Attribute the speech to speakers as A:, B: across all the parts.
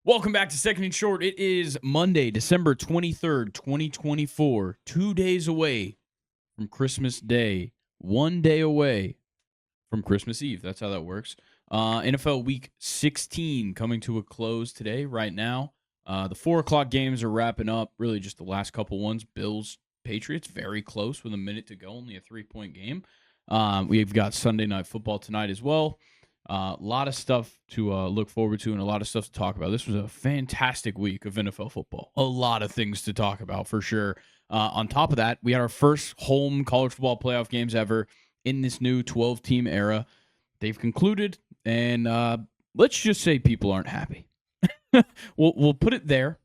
A: Welcome back to Second and Short. It is Monday, December 23rd, 2024. 2 days away from Christmas Day. 1 day away from Christmas Eve. That's how that works. NFL Week 16 coming to a close today, right now. The 4 o'clock games are wrapping up. Really just the last couple ones. Bills, Patriots, very close with a minute to go. Only a 3-point game. We've got Sunday Night Football tonight as well. A lot of stuff to look forward to and a lot of stuff to talk about. This was a fantastic week of NFL football. A lot of things to talk about for sure. On top of that, we had our first home college football playoff games ever in this new 12-team era. They've concluded, and let's just say people aren't happy. We'll put it there,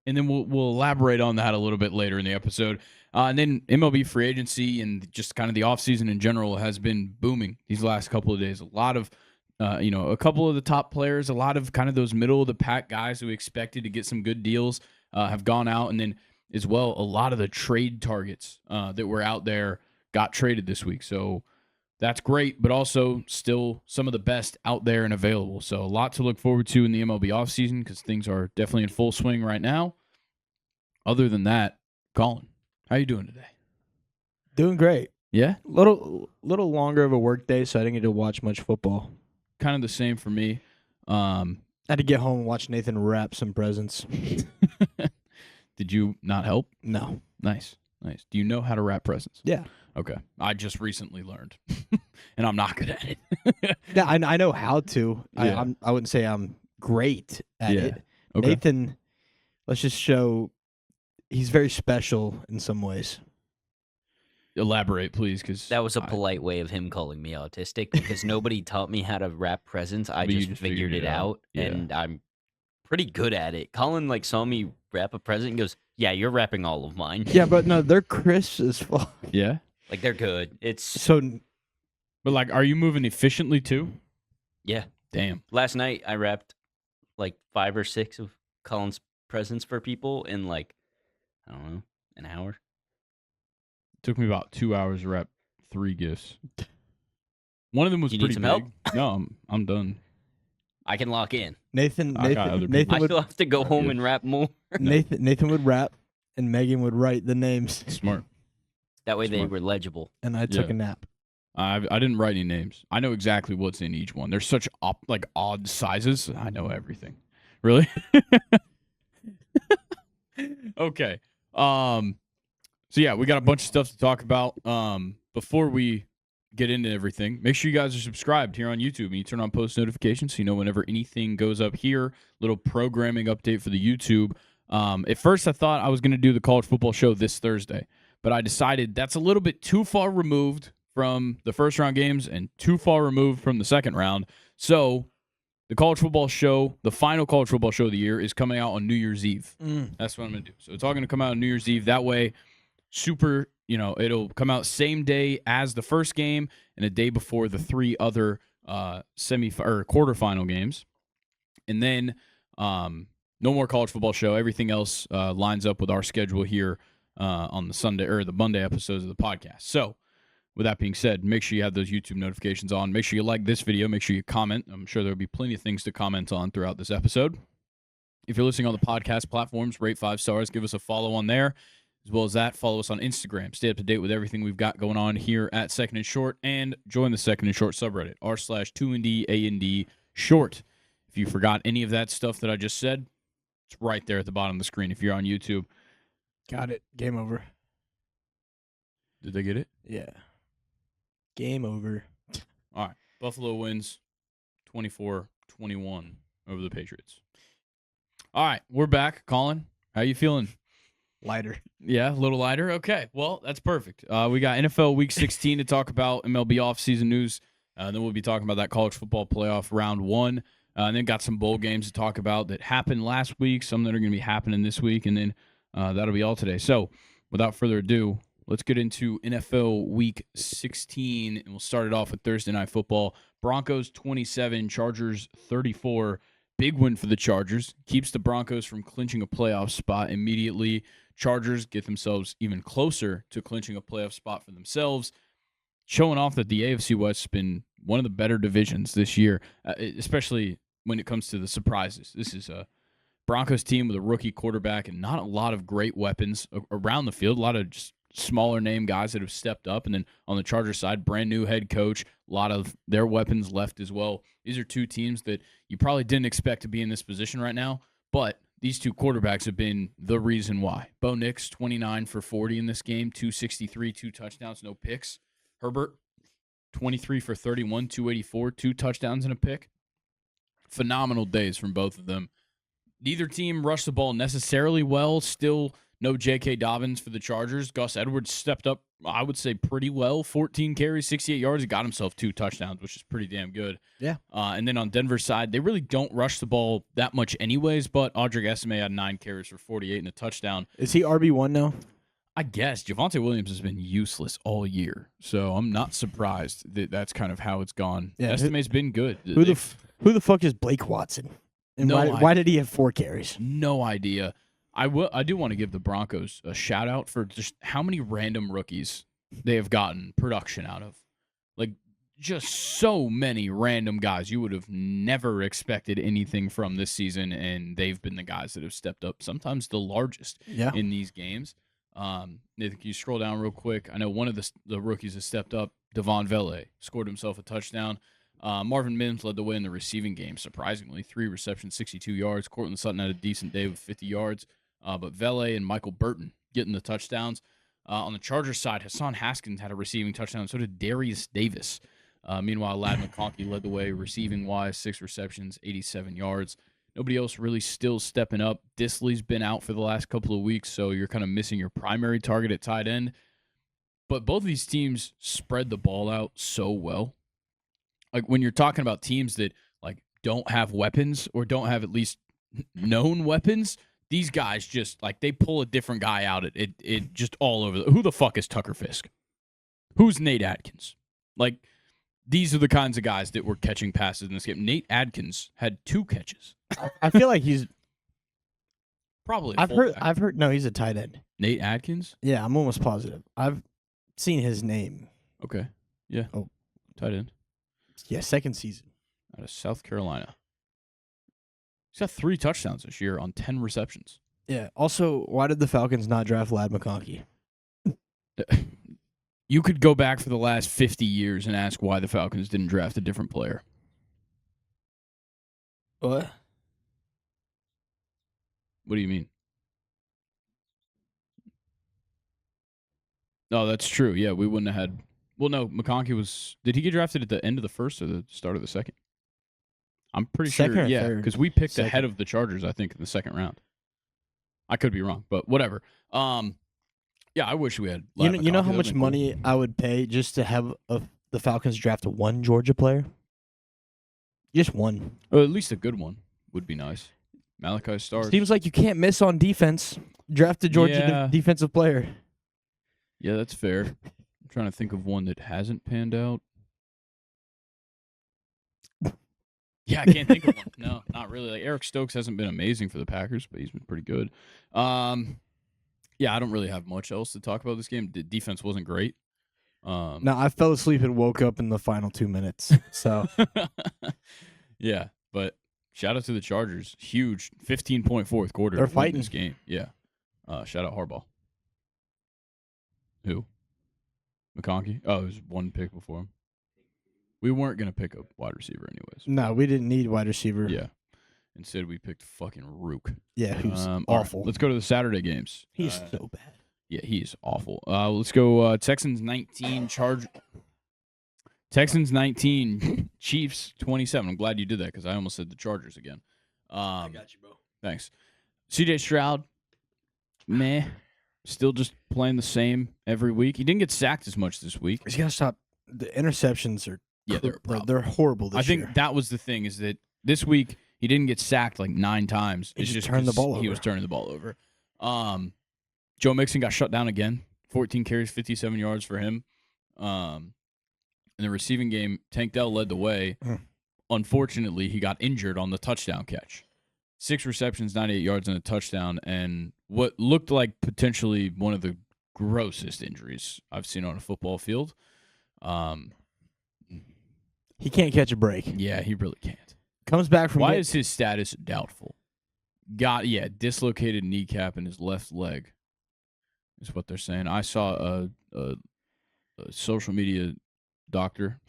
A: and then we'll elaborate on that a little bit later in the episode. And then MLB free agency and just kind of the offseason in general has been booming these last couple of days. A lot of a couple of the top players, a lot of kind of those middle-of-the-pack guys who expected to get some good deals have gone out. And then as well, a lot of the trade targets that were out there got traded this week. So that's great, but also still some of the best out there and available. So a lot to look forward to in the MLB offseason because things are definitely in full swing right now. Other than that, Colin, how you doing today?
B: Doing great.
A: Yeah?
B: Little longer of a work day, so I didn't get to watch much football.
A: Kind of the same for me.
B: I had to get home and watch Nathan wrap some presents.
A: Did you not help?
B: No.
A: Nice. Do you know how to wrap presents?
B: Yeah.
A: Okay. I just recently learned, and I'm not good at it.
B: Yeah, I know how to.
A: Yeah.
B: I wouldn't say I'm great at it.
A: Okay.
B: Nathan, let's just show he's very special in some ways.
A: Elaborate, please, because
C: that was a polite way of him calling me autistic because nobody taught me how to wrap presents. I just figured it out, and I'm pretty good at it. Colin saw me wrap a present and goes, "Yeah, you're wrapping all of mine."
B: Yeah, but no, they're crisp as fuck.
A: Yeah,
C: they're good. It's
B: so,
A: but are you moving efficiently too?
C: Yeah.
A: Damn.
C: Last night I wrapped 5 or 6 of Colin's presents for people in I don't know, an hour.
A: Took me about 2 hours to wrap 3 gifts. One of them was
C: you
A: pretty
C: need some
A: big.
C: help?
A: No, I'm done.
C: I can lock in.
B: Nathan
C: I still have to go home and wrap more.
B: Nathan would wrap, and Megan would write the names.
A: Smart.
C: That way they were legible.
B: And I took a nap.
A: I didn't write any names. I know exactly what's in each one. They're such odd sizes. I know everything. Really? Okay. So yeah, we got a bunch of stuff to talk about. Before we get into everything, make sure you guys are subscribed here on YouTube and you turn on post notifications so you know whenever anything goes up here. Little programming update for the YouTube. At first, I thought I was going to do the college football show this Thursday, but I decided that's a little bit too far removed from the first round games and too far removed from the second round. So the college football show, the final college football show of the year, is coming out on New Year's Eve. That's what I'm going to do. So it's all going to come out on New Year's Eve. That way, it'll come out same day as the first game and a day before the 3 other quarterfinal games. And then no more college football show. Everything else lines up with our schedule here on the Sunday or the Monday episodes of the podcast. So with that being said, make sure you have those YouTube notifications on. Make sure you like this video. Make sure you comment. I'm sure there'll be plenty of things to comment on throughout this episode. If you're listening on the podcast platforms, rate 5 stars. Give us a follow on there. As well as that, follow us on Instagram. Stay up to date with everything we've got going on here at Second and Short, and join the Second and Short subreddit, r/2ndand short. If you forgot any of that stuff that I just said, it's right there at the bottom of the screen if you're on YouTube.
B: Got it. Game over.
A: Did they get it?
B: Yeah. Game over.
A: All right. Buffalo wins 24-21 over the Patriots. All right. We're back. Colin, how you feeling?
B: Lighter.
A: Yeah, a little lighter. Okay, well, that's perfect. We got NFL Week 16 to talk about, MLB offseason news. Then we'll be talking about that college football playoff round 1. And then got some bowl games to talk about that happened last week, some that are going to be happening this week, and then that'll be all today. So without further ado, let's get into NFL Week 16, and we'll start it off with Thursday Night Football. Broncos 27, Chargers 34. Big win for the Chargers. Keeps the Broncos from clinching a playoff spot immediately. Chargers get themselves even closer to clinching a playoff spot for themselves, showing off that the AFC West has been one of the better divisions this year, especially when it comes to the surprises. This is Broncos team with a rookie quarterback and not a lot of great weapons around the field. A lot of just smaller name guys that have stepped up. And then on the Chargers side, brand new head coach, a lot of their weapons left as well. These are two teams that you probably didn't expect to be in this position right now, but these two quarterbacks have been the reason why. Bo Nix, 29 for 40 in this game, 263, 2 touchdowns, no picks. Herbert, 23 for 31, 284, 2 touchdowns and a pick. Phenomenal days from both of them. Neither team rushed the ball necessarily well. Still no J.K. Dobbins for the Chargers. Gus Edwards stepped up, I would say, pretty well. 14 carries, 68 yards. He got himself 2 touchdowns, which is pretty damn good.
B: Yeah.
A: And then on Denver's side, they really don't rush the ball that much anyways, but Audric Estime had 9 carries for 48 and a touchdown.
B: Is he RB1 now?
A: I guess. Javonte Williams has been useless all year, so I'm not surprised that that's kind of how it's gone.
B: Yeah,
A: Estime's been good.
B: Who the fuck is Blake Watson? And why did he have 4 carries?
A: No idea. I do want to give the Broncos a shout out for just how many random rookies they have gotten production out of. Like, just so many random guys you would have never expected anything from this season, and they've been the guys that have stepped up, sometimes the largest in these games. If you scroll down real quick, I know one of the rookies has stepped up. Devon Vele scored himself a touchdown. Marvin Mims led the way in the receiving game, surprisingly. 3 receptions, 62 yards. Cortland Sutton had a decent day with 50 yards. But Vele and Michael Burton getting the touchdowns. On the Chargers side, Hassan Haskins had a receiving touchdown. So did Darius Davis. Meanwhile, Ladd McConkey led the way receiving-wise, 6 receptions, 87 yards. Nobody else really still stepping up. Disley's been out for the last couple of weeks, so you're kind of missing your primary target at tight end. But both of these teams spread the ball out so well. Like, when you're talking about teams that, like, don't have weapons or don't have at least known weapons, these guys just, like, they pull a different guy out. It just all over. Who the fuck is Tucker Fisk? Who's Nate Adkins? Like, these are the kinds of guys that were catching passes in this game. Nate Adkins had 2 catches.
B: I feel like he's
A: probably.
B: I've heard. No, he's a tight end.
A: Nate Adkins.
B: Yeah, I'm almost positive. I've seen his name.
A: Okay. Yeah.
B: Oh,
A: tight end.
B: Yeah, 2nd season
A: Out of South Carolina. He's got 3 touchdowns this year on 10 receptions.
B: Yeah. Also, why did the Falcons not draft Ladd McConkey?
A: You could go back for the last 50 years and ask why the Falcons didn't draft a different player.
B: What?
A: What do you mean? No, that's true. Yeah, we wouldn't have had. Well, no, McConkey was. Did he get drafted at the end of the 1st or the start of the 2nd? I'm pretty
B: Second
A: sure.
B: or
A: Yeah,
B: third?
A: because we picked
B: Second.
A: ahead of the Chargers, I think, in the 2nd round. I could be wrong, but whatever. Yeah, I wish we had.
B: You know how
A: That would've
B: much
A: been cool.
B: money I would pay just to have the Falcons draft 1 Georgia player? Just 1.
A: Or at least a good one would be nice. Malachi Starks.
B: Seems like you can't miss on defense. Draft a Georgia
A: Yeah.
B: defensive player.
A: Yeah, that's fair. I'm trying to think of one that hasn't panned out. Yeah, I can't think of one. No, not really. Like, Eric Stokes hasn't been amazing for the Packers, but he's been pretty good. Yeah, I don't really have much else to talk about this game. The defense wasn't great.
B: No, I fell asleep and woke up in the final 2 minutes. So
A: yeah, but shout out to the Chargers. Huge 15-point fourth quarter.
B: They're
A: to win
B: fighting.
A: this game. Yeah. Shout out Harbaugh. Who? McConkey? Oh, it was 1 pick before him. We weren't going to pick a wide receiver anyways.
B: no, we didn't need wide receiver.
A: Yeah. Instead, we picked fucking Rook.
B: Yeah, who's
A: All right,
B: awful.
A: let's go to the Saturday games.
B: He's so bad.
A: Yeah, he's awful. Let's go Texans 19, Texans 19, Chiefs 27. I'm glad you did that because I almost said the Chargers again.
B: I got you, bro.
A: Thanks. CJ Stroud, meh. Still just playing the same every week. He didn't get sacked as much this week.
B: He's got to stop. The interceptions are
A: they're
B: horrible this year.
A: I think that was the thing is that this week he didn't get sacked like 9 times.
B: He
A: It's
B: just
A: just
B: turned the
A: 'cause
B: ball
A: He
B: over.
A: was turning the ball over. Joe Mixon got shut down again. 14 carries, 57 yards for him. In the receiving game, Tank Dell led the way. Unfortunately, he got injured on the touchdown catch. 6 receptions, 98 yards, and a touchdown, and what looked like potentially one of the grossest injuries I've seen on a football field.
B: He can't catch a break.
A: Yeah, he really can't.
B: Comes back from
A: Why is his status doubtful? dislocated kneecap in his left leg is what they're saying. I saw a social media doctor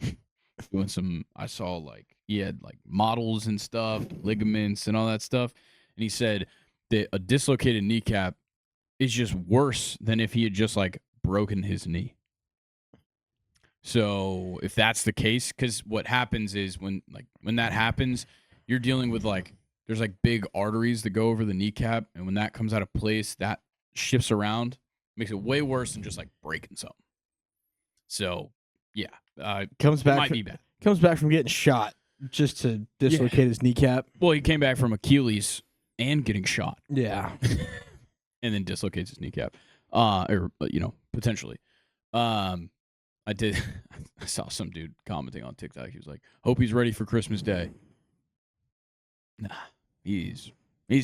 A: doing some. I saw he had models and stuff, ligaments and all that stuff, and he said that a dislocated kneecap is just worse than if he had just broken his knee. So if that's the case, because what happens is when that happens, you're dealing with there's big arteries that go over the kneecap, and when that comes out of place, that shifts around, makes it way worse than just breaking something. So yeah,
B: Comes back
A: might be bad.
B: Comes back from getting shot just to dislocate his kneecap.
A: Well, he came back from Achilles and getting shot.
B: Yeah.
A: And then dislocates his kneecap. Potentially. I saw some dude commenting on TikTok. He was like, hope he's ready for Christmas Day. Nah, he's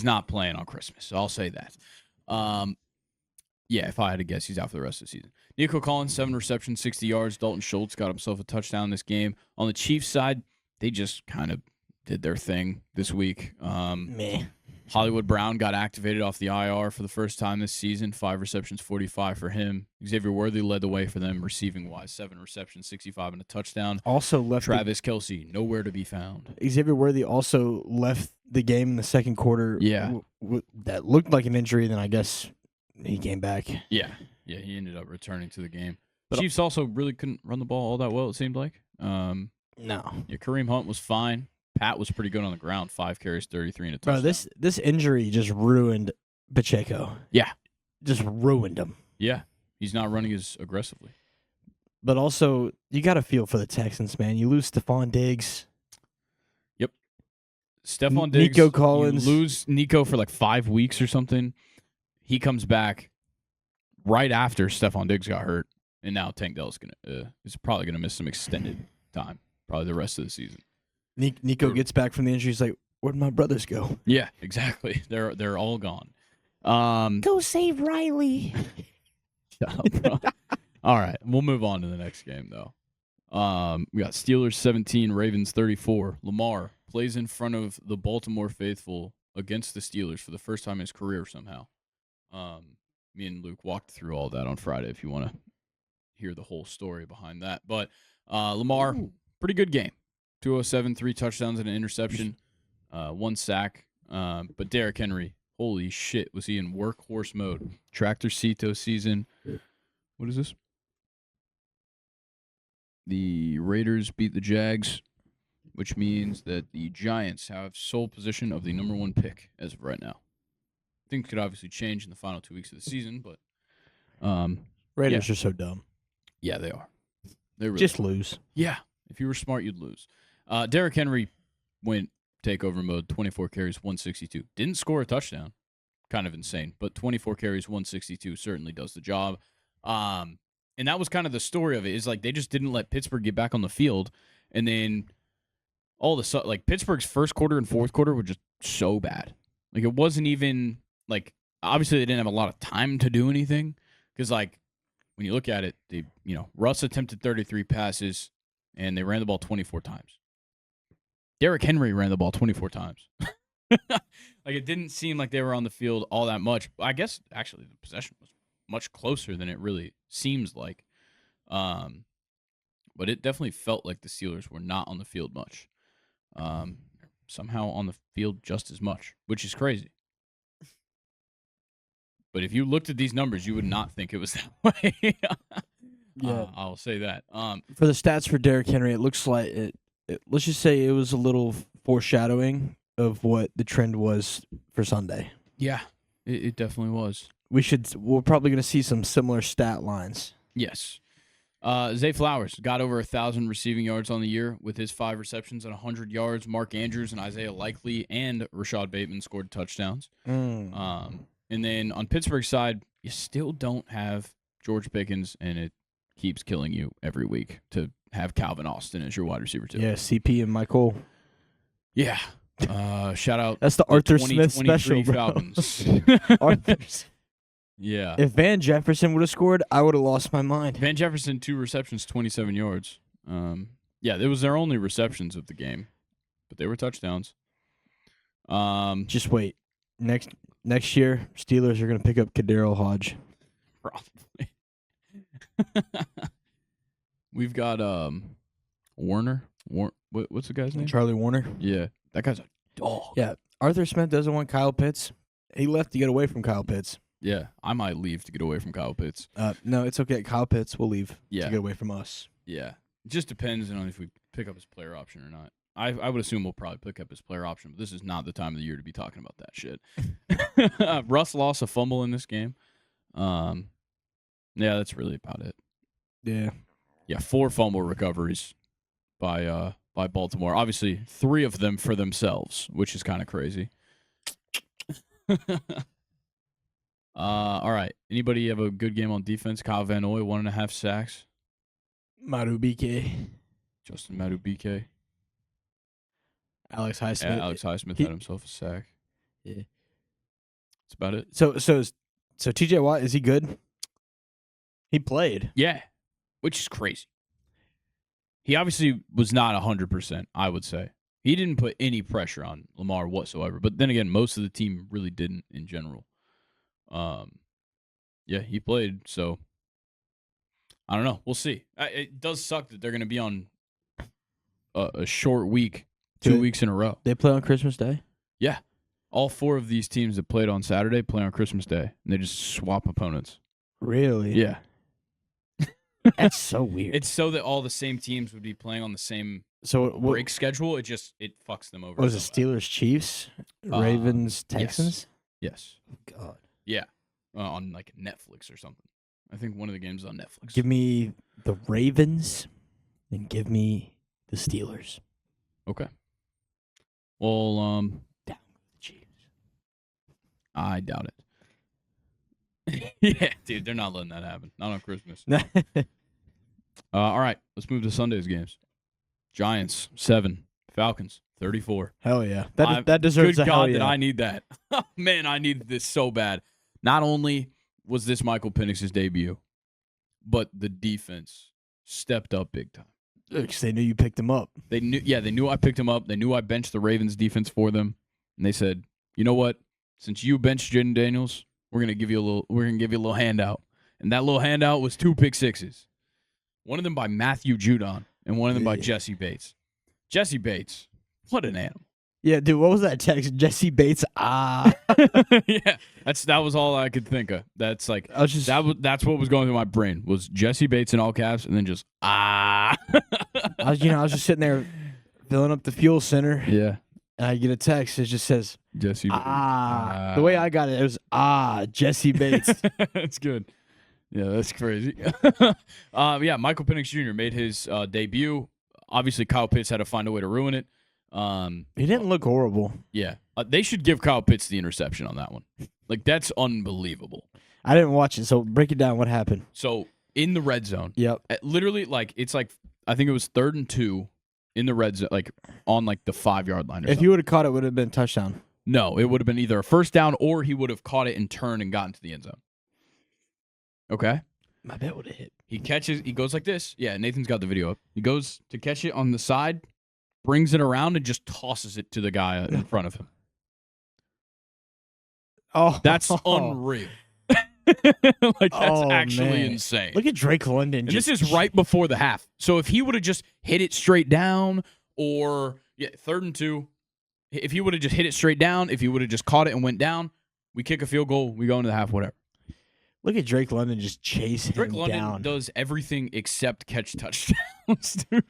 A: not playing on Christmas. So I'll say that. If I had to guess, he's out for the rest of the season. Nico Collins, 7 receptions, 60 yards. Dalton Schultz got himself a touchdown this game. On the Chiefs side, they just kind of did their thing this week.
B: Meh.
A: Hollywood Brown got activated off the IR for the first time this season. 5 receptions, 45 for him. Xavier Worthy led the way for them receiving-wise. 7 receptions, 65 and a touchdown.
B: Also left
A: Travis Kelce, nowhere to be found.
B: Xavier Worthy also left the game in the second quarter.
A: Yeah.
B: That looked like an injury, then I guess he came back.
A: Yeah, he ended up returning to the game. But Chiefs also really couldn't run the ball all that well, it seemed like.
B: No.
A: Yeah, Kareem Hunt was fine. Pat was pretty good on the ground. 5 carries, 33 and a touchdown.
B: Bro, this injury just ruined Pacheco.
A: Yeah.
B: Just ruined him.
A: Yeah. He's not running as aggressively.
B: But also, you got to feel for the Texans, man. You lose Stephon Diggs.
A: Yep. Stephon Diggs.
B: Nico Collins.
A: You lose Nico for 5 weeks or something. He comes back right after Stephon Diggs got hurt. And now Tank Dell's is probably going to miss some extended time. Probably the rest of the season.
B: Nico gets back from the injury. He's like, where'd my brothers go?
A: Yeah, exactly. They're all gone.
B: Go save Riley.
A: Shut up, bro. All right, we'll move on to the next game, though. We got Steelers 17, Ravens 34. Lamar plays in front of the Baltimore faithful against the Steelers for the first time in his career somehow. Me and Luke walked through all that on Friday if you want to hear the whole story behind that. But Lamar, pretty good game. 207, 3 touchdowns and an interception, 1 sack. But Derrick Henry, holy shit, was he in workhorse mode. Tractorcito season. What is this? The Raiders beat the Jags, which means that the Giants have sole position of the number 1 pick as of right now. Things could obviously change in the final 2 weeks of the season, but
B: Raiders are so dumb.
A: Yeah, they are. They really
B: just
A: are.
B: Lose.
A: Yeah, if you were smart, you'd lose. Derrick Henry went takeover mode, 24 carries, 162. Didn't score a touchdown. Kind of insane, but 24 carries, 162 certainly does the job. And that was kind of the story of it, is they just didn't let Pittsburgh get back on the field. And then all of a sudden, Pittsburgh's first quarter and fourth quarter were just so bad. It wasn't even, obviously they didn't have a lot of time to do anything. Because, when you look at it, Russ attempted 33 passes, and they ran the ball 24 times. Derrick Henry ran the ball 24 times. It didn't seem like they were on the field all that much. I guess, actually, the possession was much closer than it really seems like. But it definitely felt like the Steelers were not on the field much. Somehow on the field just as much, which is crazy. But if you looked at these numbers, you would not think it was that way. Yeah, I'll say that.
B: For the stats for Derrick Henry, it looks like let's just say it was a little foreshadowing of what the trend was for Sunday.
A: Yeah, it definitely was.
B: We're probably going to see some similar stat lines.
A: Yes. Zay Flowers got over 1,000 receiving yards on the year with his 5 receptions and 100 yards. Mark Andrews and Isaiah Likely and Rashad Bateman scored touchdowns. And then on Pittsburgh's side, you still don't have George Pickens, and it keeps killing you every week to have Calvin Austin as your wide receiver too.
B: Yeah, CP and Michael.
A: Yeah. Shout out.
B: That's the Arthur Smith special, bro.
A: Falcons. Yeah.
B: If Van Jefferson would have scored, I would have lost my mind.
A: Van Jefferson, 2 receptions, 27 yards. Yeah, it was their only receptions of the game, but they were touchdowns.
B: Just wait. next year, Steelers are going to pick up Kadero Hodge.
A: Probably. We've got Warner. What's the guy's name?
B: Charlie Warner.
A: Yeah, that guy's a dog.
B: Yeah, Arthur Smith doesn't want Kyle Pitts. He left to get away from Kyle Pitts.
A: Yeah, I might leave to get away from Kyle Pitts.
B: No, it's okay. Kyle Pitts will leave to
A: Yeah.
B: get away from us.
A: Yeah, it just depends on if we pick up his player option or not. I would assume we'll probably pick up his player option, but this is not the time of the year to be talking about that shit. Russ lost a fumble in this game. Yeah, that's really about it.
B: Yeah.
A: Yeah, 4 fumble recoveries by Baltimore. Obviously, 3 of them for themselves, which is kind of crazy. All right. Anybody have a good game on defense? Kyle Van Noy, 1.5 sacks.
B: Marubike.
A: Justin Madubuike.
B: Alex Highsmith.
A: Yeah, Alex Highsmith had himself a sack.
B: Yeah.
A: That's about it.
B: So TJ Watt, is he good? He played.
A: Yeah, which is crazy. He obviously was not 100%, I would say. He didn't put any pressure on Lamar whatsoever. But then again, most of the team really didn't in general. Yeah, he played, so I don't know. We'll see. It does suck that they're going to be on a short week, 2 weeks in a row.
B: They play on Christmas Day?
A: Yeah. All 4 of these teams that played on Saturday play on Christmas Day, and they just swap opponents.
B: Really?
A: Yeah.
B: That's so weird.
A: It's so that all the same teams would be playing on the same break schedule. It fucks them over.
B: What was it, Steelers, Chiefs, Ravens, Texans?
A: Yes.
B: God.
A: Yeah. On like Netflix or something. I think one of the games is on Netflix.
B: Give me the Ravens and give me the Steelers.
A: Okay. Well,
B: Down with the Chiefs.
A: I doubt it. Yeah, dude, they're not letting that happen. Not on Christmas. All right, let's move to Sunday's games. Giants 7, Falcons 34.
B: Hell yeah, that deserves
A: good
B: a hell
A: God
B: yeah.
A: that I need that. Man, I needed this so bad. Not only was this Michael Penix's debut, but the defense stepped up big time.
B: Because they knew you picked him up.
A: They knew I picked him up. They knew I benched the Ravens defense for them, and they said, "You know what? Since you benched Jaden Daniels, we're gonna give you a little handout." And that little handout was 2 pick sixes. One of them by Matthew Judon and one of them by Jesse Bates. Jesse Bates, what an animal.
B: Yeah, dude, what was that text? Jesse Bates,
A: Yeah, that was all I could think of. That's like that's what was going through my brain was Jesse Bates in all caps and then just I
B: was just sitting there filling up the fuel center.
A: Yeah.
B: And I get a text. It just says
A: Jesse Bates.
B: The way I got it, it was Jesse Bates.
A: That's good. Yeah, that's crazy. Yeah, Michael Penix Jr. made his debut. Obviously, Kyle Pitts had to find a way to ruin it.
B: He didn't look horrible.
A: Yeah, they should give Kyle Pitts the interception on that one. Like, that's unbelievable.
B: I didn't watch it, so break it down. What happened?
A: So, in the red zone.
B: Yep.
A: Literally, it's I think it was 3rd and 2 in the red zone, on the 5-yard line or something.
B: If you would have caught it, would have been a touchdown.
A: No, it would have been either a first down or he would have caught it and turned and gotten to the end zone. Okay?
B: My bet would have hit.
A: He goes like this. Yeah, Nathan's got the video up. He goes to catch it on the side, brings it around, and just tosses it to the guy in front of him.
B: Oh,
A: that's unreal. That's actually
B: man.
A: insane.
B: Look at Drake London.
A: And this is right before the half. So if he would have just hit it straight down, or 3rd and 2, if he would have just hit it straight down, if he would have just caught it and went down, we kick a field goal, we go into the half, whatever.
B: Look at Drake London just chase him
A: Drake London
B: down.
A: does everything except catch touchdowns, dude.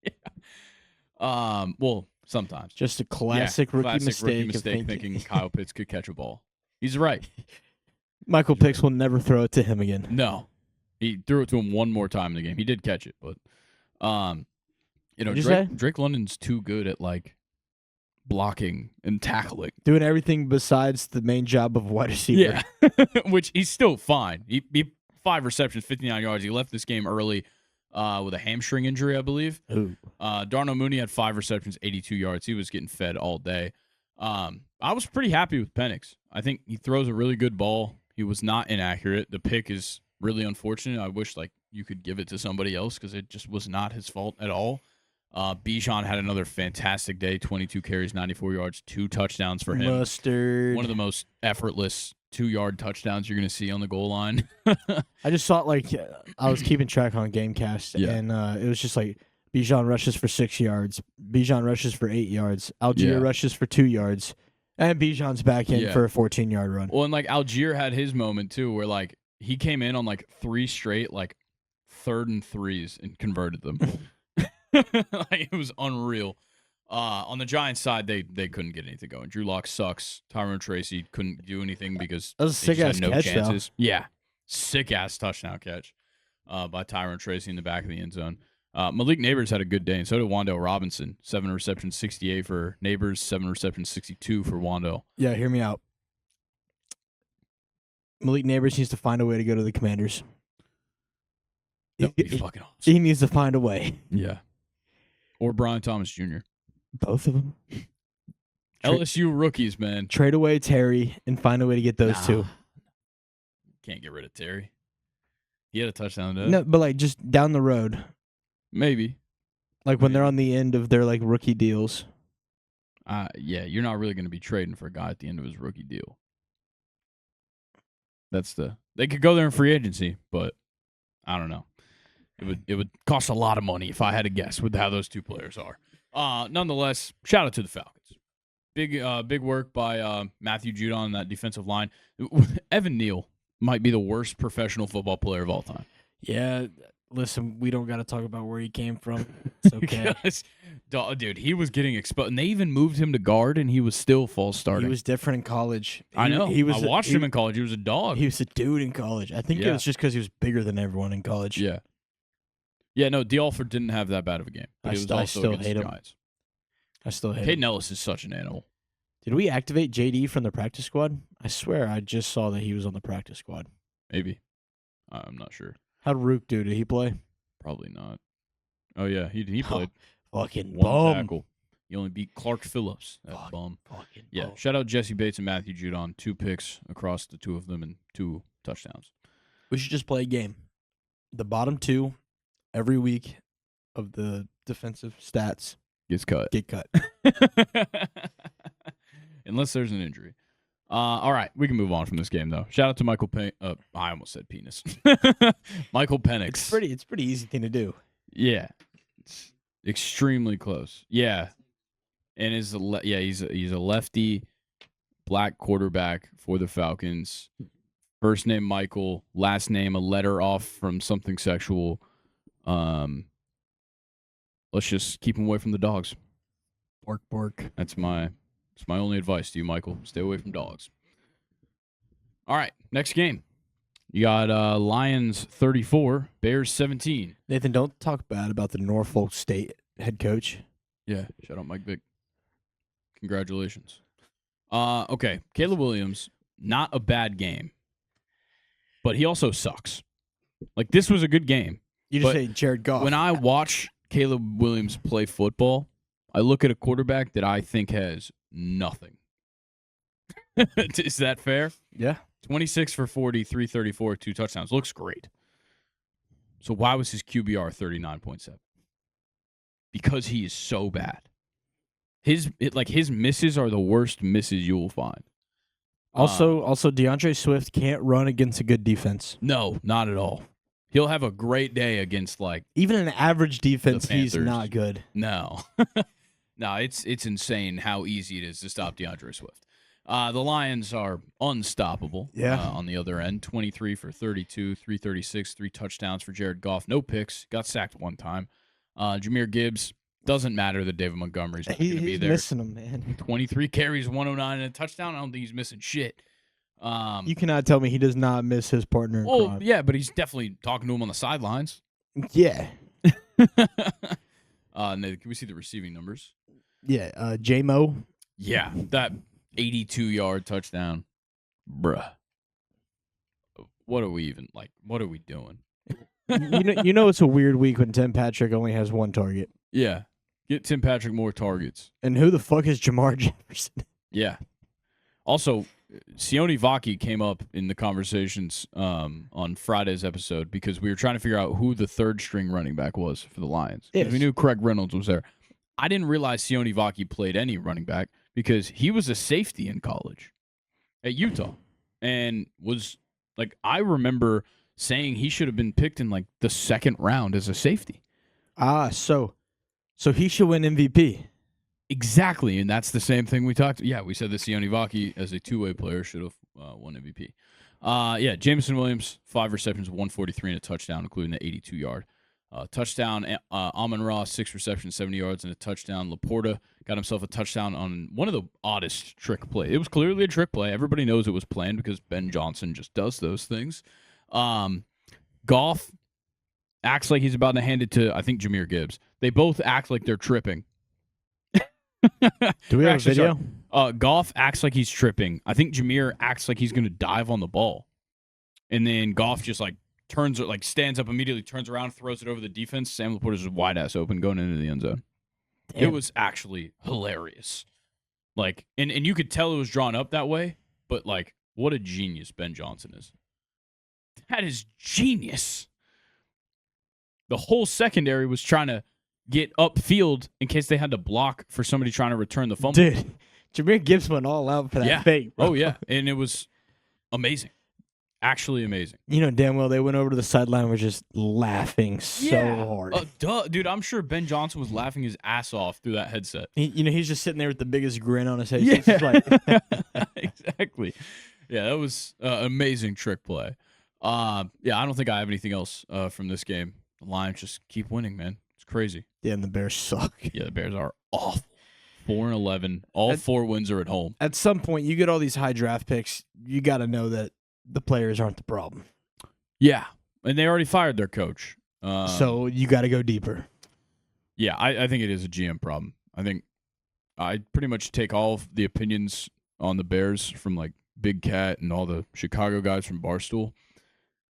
A: Yeah. Well, sometimes.
B: Just a classic rookie mistake
A: thinking Kyle Pitts could catch a ball. He's right.
B: Michael Pitts will never throw it to him again.
A: No. He threw it to him one more time in the game. He did catch it, but Drake London's too good at blocking and tackling.
B: Doing everything besides the main job of wide receiver.
A: Yeah. Which he's still fine. He 5 receptions, 59 yards. He left this game early with a hamstring injury, I believe.
B: Ooh.
A: Darnell Mooney had 5 receptions, 82 yards. He was getting fed all day. I was pretty happy with Penix. I think he throws a really good ball. He was not inaccurate. The pick is really unfortunate. I wish you could give it to somebody else because it just was not his fault at all. Bijan had another fantastic day. 22 carries, 94 yards, 2 touchdowns for him.
B: Mustard.
A: One of the most effortless 2-yard touchdowns you're going to see on the goal line.
B: I just saw I was keeping track on Gamecast, and it was just like Bijan rushes for 6 yards, Bijan rushes for 8 yards, Algier rushes for 2 yards, and Bijan's back in for a 14-yard run.
A: Well, and like Algier had his moment too, where like he came in on like 3 straight like 3rd and 3s and converted them. Like, it was unreal. On the Giants side, they couldn't get anything going. Drew Lock sucks. Tyrone Tracy couldn't do anything because
B: that was a sick-ass catch,
A: chances. Though. Yeah, sick-ass touchdown catch by Tyrone Tracy in the back of the end zone. Malik Neighbors had a good day, and so did Wan'Dale Robinson. 7 receptions, 68 for Neighbors, 7 receptions, 62 for Wan'Dale.
B: Yeah, hear me out. Malik Neighbors needs to find a way to go to the Commanders.
A: That'd be fucking awesome.
B: He needs to find a way.
A: Yeah. Or Brian Thomas Jr.
B: Both of them.
A: LSU rookies, man.
B: Trade away Terry and find a way to get those two.
A: Can't get rid of Terry. He had a touchdown today.
B: No, but like just down the road.
A: Maybe.
B: Like when they're on the end of their like rookie deals.
A: Yeah, you're not really going to be trading for a guy at the end of his rookie deal. They could go there in free agency, but I don't know. It would cost a lot of money if I had to guess with how those two players are. Nonetheless, shout out to the Falcons. Big work by Matthew Judon on that defensive line. Evan Neal might be the worst professional football player of all time.
B: Yeah, listen, we don't got to talk about where he came from. It's okay.
A: Dude, he was getting exposed. And they even moved him to guard, and he was still false starting.
B: He was different in college.
A: I know. I watched him in college. He was a dog.
B: He was a dude in college. I think it was just because he was bigger than everyone in college.
A: Yeah. Yeah, no, D'Alford didn't have that bad of a game. But
B: I still hate him. I still hate him.
A: Caden Ellis is such an animal.
B: Did we activate JD from the practice squad? I swear I just saw that he was on the practice squad.
A: Maybe. I'm not sure.
B: How'd Rook do? Did he play?
A: Probably not. Oh, yeah, he played.
B: Fucking
A: one
B: bum.
A: tackle. He only beat Clark Phillips. That bum.
B: Fucking
A: yeah,
B: bum.
A: Shout out Jesse Bates and Matthew Judon. 2 picks across the 2 of them and 2 touchdowns.
B: We should just play a game. The bottom 2 every week of the defensive stats get cut.
A: Unless there's an injury. All right, we can move on from this game, though. Shout out to Michael I almost said penis. Michael Penix.
B: It's pretty easy thing to do.
A: Yeah. It's extremely close. Yeah. And he's a lefty black quarterback for the Falcons. First name Michael, last name a letter off from something sexual. Let's just keep him away from the dogs.
B: Bork, bork.
A: That's my only advice to you, Michael. Stay away from dogs. All right, next game. You got Lions 34, Bears 17.
B: Nathan, don't talk bad about the Norfolk State head coach.
A: Yeah, shout out Mike Vick. Congratulations. Okay, Caleb Williams, not a bad game, but he also sucks. Like, this was a good game.
B: You just say Jared Goff.
A: When I watch Caleb Williams play football, I look at a quarterback that I think has nothing. Is that fair?
B: Yeah.
A: 26 for 40, 334, 2 touchdowns. Looks great. So why was his QBR 39.7? Because he is so bad. His misses are the worst misses you will find.
B: Also, DeAndre Swift can't run against a good defense.
A: No, not at all. He'll have a great day against
B: even an average defense. He's not good.
A: No, no, it's insane how easy it is to stop DeAndre Swift. The Lions are unstoppable.
B: Yeah.
A: On the other end, 23 for 32, 336, 3 touchdowns for Jared Goff. No picks. Got sacked 1 time. Jahmyr Gibbs, doesn't matter that David Montgomery's not going to be there.
B: He's missing him, man.
A: 23 carries, 109 and a touchdown. I don't think he's missing shit.
B: You cannot tell me he does not miss his partner in crime.
A: Yeah, but he's definitely talking to him on the sidelines.
B: Yeah.
A: Can we see the receiving numbers?
B: Yeah, J-Mo.
A: Yeah, that 82-yard touchdown. Bruh. What are we even, what are we doing?
B: you know it's a weird week when Tim Patrick only has 1 target.
A: Yeah. Get Tim Patrick more targets.
B: And who the fuck is Jamar Jefferson?
A: Yeah. Also, Sione Vaki came up in the conversations on Friday's episode because we were trying to figure out who the third string running back was for the Lions.
B: Yes.
A: We knew Craig Reynolds was there. I didn't realize Sione Vaki played any running back because he was a safety in college at Utah and was like, I remember saying he should have been picked in like the second round as a safety.
B: So he should win MVP.
A: Exactly, and that's the same thing we talked. Yeah, we said that Sione Vaki as a two-way player should have won MVP. Jameson Williams, 5 receptions, 143 and a touchdown, including the 82-yard touchdown. Amon-Ra, 6 receptions, 70 yards and a touchdown. Laporta got himself a touchdown on one of the oddest trick plays. It was clearly a trick play. Everybody knows it was planned because Ben Johnson just does those things. Goff acts like he's about to hand it to, I think, Jahmyr Gibbs. They both act like they're tripping.
B: Do we have a video?
A: Goff acts like he's tripping. I think Jahmyr acts like he's going to dive on the ball. And then Goff just stands up immediately, turns around, throws it over the defense. Sam Laporta's just wide ass open going into the end zone. Damn. It was actually hilarious. Like, and you could tell it was drawn up that way, but like, what a genius Ben Johnson is. That is genius. The whole secondary was trying to get upfield in case they had to block for somebody trying to return the fumble.
B: Dude, Jahmyr Gibbs went all out for that fake. Bro.
A: Oh, yeah. And it was amazing. Actually amazing.
B: You know damn well they went over to the sideline and were just laughing so hard.
A: Dude, I'm sure Ben Johnson was laughing his ass off through that headset.
B: He's just sitting there with the biggest grin on his face.
A: Yeah.
B: Like
A: Exactly. Yeah, that was an amazing trick play. I don't think I have anything else from this game. The Lions just keep winning, man. It's crazy.
B: Yeah, and the Bears suck.
A: Yeah, the Bears are awful. 4-11. All 4 wins are at home.
B: At some point, you get all these high draft picks. You got to know that the players aren't the problem.
A: Yeah, and they already fired their coach.
B: So you got to go deeper.
A: Yeah, I think it is a GM problem. I think I pretty much take all of the opinions on the Bears from like Big Cat and all the Chicago guys from Barstool.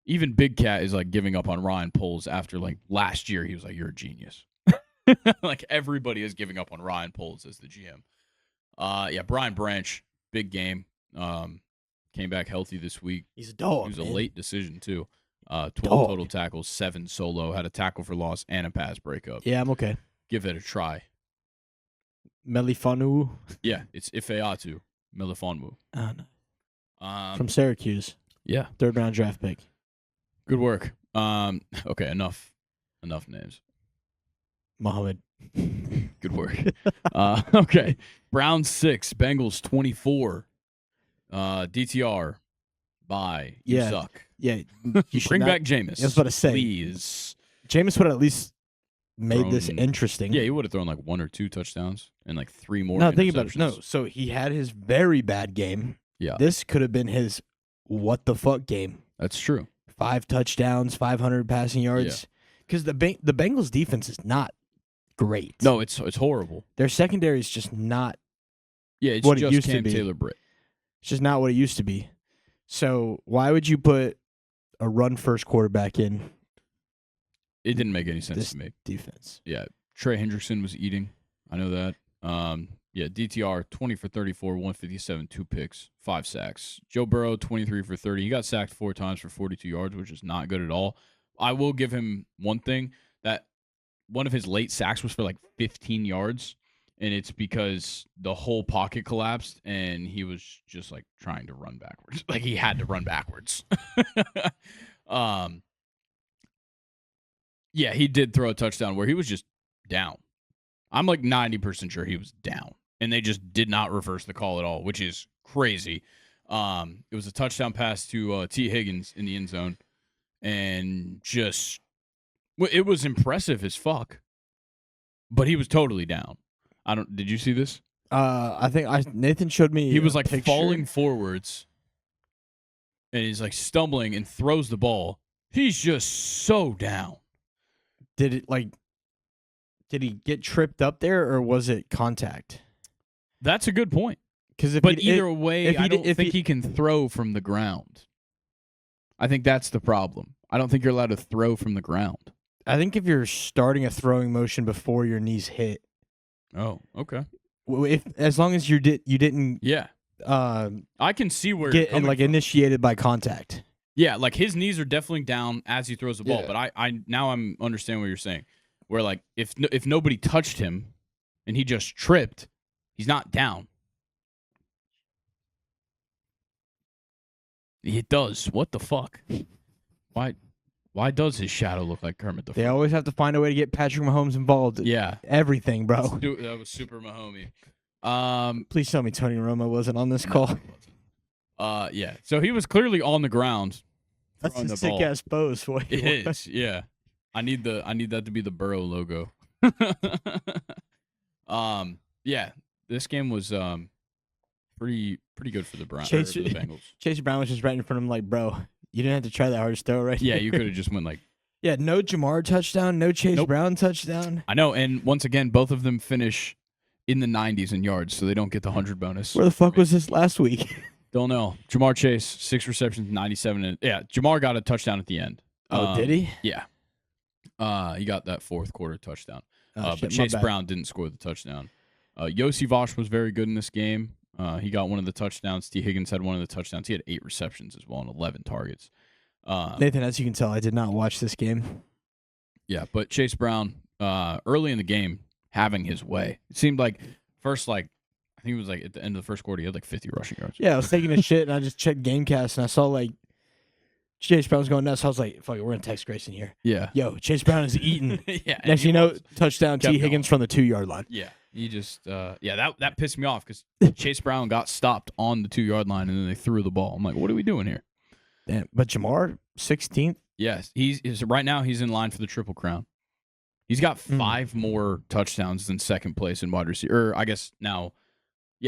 A: Even Big Cat is like giving up on Ryan Poles after like last year. He was like, "You're a genius." Like everybody is giving up on Ryan Poles as the GM. Brian Branch, big game. Came back healthy this week.
B: He's a dog.
A: He was a late decision too. 12
B: Dog.
A: total tackles, 7 solo, had a tackle for loss and a pass breakup.
B: Yeah, I'm okay.
A: Give it a try.
B: Melifanu.
A: Yeah, it's Ifeatu Melifonwu.
B: From Syracuse.
A: Yeah.
B: 3rd round draft pick.
A: Good work. Okay, enough names.
B: Mohammed.
A: Good work. Okay. Browns 6, Bengals 24. DTR. Bye. You suck.
B: Yeah. You
A: Bring back Jameis.
B: I was about to say.
A: Please.
B: Jameis would have at least made this interesting.
A: Yeah, he would have thrown like 1 or 2 touchdowns and like 3 more.
B: No, think about it. No, so he had his very bad game.
A: Yeah.
B: This could have been his what the fuck game.
A: That's true.
B: 5 touchdowns, 500 passing yards. Because the Bengals defense is not great.
A: No, it's horrible.
B: Their secondary is just not.
A: Yeah, it's
B: what
A: just
B: it used
A: Cam
B: to be.
A: Taylor-Britt.
B: It's just not what it used to be. So why would you put a run-first quarterback in?
A: It didn't make any sense
B: this
A: to me.
B: Defense.
A: Yeah, Trey Hendrickson was eating. I know that. DTR 20 for 34, 157, 2 picks, 5 sacks. Joe Burrow 23 for 30. He got sacked 4 times for 42 yards, which is not good at all. I will give him one thing, that one of his late sacks was for like 15 yards, and it's because the whole pocket collapsed and he was just like trying to run backwards. Like he had to run backwards. Yeah, he did throw a touchdown where he was just down. I'm like 90% sure he was down, and they just did not reverse the call at all, which is crazy. It was a touchdown pass to T. Higgins in the end zone, and just it was impressive as fuck. But he was totally down. Did you see this?
B: I think Nathan showed me.
A: He was like
B: picture.
A: falling forwards, and he's like stumbling and throws the ball. He's just so down.
B: Did he get tripped up there, or was it contact?
A: That's a good point.
B: But
A: either way, I don't think he can throw from the ground. I think that's the problem. I don't think you're allowed to throw from the ground.
B: I think if you're starting a throwing motion before your knees hit.
A: Oh, okay.
B: As long as you didn't.
A: Yeah. I can see where
B: get
A: you're coming from.
B: initiated by contact.
A: Yeah, like his knees are definitely down as he throws the ball.
B: Yeah.
A: But I'm understanding what you're saying. Where like if nobody touched him and he just tripped, he's not down. It does. What the fuck? Why does his shadow look like Kermit the Frog?
B: They always have to find a way to get Patrick Mahomes involved.
A: Yeah.
B: Everything, bro.
A: That was super Mahomey.
B: Please tell me Tony Romo wasn't on this call.
A: Yeah. So he was clearly on the ground.
B: That's a sick ass pose for you.
A: It is, yeah. I need that to be the Burrow logo. Yeah. This game was pretty good for the Browns. For the Bengals.
B: Chase Brown was just right in front of him, like, bro, you didn't have to try that hardest throw right
A: Yeah,
B: here.
A: you could have just went like.
B: Yeah, no Jamar touchdown, no Chase Brown touchdown.
A: I know, and once again, both of them finish in the 90s in yards, so they don't get the 100 bonus.
B: Where the fuck was this last week?
A: Don't know. Jamar Chase, 6 receptions, 97. And yeah, Jamar got a touchdown at the end.
B: Oh, did he?
A: Yeah. He got that fourth quarter touchdown.
B: Shit,
A: but Chase Brown didn't score the touchdown. Yossi Vosh was very good in this game. He got one of the touchdowns. T. Higgins had one of the touchdowns. He had 8 receptions as well and 11 targets.
B: Nathan, as you can tell, I did not watch this game.
A: Yeah, but Chase Brown, early in the game, having his way. It seemed like first, I think it was like at the end of the first quarter, he had like 50 rushing yards.
B: Yeah, I was taking a shit, and I just checked Gamecast, and I saw, like, Chase Brown's going nuts. I was like, fuck it, we're going to text Grayson here.
A: Yeah.
B: Yo, Chase Brown is eating.
A: Yeah.
B: Next you know, touchdown T. Higgins from the 2-yard line.
A: Yeah. He just, that pissed me off because Chase Brown got stopped on the 2-yard line, and then they threw the ball. I'm like, what are we doing here?
B: Damn, but Jamar, 16th?
A: Yes. Right now, he's in line for the Triple Crown. He's got 5 more touchdowns than second place in wide receiver. Or I guess now,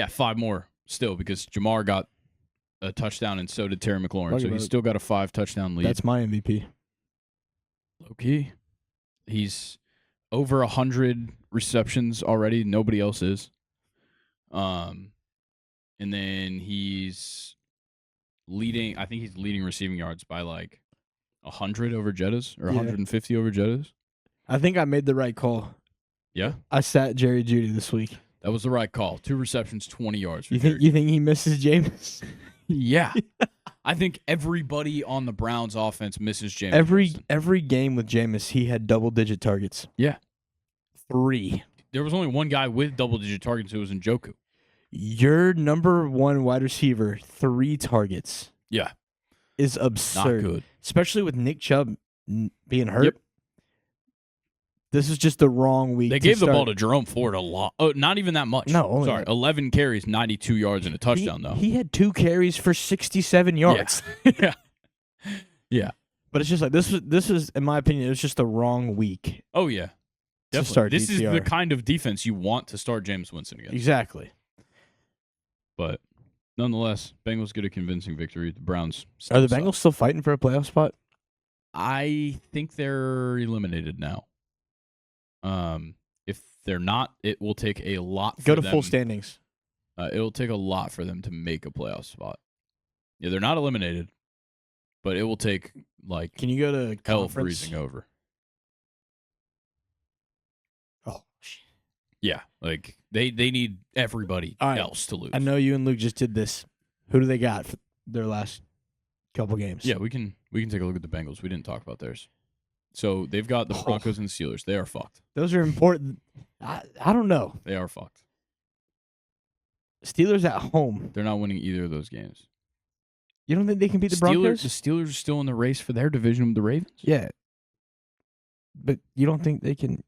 A: 5 more still because Jamar got a touchdown and so did Terry McLaurin. So he's still got a 5-touchdown lead.
B: That's my MVP.
A: Low-key. He's over 100 receptions already. Nobody else is. And then he's leading. I think he's leading receiving yards by like 100 over Jettas or 150 over Jettas.
B: I think I made the right call.
A: Yeah,
B: I sat Jerry Jeudy this week.
A: that was the right call. 2 receptions, 20 yards.
B: You think he misses Jameis?
A: Yeah, I think everybody on the Browns offense misses Jameis.
B: Every game with Jameis, he had double-digit targets.
A: Yeah,
B: 3.
A: there was only one guy with double-digit targets. It was Njoku.
B: Your number 1 wide receiver, 3 targets.
A: Yeah,
B: is absurd.
A: not good.
B: Especially with Nick Chubb being hurt.
A: Yep.
B: This is just the wrong week.
A: They gave the ball to Jerome Ford a lot. Oh, not even that much.
B: No, only
A: 11 carries, 92 yards, and a touchdown, though.
B: He had 2 carries for 67 yards.
A: Yeah. Yeah.
B: But it's just like this is, in my opinion, it was just the wrong week.
A: Oh, yeah.
B: To
A: Definitely.
B: start
A: This is
B: DTR.
A: the kind of defense you want to start Jameis Winston against.
B: Exactly.
A: But nonetheless, Bengals get a convincing victory. The Browns
B: Are the
A: suck.
B: Bengals still fighting for a playoff spot?
A: I think they're eliminated now. If they're not, it will take a lot for
B: Go to
A: them.
B: full standings.
A: It'll take a lot for them to make a playoff spot. Yeah, they're not eliminated, but it will take like
B: Can you go to
A: hell
B: conference?
A: freezing over.
B: Oh, shit.
A: Yeah, like they need everybody
B: All right.
A: else to lose.
B: I know you and Luke just did this. Who do they got for their last couple games?
A: Yeah, we can take a look at the Bengals. We didn't talk about theirs. So they've got the Broncos and the Steelers. They are fucked.
B: Those are important. I don't know.
A: They are fucked.
B: Steelers at home.
A: They're not winning either of those games.
B: You don't think they can beat the Broncos?
A: The Steelers are still in the race for their division with the Ravens.
B: Yeah. But you don't think they can?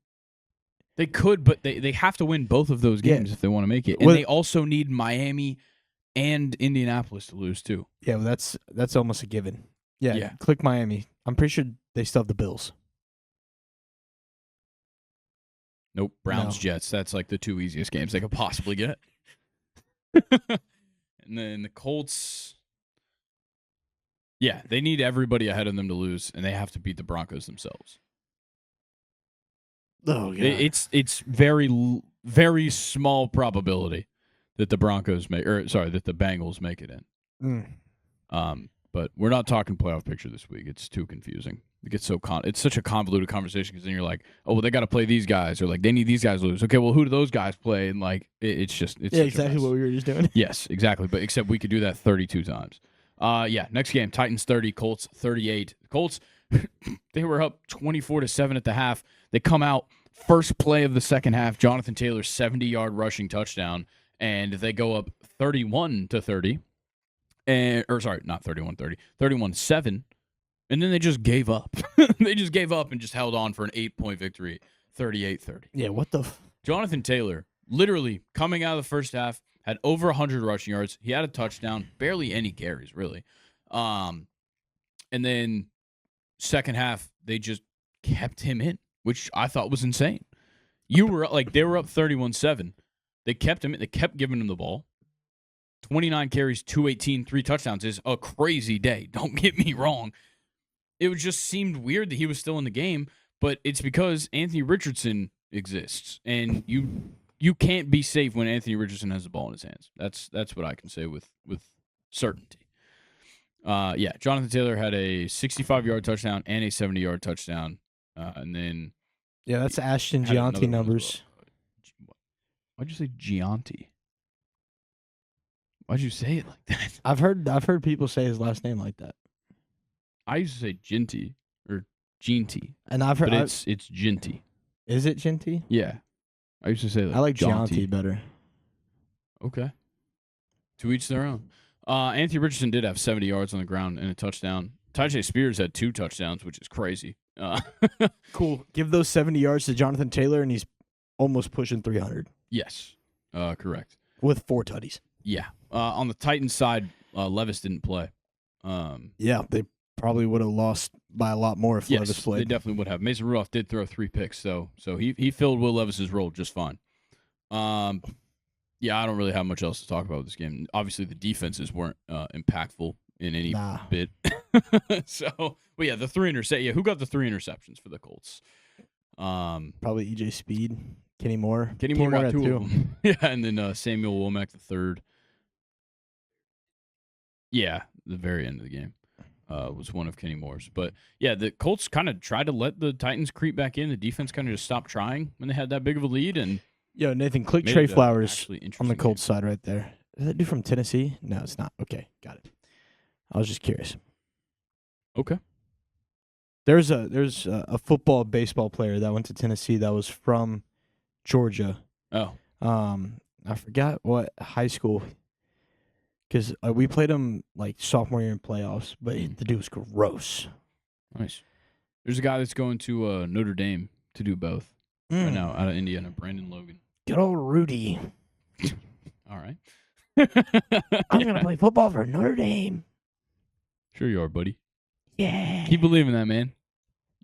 A: They could, but they have to win both of those games if they want to make it. And they also need Miami and Indianapolis to lose too.
B: Yeah, well, that's almost a given.
A: Yeah.
B: Click Miami. I'm pretty sure they still have the Bills.
A: Nope. Browns,
B: No.
A: Jets. That's like the 2 easiest games they could possibly get. And then the Colts. Yeah, they need everybody ahead of them to lose, and they have to beat the Broncos themselves.
B: Oh, God.
A: It's very, very small probability that the that the Bengals make it in.
B: Mm.
A: But we're not talking playoff picture this week. It's too confusing. it's such a convoluted conversation because then you're like, oh, well, they got to play these guys, or like they need these guys to lose. Okay, well, who do those guys play? And like it's
B: exactly what we were just doing.
A: Yes, exactly. But except we could do that 32 times. Next game, Titans 30, Colts 38. The Colts, they were up 24-7 at the half. They come out first play of the second half. Jonathan Taylor 70-yard rushing touchdown, and they go up 31-30. Not 31-30, 31-7. And then they just gave up. They just gave up and just held on for an 8-point victory, 38-30.
B: Yeah, what the?
A: Jonathan Taylor, literally coming out of the first half, had over 100 rushing yards. He had a touchdown, barely any carries, really. And then second half, they just kept him in, which I thought was insane. They were up 31-7. They kept him in. They kept giving him the ball. 29 carries, 218, 3 touchdowns is a crazy day. Don't get me wrong. It just seemed weird that he was still in the game, but it's because Anthony Richardson exists, and you can't be safe when Anthony Richardson has the ball in his hands. That's what I can say with certainty. Jonathan Taylor had a 65-yard touchdown and a 70-yard touchdown, and then
B: that's Ashton Gianti numbers.
A: Why'd you say Gianti? Why'd you say it like that?
B: I've heard people say his last name like that.
A: I used to say Ginty or Ginty,
B: and I've heard,
A: but it's Ginty.
B: Is it Ginty?
A: Yeah, I used to say
B: I like Gianti better.
A: Okay, to each their own. Anthony Richardson did have 70 yards on the ground and a touchdown. Tyjae Spears had 2 touchdowns, which is crazy.
B: Cool. Give those 70 yards to Jonathan Taylor, and he's almost pushing 300.
A: Yes, correct.
B: With 4 tutties.
A: Yeah. On the Titans side, Levis didn't play.
B: They probably would have lost by a lot more if Levis played.
A: They definitely would have. Mason Rudolph did throw 3 picks, so he filled Will Levis's role just fine. I don't really have much else to talk about with this game. Obviously, the defenses weren't impactful in any bit. So, the 3 interceptions. Yeah, who got the 3 interceptions for the Colts?
B: Probably EJ Speed, Kenny Moore.
A: Kenny Moore got 2 of them. Yeah, and then Samuel Womack the 3rd. Yeah, the very end of the game was one of Kenny Moore's. But, the Colts kind of tried to let the Titans creep back in. The defense kind of just stopped trying when they had that big of a lead. And
B: Nathan, click Trey Flowers on the Colts side right there. Is that dude from Tennessee? No, it's not. Okay, got it. I was just curious.
A: Okay.
B: There's a football, baseball player that went to Tennessee that was from Georgia.
A: Oh.
B: I forgot what high school. Because we played him like sophomore year in playoffs, but the dude was gross.
A: Nice. There's a guy that's going to Notre Dame to do both right now out of Indiana, Brandon Logan.
B: Good old Rudy.
A: All right.
B: I'm going to play football for Notre Dame.
A: Sure you are, buddy.
B: Yeah.
A: Keep believing that, man.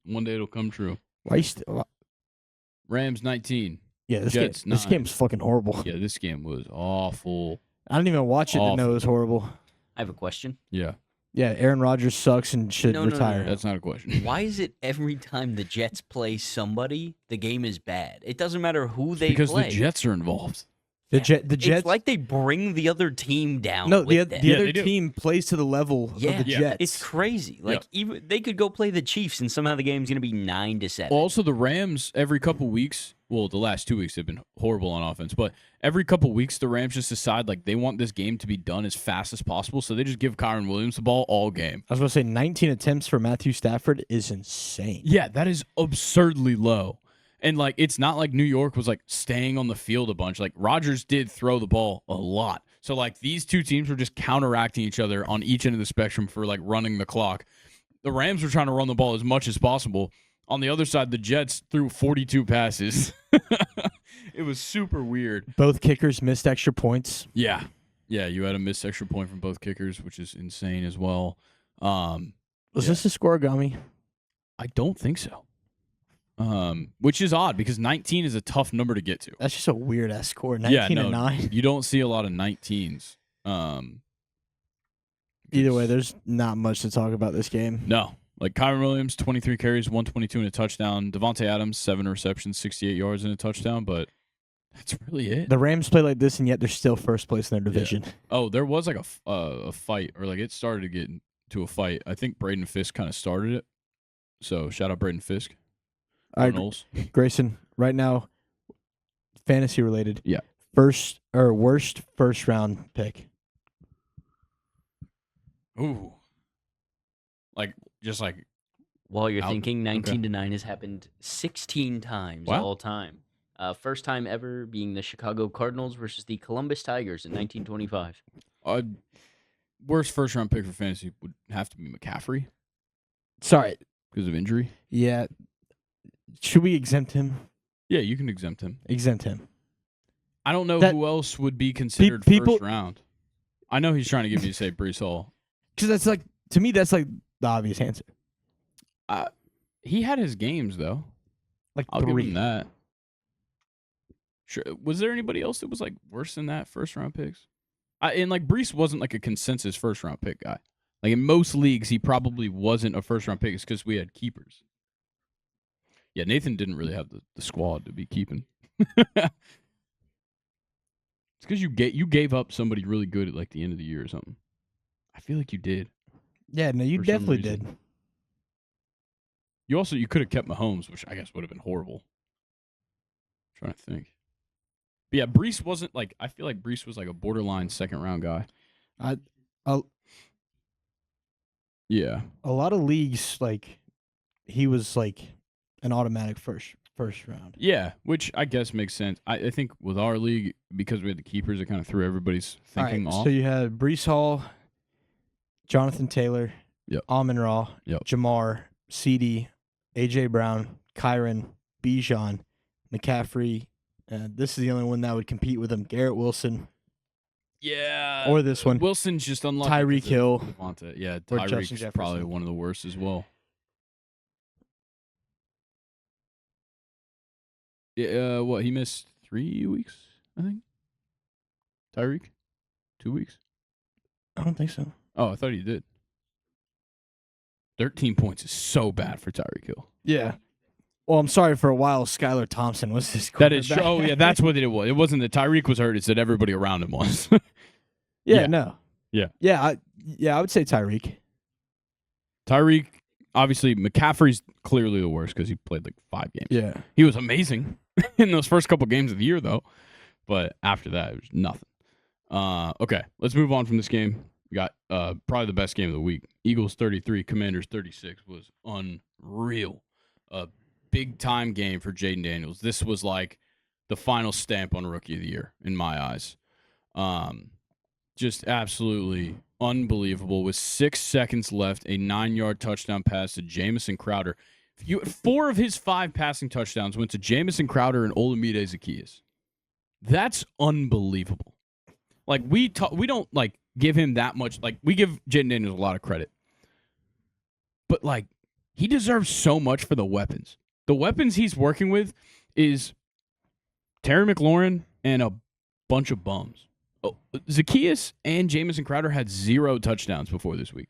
A: One day it'll come true.
B: Why you still?
A: Rams 19.
B: Yeah, this game's fucking horrible.
A: Yeah, this game was awful.
B: I didn't even watch it to know it was horrible.
C: I have a question.
A: Yeah.
B: Yeah, Aaron Rodgers sucks and should retire.
A: No. That's not a question.
C: Why is it every time the Jets play somebody, the game is bad? It doesn't matter who they play.
A: Because the Jets are involved.
B: The Jets.
C: It's like they bring the other team down.
B: No, the other team plays to the level of the Jets.
C: It's crazy. Like even they could go play the Chiefs, and somehow the game's going to be 9-7.
A: Well, also, the Rams every couple weeks. Well, the last 2 weeks have been horrible on offense, but every couple weeks the Rams just decide like they want this game to be done as fast as possible, so they just give Kyron Williams the ball all game.
B: I was going to say 19 attempts for Matthew Stafford is insane.
A: Yeah, that is absurdly low. And, like, it's not like New York was, like, staying on the field a bunch. Like, Rodgers did throw the ball a lot. So, like, these two teams were just counteracting each other on each end of the spectrum for, like, running the clock. The Rams were trying to run the ball as much as possible. On the other side, the Jets threw 42 passes. It was super weird.
B: Both kickers missed extra points.
A: Yeah. Yeah, you had a missed extra point from both kickers, which is insane as well.
B: Was this a scoregami?
A: I don't think so. Which is odd because 19 is a tough number to get to.
B: That's just a weird ass score. 19-9.
A: You don't see a lot of 19s.
B: Either way, there's not much to talk about this game.
A: No. Like Kyron Williams, 23 carries, 122 and a touchdown. Devontae Adams, 7 receptions, 68 yards and a touchdown, but that's really it.
B: The Rams play like this, and yet they're still first place in their division.
A: Yeah. Oh, there was like a fight, or like it started to get into a fight. I think Braden Fisk kind of started it. So shout out Braden Fisk.
B: All right, Grayson. Right now, fantasy related.
A: Yeah.
B: Worst first round pick.
A: Ooh. Just like.
C: While you're thinking, 19-9 has happened 16 times all time. First time ever being the Chicago Cardinals versus the Columbus Tigers in 1925.
A: Worst first round pick for fantasy would have to be McCaffrey.
B: Sorry.
A: Because of injury?
B: Yeah. Should we exempt him?
A: Yeah, you can exempt him.
B: Exempt him.
A: I don't know who else would be considered first round. I know he's trying to get me to say Breece Hall.
B: Because that's like, to me, that's like the obvious answer.
A: He had his games, though.
B: Like
A: I'll
B: 3.
A: give him that. Sure. Was there anybody else that was like worse than that first round picks? And like Breece wasn't like a consensus first round pick guy. Like in most leagues, he probably wasn't a first round pick. It's because we had keepers. Yeah, Nathan didn't really have the squad to be keeping. It's because you gave up somebody really good at like the end of the year or something. I feel like you did.
B: Yeah, no, you definitely did.
A: You could have kept Mahomes, which I guess would have been horrible. I'm trying to think. But yeah, Breece wasn't like, I feel like Breece was like a borderline second round guy. Yeah.
B: A lot of leagues, like, he was like an automatic first round.
A: Yeah, which I guess makes sense. I think with our league, because we had the keepers, it kind of threw everybody's thinking off.
B: So you had Breece Hall, Jonathan Taylor, Amon-Ra, Jamar, CD, A.J. Brown, Kyron, Bijan, McCaffrey. This is the only one that would compete with him. Garrett Wilson.
A: Yeah.
B: Or this one.
A: Wilson's just unlucky.
B: Tyreek Hill.
A: Yeah, Tyreek's probably one of the worst as well. Yeah, he missed 3 weeks, I think? Tyreek? 2 weeks?
B: I don't think so.
A: Oh, I thought he did. 13 points is so bad for Tyreek Hill.
B: Yeah. Well, I'm sorry, for a while, Skylar Thompson was his quarterback.
A: That is, oh, yeah, that's what it was. It wasn't that Tyreek was hurt, it's that everybody around him was.
B: No.
A: Yeah.
B: I would say Tyreek.
A: Tyreek, obviously, McCaffrey's clearly the worst because he played like 5 games.
B: Yeah.
A: He was amazing in those first couple games of the year, though. But after that, it was nothing. Okay, let's move on from this game. We got probably the best game of the week. Eagles 33, Commanders 36 was unreal. A big-time game for Jaden Daniels. This was like the final stamp on Rookie of the Year, in my eyes. Just absolutely unbelievable. With 6 seconds left, a 9-yard touchdown pass to Jamison Crowder. 4 of his 5 passing touchdowns went to Jamison Crowder and Olamide Zaccheaus. That's unbelievable. Like, we don't, like, give him that much. Like, we give Jaden Daniels a lot of credit. But, like, he deserves so much for the weapons. The weapons he's working with is Terry McLaurin and a bunch of bums. Oh, Zaccheaus and Jamison Crowder had 0 touchdowns before this week.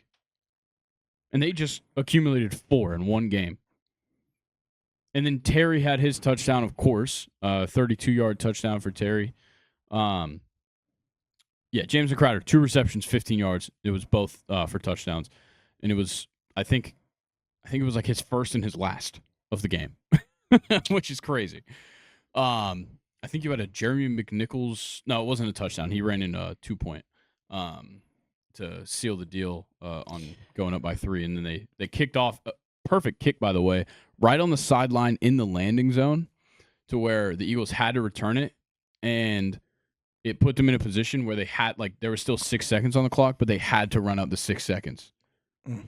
A: And they just accumulated 4 in one game. And then Terry had his touchdown, of course. 32-yard touchdown for Terry. Jamison Crowder, 2 receptions, 15 yards. It was both for touchdowns. And it was, I think it was like his first and his last of the game, which is crazy. I think you had a Jeremy McNichols. No, it wasn't a touchdown. He ran in a 2-point to seal the deal on going up by 3. And then they kicked off. Perfect kick, by the way, right on the sideline in the landing zone to where the Eagles had to return it. And it put them in a position where they had, like, there was still 6 seconds on the clock, but they had to run out the 6 seconds.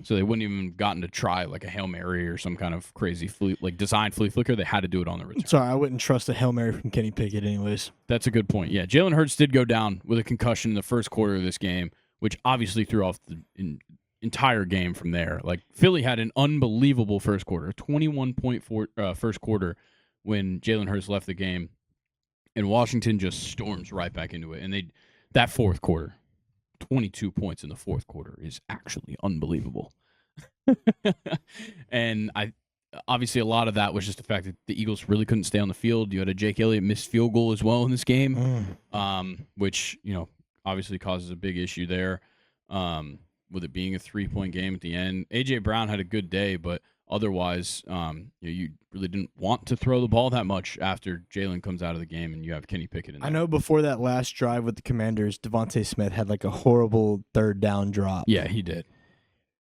A: So they wouldn't even gotten to try like a Hail Mary or some kind of crazy designed flea flicker. They had to do it on the return.
B: Sorry, I wouldn't trust a Hail Mary from Kenny Pickett anyways.
A: That's a good point. Yeah, Jalen Hurts did go down with a concussion in the first quarter of this game, which obviously threw off the entire game from there. Like, Philly had an unbelievable first quarter, 21-point first quarter when Jalen Hurts left the game, and Washington just storms right back into it. And that fourth quarter, 22 points in the fourth quarter is actually unbelievable. And obviously a lot of that was just the fact that the Eagles really couldn't stay on the field. You had a Jake Elliott missed field goal as well in this game, which, obviously causes a big issue there with it being a 3-point game at the end. A.J. Brown had a good day, but Otherwise, you really didn't want to throw the ball that much after Jalen comes out of the game and you have Kenny Pickett in there.
B: I know before that last drive with the Commanders, Devontae Smith had like a horrible third down drop.
A: Yeah, he did.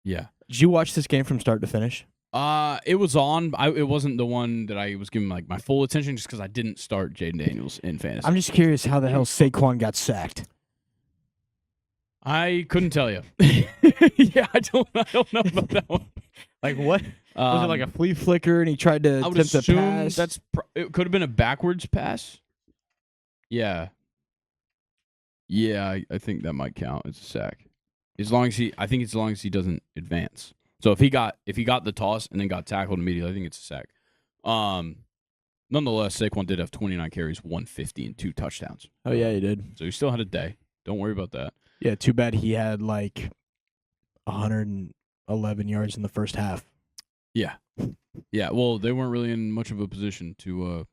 A: Yeah.
B: Did you watch this game from start to finish?
A: It was on. It wasn't the one that I was giving like my full attention just because I didn't start Jaden Daniels in fantasy.
B: I'm just curious how the hell Saquon got sacked.
A: I couldn't tell you. Yeah, I don't know about that one.
B: Like what? Was it like a flea flicker and he tried to
A: I would
B: attempt a
A: assume
B: pass?
A: it could have been a backwards pass. Yeah. Yeah, I think that might count as a sack. I think as long as he doesn't advance. So if he got the toss and then got tackled immediately, I think it's a sack. Nonetheless, Saquon did have 29 carries, 150, and 2 touchdowns.
B: Oh yeah, he did.
A: So he still had a day. Don't worry about that.
B: Yeah, too bad he had like 111 yards in the first half.
A: Yeah. Yeah, well, they weren't really in much of a position to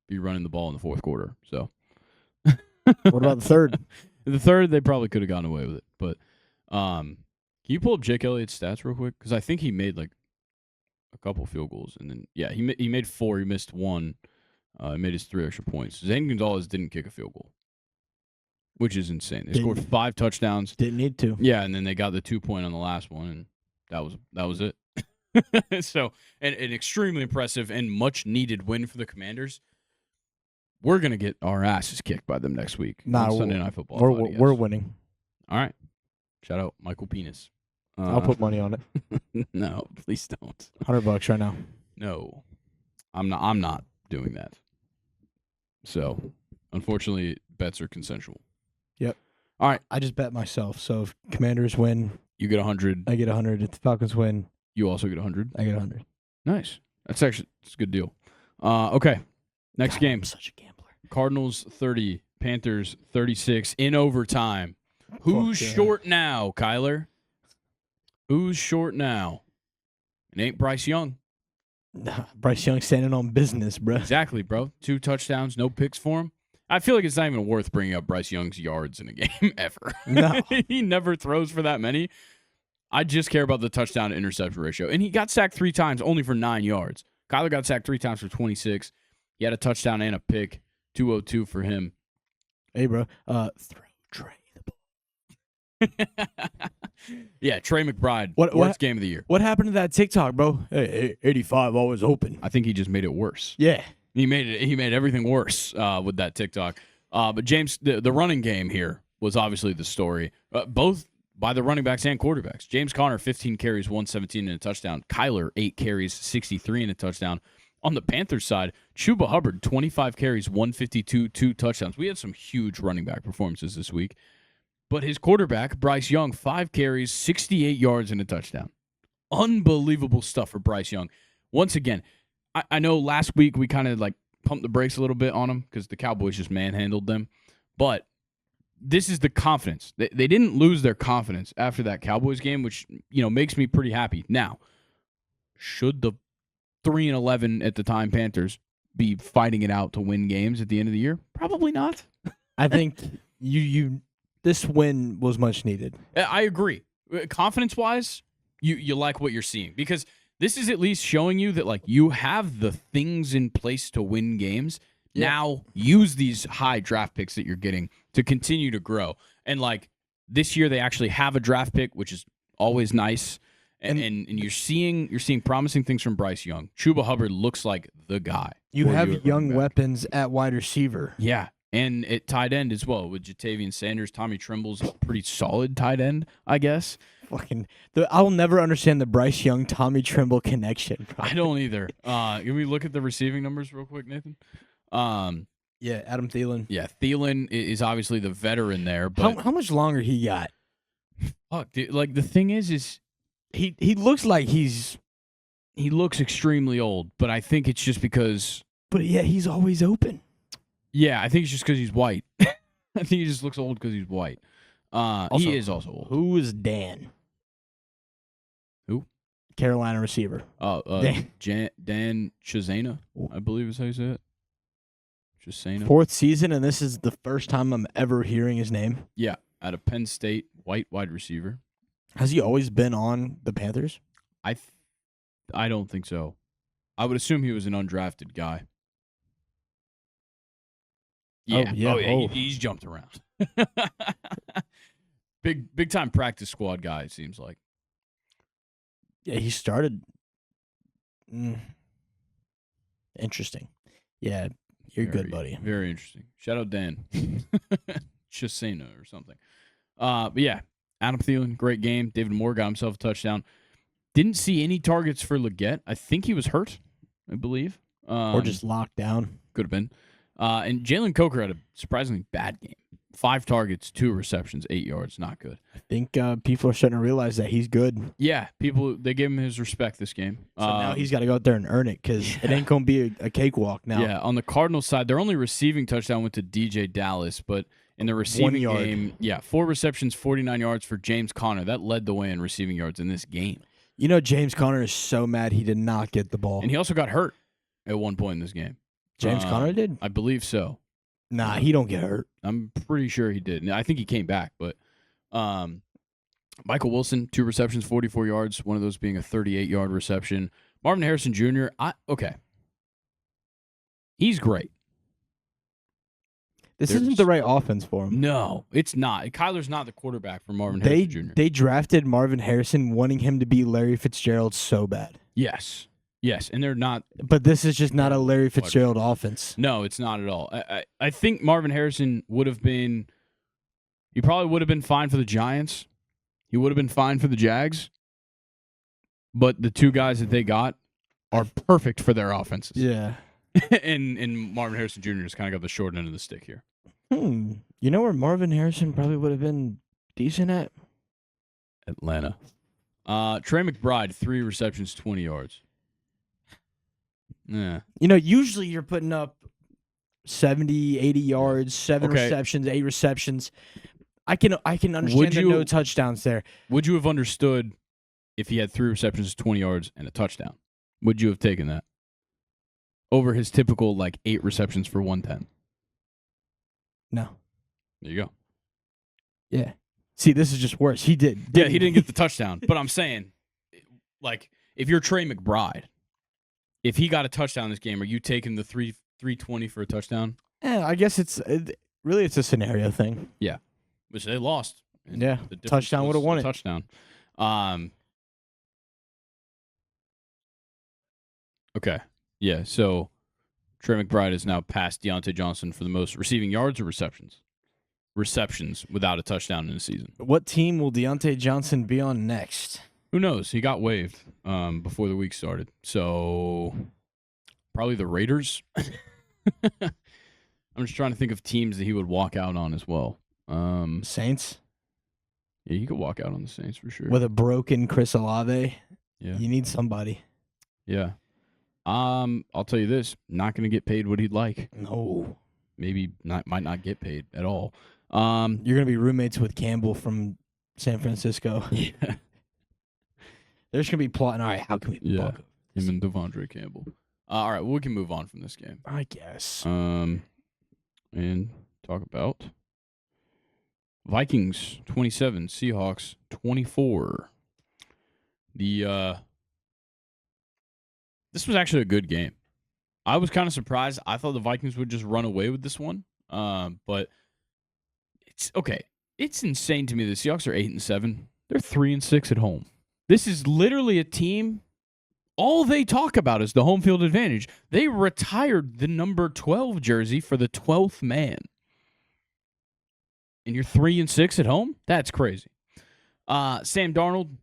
A: be running the ball in the fourth quarter. So
B: What about the third?
A: The third, they probably could have gotten away with it. But can you pull up Jake Elliott's stats real quick? Because I think he made like a couple field goals. And then, yeah, he made 4. He missed 1. He made his 3 extra points. Zane Gonzalez didn't kick a field goal, which is insane. They scored 5 touchdowns.
B: Didn't need to.
A: Yeah, and then they got the 2-point on the last one, and that was it. So, an extremely impressive and much-needed win for the Commanders. We're going to get our asses kicked by them next week on Sunday Night Football.
B: We're winning.
A: All right. Shout out Michael Penis.
B: I'll put money on it.
A: No, please don't.
B: $100 right now.
A: No, I'm not doing that. So, unfortunately, bets are consensual.
B: Yep.
A: All right.
B: I just bet myself. So if Commanders win,
A: You get 100.
B: I get 100. If the Falcons win,
A: You also get 100.
B: I get 100.
A: Nice. It's a good deal. Okay. Next game.
B: I'm such a gambler.
A: Cardinals 30, Panthers 36 in overtime. Who's
B: Fuck yeah.
A: short now, Kyler? Who's short now? It ain't Bryce Young.
B: Nah, Bryce Young standing on business, bro.
A: Exactly, bro. 2 touchdowns, no picks for him. I feel like it's not even worth bringing up Bryce Young's yards in a game ever.
B: No.
A: He never throws for that many. I just care about the touchdown to interception ratio. And he got sacked 3 times only for 9 yards. Kyler got sacked 3 times for 26. He had a touchdown and a pick. 202 for him.
B: Hey, bro. Throw Trey the ball.
A: Yeah, Trey McBride.
B: What
A: game of the year?
B: What happened to that TikTok, bro? Hey, 85 always open.
A: I think he just made it worse.
B: Yeah.
A: He made everything worse with that TikTok. But James, the running game here was obviously the story, both by the running backs and quarterbacks. James Conner, 15 carries, 117 and a touchdown. Kyler, 8 carries, 63 and a touchdown. On the Panthers side, Chuba Hubbard, 25 carries, 152, 2 touchdowns. We had some huge running back performances this week. But his quarterback, Bryce Young, 5 carries, 68 yards and a touchdown. Unbelievable stuff for Bryce Young. Once again, I know last week we kind of like pumped the brakes a little bit on him because the Cowboys just manhandled them. But this is the confidence. They didn't lose their confidence after that Cowboys game, which makes me pretty happy. Now, should the 3-11 at the time Panthers be fighting it out to win games at the end of the year? Probably not.
B: I think this win was much needed.
A: I agree. Confidence-wise, you like what you're seeing because this is at least showing you that like you have the things in place to win games. Yeah. Now use these high draft picks that you're getting to continue to grow. And like this year they actually have a draft pick, which is always nice. And you're seeing promising things from Bryce Young. Chuba Hubbard looks like the guy.
B: You have young weapons at wide receiver.
A: Yeah. And at tight end as well with Jatavian Sanders. Tommy Trimble's a pretty solid tight end, I guess.
B: I'll never understand the Bryce Young Tommy Trimble connection.
A: I don't either. Can we look at the receiving numbers real quick, Nathan?
B: Yeah, Adam Thielen.
A: Yeah, Thielen is obviously the veteran there, but
B: how much longer he got?
A: Fuck, dude, like the thing is
B: he looks like he
A: looks extremely old, but I think it's just because.
B: But yeah, he's always open.
A: Yeah, I think it's just because he's white. I think he just looks old because he's white.
B: Also,
A: he is also old.
B: Who is Dan?
A: Who?
B: Carolina receiver.
A: Dan Chisena, I believe is how you say it. Chisena.
B: 4th season, and this is the first time I'm ever hearing his name.
A: Yeah, out of Penn State, white wide receiver.
B: Has he always been on the Panthers?
A: I I don't think so. I would assume he was an undrafted guy. Yeah. He's jumped around. Big time practice squad guy, it seems like.
B: Yeah, he started. Interesting. Yeah, you're good, buddy.
A: Very interesting. Shout out Dan. Chisena or something. But yeah, Adam Thielen, great game. David Moore got himself a touchdown. Didn't see any targets for Leggett. I think he was hurt, I believe.
B: Or just locked down.
A: Could have been. And Jalen Coker had a surprisingly bad game. 5 targets, 2 receptions, 8 yards. Not good.
B: I think people are starting to realize that he's good.
A: Yeah, they gave him his respect this game.
B: So now he's got to go out there and earn it because it ain't going to be a cakewalk now.
A: Yeah, on the Cardinals side, their only receiving touchdown went to DJ Dallas, but in the receiving game, 4 receptions, 49 yards for James Conner. That led the way in receiving yards in this game.
B: You know, James Conner is so mad he did not get the ball.
A: And he also got hurt at one point in this game.
B: James Conner did?
A: I believe so.
B: Nah, he don't get hurt.
A: I'm pretty sure he did. I think he came back, but Michael Wilson, 2 receptions, 44 yards, one of those being a 38-yard reception. Marvin Harrison Jr., he's great.
B: This isn't the right offense for him.
A: No, it's not. Kyler's not the quarterback for Marvin Harrison Jr.
B: They drafted Marvin Harrison wanting him to be Larry Fitzgerald so bad.
A: Yes, and they're not.
B: But this is just not a Larry Fitzgerald offense.
A: No, it's not at all. I think Marvin Harrison would have been. He probably would have been fine for the Giants. He would have been fine for the Jags. But the 2 guys that they got are perfect for their offenses.
B: Yeah.
A: and Marvin Harrison Jr. has kind of got the short end of the stick here.
B: You know where Marvin Harrison probably would have been decent at?
A: Atlanta. Trey McBride, 3 receptions, 20 yards. Yeah.
B: You know, usually you're putting up 70, 80 yards, 7 receptions, 8 receptions. I can understand the no touchdowns there.
A: Would you have understood if he had 3 receptions, 20 yards, and a touchdown? Would you have taken that over his typical 8 receptions for 110?
B: No.
A: There you go.
B: Yeah. See, this is just worse. He did.
A: Yeah, he didn't get the touchdown. But I'm saying, if you're Trey McBride, if he got a touchdown this game, are you taking the 320 for a touchdown?
B: Yeah, I guess it's a scenario thing.
A: Yeah, which they lost.
B: Yeah, the touchdown would have won it.
A: Touchdown. Okay. Yeah, so Trey McBride is now past Deontay Johnson for the most receiving yards or receptions? Receptions without a touchdown in the season.
B: What team will Deontay Johnson be on next?
A: Who knows? He got waived before the week started. So probably the Raiders. I'm just trying to think of teams that he would walk out on as well.
B: Saints?
A: Yeah, he could walk out on the Saints for sure.
B: With a broken Chris Olave?
A: Yeah.
B: You need somebody.
A: Yeah. I'll tell you this, not going to get paid what he'd like.
B: No.
A: Maybe might not get paid at all.
B: You're going to be roommates with Campbell from San Francisco.
A: Yeah.
B: There's going to be plotting. All right, how can we
A: him and Devondre Campbell. All right, well, we can move on from this game.
B: I guess.
A: And talk about Vikings 27, Seahawks 24. This was actually a good game. I was kind of surprised. I thought the Vikings would just run away with this one. But it's okay. It's insane to me. The Seahawks are 8-7. They're 3-6 at home. This is literally a team. All they talk about is the home field advantage. They retired the number 12 jersey for the 12th man. And you're 3-6 at home? That's crazy. Sam Darnold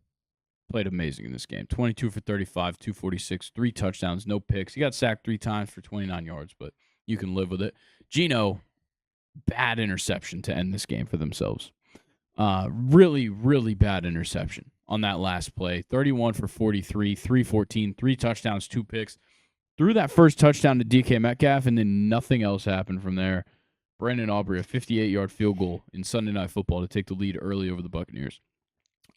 A: played amazing in this game. 22 for 35, 246, 3 touchdowns, no picks. He got sacked 3 times for 29 yards, but you can live with it. Geno, bad interception to end this game for themselves. Really, really bad interception on that last play. 31 for 43, 314, 3 touchdowns, 2 picks. Threw that first touchdown to DK Metcalf, and then nothing else happened from there. Brandon Aubrey, a 58-yard field goal in Sunday Night Football to take the lead early over the Buccaneers.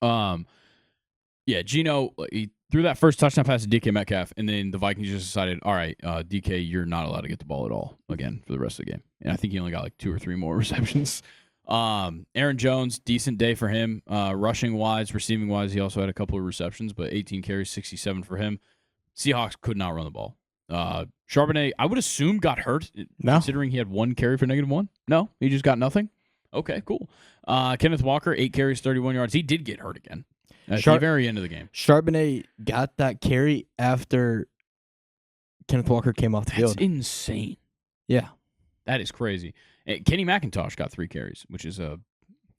A: Yeah, Geno, he threw that first touchdown pass to DK Metcalf, and then the Vikings just decided, all right, DK, you're not allowed to get the ball at all again for the rest of the game. And I think he only got 2 or 3 more receptions. Aaron Jones, decent day for him. Rushing-wise, receiving-wise, he also had a couple of receptions, but 18 carries, 67 for him. Seahawks could not run the ball. Charbonnet, I would assume, got hurt, considering he had 1 carry for -1. No, he just got nothing. Okay, cool. Kenneth Walker, 8 carries, 31 yards. He did get hurt again at the very end of the game.
B: Charbonnet got that carry after Kenneth Walker came off the field.
A: That's insane.
B: Yeah.
A: That is crazy. Kenny McIntosh got 3 carries, which is a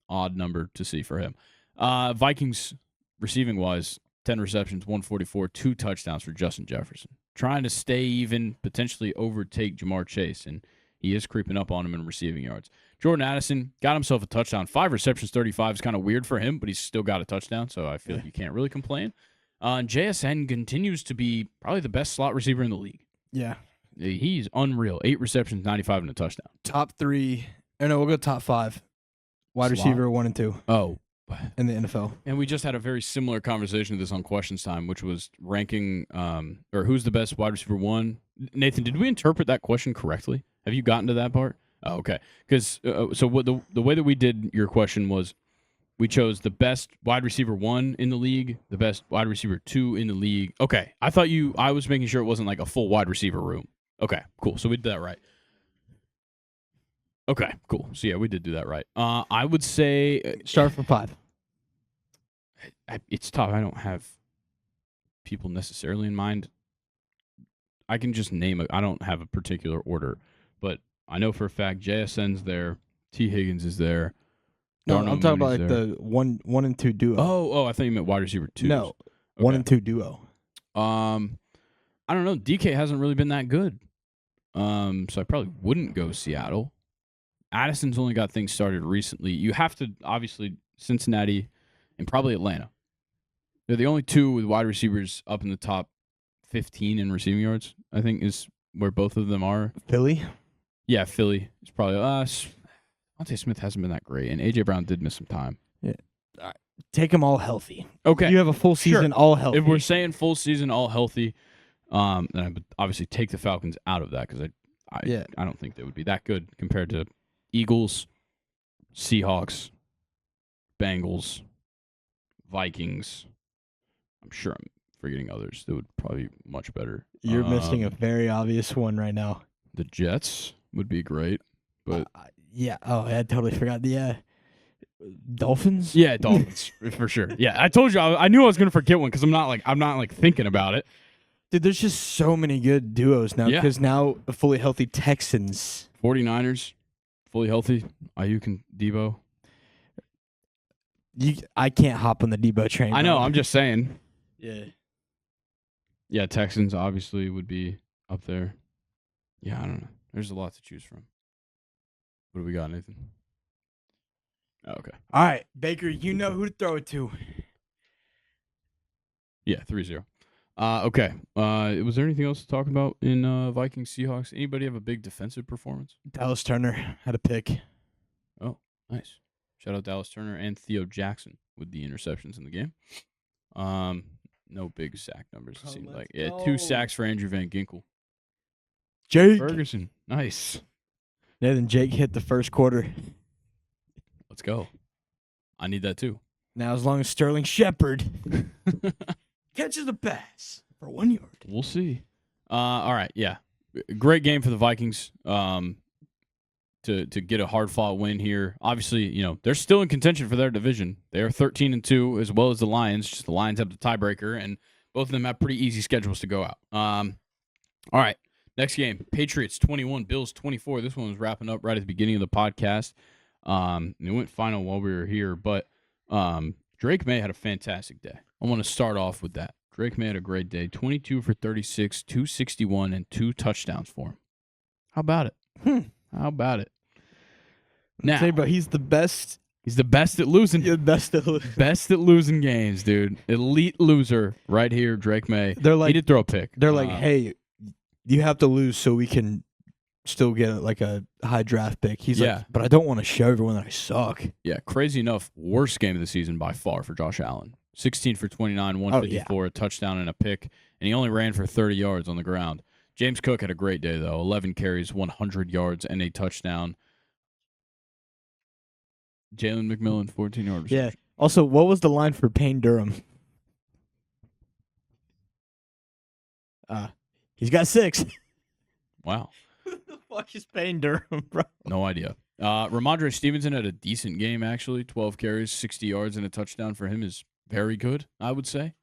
A: odd number to see for him. Vikings, receiving-wise, 10 receptions, 144, 2 touchdowns for Justin Jefferson. Trying to stay even, potentially overtake Jamar Chase, and he is creeping up on him in receiving yards. Jordan Addison got himself a touchdown. 5 receptions, 35 is kind of weird for him, but he's still got a touchdown, so I feel like you can't really complain. And JSN continues to be probably the best slot receiver in the league.
B: Yeah.
A: He's unreal. 8 receptions, 95 and a touchdown.
B: Top 3. Or no, we'll go top 5. Wide receiver 1 and 2.
A: Oh.
B: In the NFL.
A: And we just had a very similar conversation to this on Questions Time, which was ranking or who's the best wide receiver 1. Nathan, did we interpret that question correctly? Have you gotten to that part? Oh, okay. Because so what the way that we did your question was we chose the best wide receiver 1 in the league, the best wide receiver 2 in the league. Okay. I was making sure it wasn't like a full wide receiver room. Okay, cool. So we did that right. Okay, cool. So yeah, we did do that right. I would say
B: start from 5.
A: It's tough. I don't have people necessarily in mind. I can just name I don't have a particular order, but I know for a fact JSN's there. T. Higgins is there.
B: No, I'm talking about like the one and 2 duo.
A: Oh, I thought you meant wide receiver 2.
B: No, okay. 1 and 2 duo.
A: I don't know. DK hasn't really been that good. So I probably wouldn't go Seattle. Addison's only got things started recently. You have to, obviously, Cincinnati and probably Atlanta. They're the only 2 with wide receivers up in the top 15 in receiving yards, I think, is where both of them are.
B: Philly?
A: Yeah, Philly. It's probably Devontae Smith hasn't been that great, and A.J. Brown did miss some time.
B: Yeah. All right. Take them all healthy.
A: Okay.
B: You have a full season all healthy.
A: If we're saying full season all healthy, then I would obviously take the Falcons out of that because I don't think they would be that good compared to Eagles, Seahawks, Bengals, Vikings. I'm sure I'm forgetting others that would probably be much better.
B: You're missing a very obvious one right now.
A: The Jets would be great, but
B: yeah. Oh, I totally forgot the Dolphins.
A: Yeah, Dolphins for sure. Yeah, I told you I knew I was gonna forget one because I'm not thinking about it.
B: Dude, there's just so many good duos now because now fully healthy Texans,
A: 49ers. Fully healthy, Ayuk and Debo.
B: I can't hop on the Debo train.
A: I know. I'm just saying.
B: Yeah.
A: Yeah, Texans obviously would be up there. Yeah, I don't know. There's a lot to choose from. What do we got, Nathan? Oh, okay.
B: All right, Baker, you know who to throw it to.
A: Yeah, 3-0. Okay. Was there anything else to talk about in Vikings Seahawks? Anybody have a big defensive performance?
B: Dallas Turner had a pick.
A: Oh, nice. Shout out Dallas Turner and Theo Jackson with the interceptions in the game. No big sack numbers, it seemed like. Yeah, 2 sacks for Andrew Van Ginkel.
B: Jake
A: Ferguson. Nice.
B: Yeah, then Jake hit the first quarter.
A: Let's go. I need that too.
B: Now, as long as Sterling Shepard catches the pass for 1 yard.
A: We'll see. All right, yeah. Great game for the Vikings to get a hard-fought win here. Obviously, they're still in contention for their division. They are 13-2 as well as the Lions. Just the Lions have the tiebreaker, and both of them have pretty easy schedules to go out. All right, next game, Patriots 21, Bills 24. This one was wrapping up right at the beginning of the podcast. It went final while we were here, but Drake May had a fantastic day. I want to start off with that. Drake May had a great day. 22 for 36, 261, and 2 touchdowns for him. How about it? How about it? Now,
B: but he's the best.
A: He's the best at losing.
B: You're the best at losing.
A: Best at losing games, dude. Elite loser right here, Drake May.
B: They're like,
A: he did throw a pick.
B: They're like, hey, you have to lose so we can still get like a high draft pick. He's like, but I don't want to show everyone that I suck.
A: Yeah, crazy enough, worst game of the season by far for Josh Allen. 16 for 29, 154, a touchdown and a pick, and he only ran for 30 yards on the ground. James Cook had a great day, though. 11 carries, 100 yards, and a touchdown. Jalen McMillan, 14 yards.
B: Yeah. Also, what was the line for Payne Durham? He's got 6.
A: Wow.
B: Who the fuck is Payne Durham, bro?
A: No idea. Ramondre Stevenson had a decent game, actually. 12 carries, 60 yards, and a touchdown for him is very good, I would say.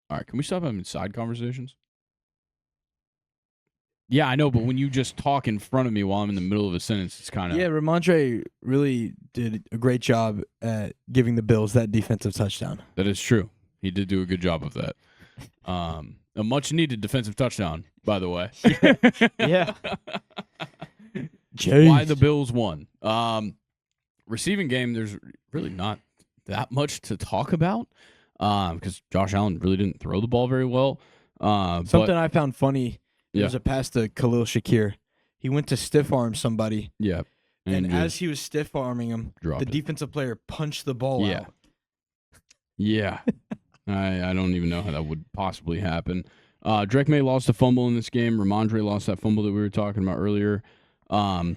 A: All right, can we stop having side conversations? Yeah, I know, but when you just talk in front of me while I'm in the middle of a sentence, it's kind of...
B: Yeah, Ramondre really did a great job at giving the Bills that defensive touchdown.
A: That is true. He did do a good job of that. A much-needed defensive touchdown, by the way.
B: Yeah.
A: Why the Bills won. Receiving game, there's really not that much to talk about because Josh Allen really didn't throw the ball very well.
B: Something I found funny, there was a pass to Khalil Shakir. He went to stiff-arm somebody.
A: Yeah.
B: And as he was stiff-arming him, the defensive player punched the ball out.
A: Yeah. I don't even know how that would possibly happen. Drake May lost a fumble in this game. Ramondre lost that fumble that we were talking about earlier. Kayshon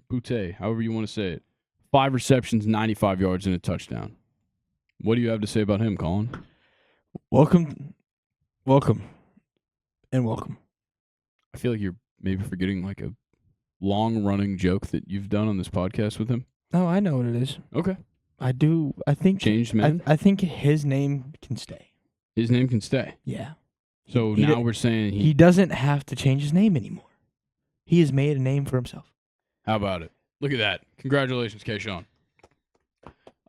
A: Boutte, however you want to say it. 5 receptions, 95 yards, and a touchdown. What do you have to say about him, Colin?
B: Welcome.
A: I feel like you're maybe forgetting like a long-running joke that you've done on this podcast with him.
B: Oh, I know what it is.
A: Okay.
B: I do. I think
A: changed man.
B: I think his name can stay.
A: His name can stay.
B: Yeah.
A: So now we're saying
B: he doesn't have to change his name anymore. He has made a name for himself.
A: How about it? Look at that. Congratulations, Kayshawn.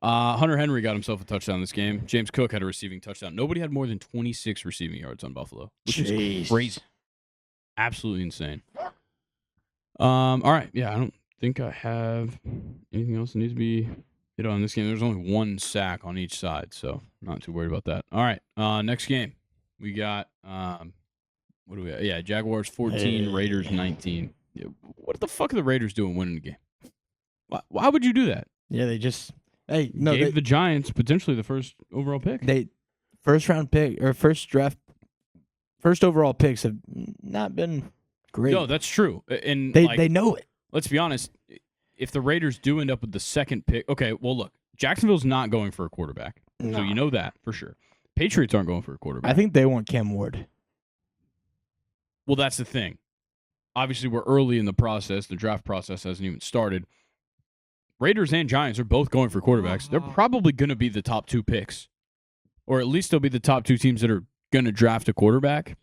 A: Hunter Henry got himself a touchdown this game. James Cook had a receiving touchdown. Nobody had more than 26 receiving yards on Buffalo, which is crazy. Absolutely insane. All right. Yeah, I don't think I have anything else that needs to be hit on this game. There's only 1 sack on each side, so not too worried about that. All right. Next game. We got, what do we have? Yeah, Jaguars 14, Raiders 19. Yeah, what the fuck are the Raiders doing winning the game? Why would you do that?
B: Yeah, they just
A: gave the Giants potentially the first overall pick.
B: First overall picks have not been great.
A: No, that's true, and
B: they know it.
A: Let's be honest. If the Raiders do end up with the second pick, okay. Well, look, Jacksonville's not going for a quarterback, so you know that for sure. Patriots aren't going for a quarterback.
B: I think they want Cam Ward.
A: Well, that's the thing. Obviously, we're early in the process. The draft process hasn't even started. Raiders and Giants are both going for quarterbacks. They're probably going to be the top 2 picks. Or at least they'll be the top 2 teams that are going to draft a quarterback.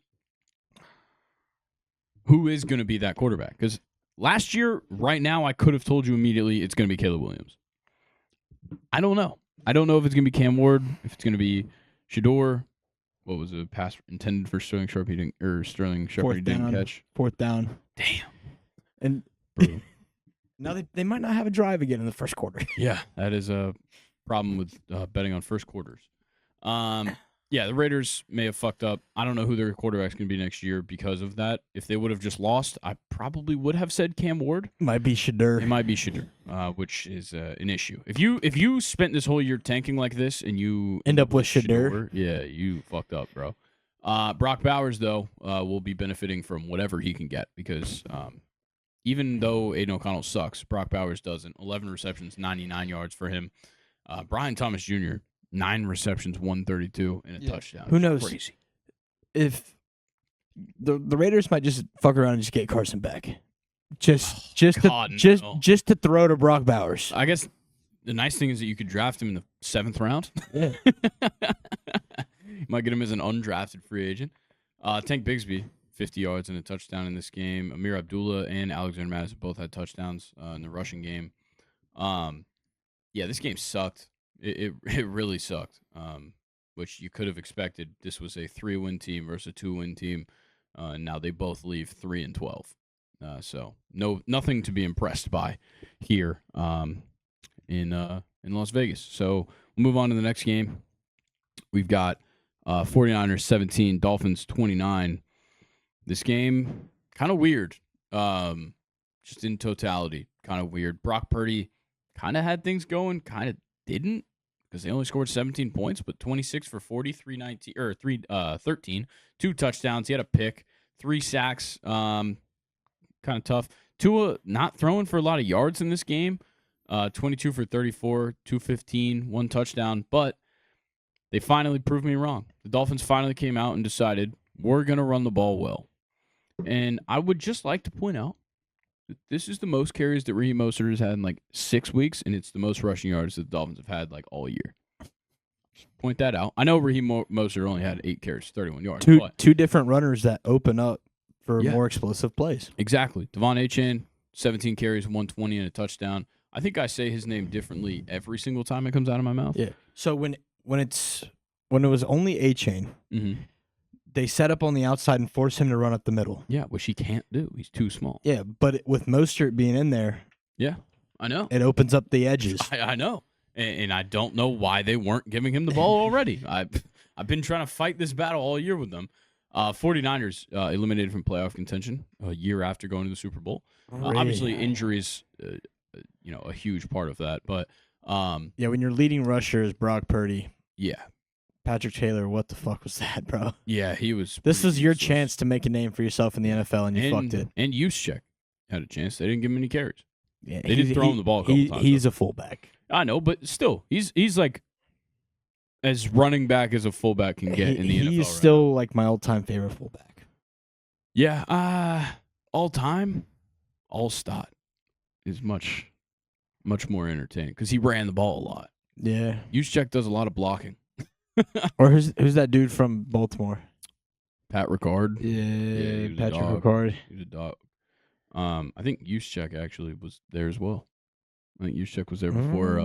A: Who is going to be that quarterback? Because last year, right now, I could have told you immediately it's going to be Caleb Williams. I don't know. I don't know if it's going to be Cam Ward, if it's going to be Shador. What was a pass intended for Sterling Sharp? Sterling Sharp didn't catch.
B: 4th down.
A: Damn.
B: And now they might not have a drive again in the first quarter.
A: Yeah, that is a problem with betting on first quarters. Yeah, the Raiders may have fucked up. I don't know who their quarterback's going to be next year because of that. If they would have just lost, I probably would have said Cam Ward.
B: Might be Shador.
A: It might be Shador, which is an issue. If you spent this whole year tanking like this and you
B: end up with Shador,
A: yeah, you fucked up, bro. Brock Bowers, though, will be benefiting from whatever he can get because even though Aiden O'Connell sucks, Brock Bowers doesn't. 11 receptions, 99 yards for him. Brian Thomas Jr., 9 receptions, 132, and a touchdown.
B: Who knows?
A: Crazy.
B: If the Raiders might just fuck around and just get Carson back, just to throw to Brock Bowers.
A: I guess the nice thing is that you could draft him in the 7th round.
B: Yeah,
A: you might get him as an undrafted free agent. Tank Bigsby, 50 yards and a touchdown in this game. Amir Abdullah and Alexander Madison both had touchdowns in the rushing game. Yeah, this game sucked. It really sucked, which you could have expected. This was a 3-win team versus a 2-win team, and now they both leave 3-12. So nothing to be impressed by here in Las Vegas. So we'll move on to the next game. We've got 49ers 17, Dolphins 29. This game kind of weird, just in totality, kind of weird. Brock Purdy kind of had things going, kind of didn't, because they only scored 17 points, but 26 for 40, 13, 2 touchdowns. He had a pick, 3 sacks, kind of tough. Tua not throwing for a lot of yards in this game, 22 for 34, 215, 1 touchdown. But They finally proved me wrong. The Dolphins finally came out and decided we're going to run the ball well. And I would just like to point out that this is the most carries that Raheem Mostert has had in like 6 weeks, and it's the most rushing yards that the Dolphins have had like all year. Just point that out. I know Raheem Mostert only had 8 carries, 31 yards.
B: Two different runners that open up for more explosive plays. Exactly.
A: Devon Achane, 17 carries, 120 and a touchdown. I think I say his name differently every single time it comes out of my mouth.
B: Yeah. So when it was only Achane, they set up on the outside and force him to run up the middle.
A: Yeah, which he can't do. He's too small.
B: Yeah, but with Mostert being in there,
A: yeah, I know.
B: It opens up the edges.
A: I know. And I don't know why they weren't giving him the ball already. I've been trying to fight this battle all year with them. 49ers eliminated from playoff contention a year after going to the Super Bowl. Obviously, injuries, a huge part of that. But
B: when your leading rusher is Brock Purdy.
A: Yeah.
B: Patrick Taylor, what the fuck was that, bro?
A: Yeah, he was.
B: This was your chance to make a name for yourself in the NFL, and you fucked it.
A: And Juszczyk had a chance. They didn't give him any carries.
B: Yeah,
A: they did throw him the ball a couple times.
B: He's a fullback.
A: I know, but still, he's like as running back as a fullback can get in the NFL.
B: He's still like my all-time favorite fullback.
A: Yeah, all-time, All-Stott is much more entertaining because he ran the ball a lot.
B: Yeah,
A: Juszczyk does a lot of blocking.
B: Or who's that dude from Baltimore?
A: Pat Ricard.
B: Yeah, Patrick Ricard.
A: He's a dog. I think Juszczyk actually was there as well. I think Juszczyk was there before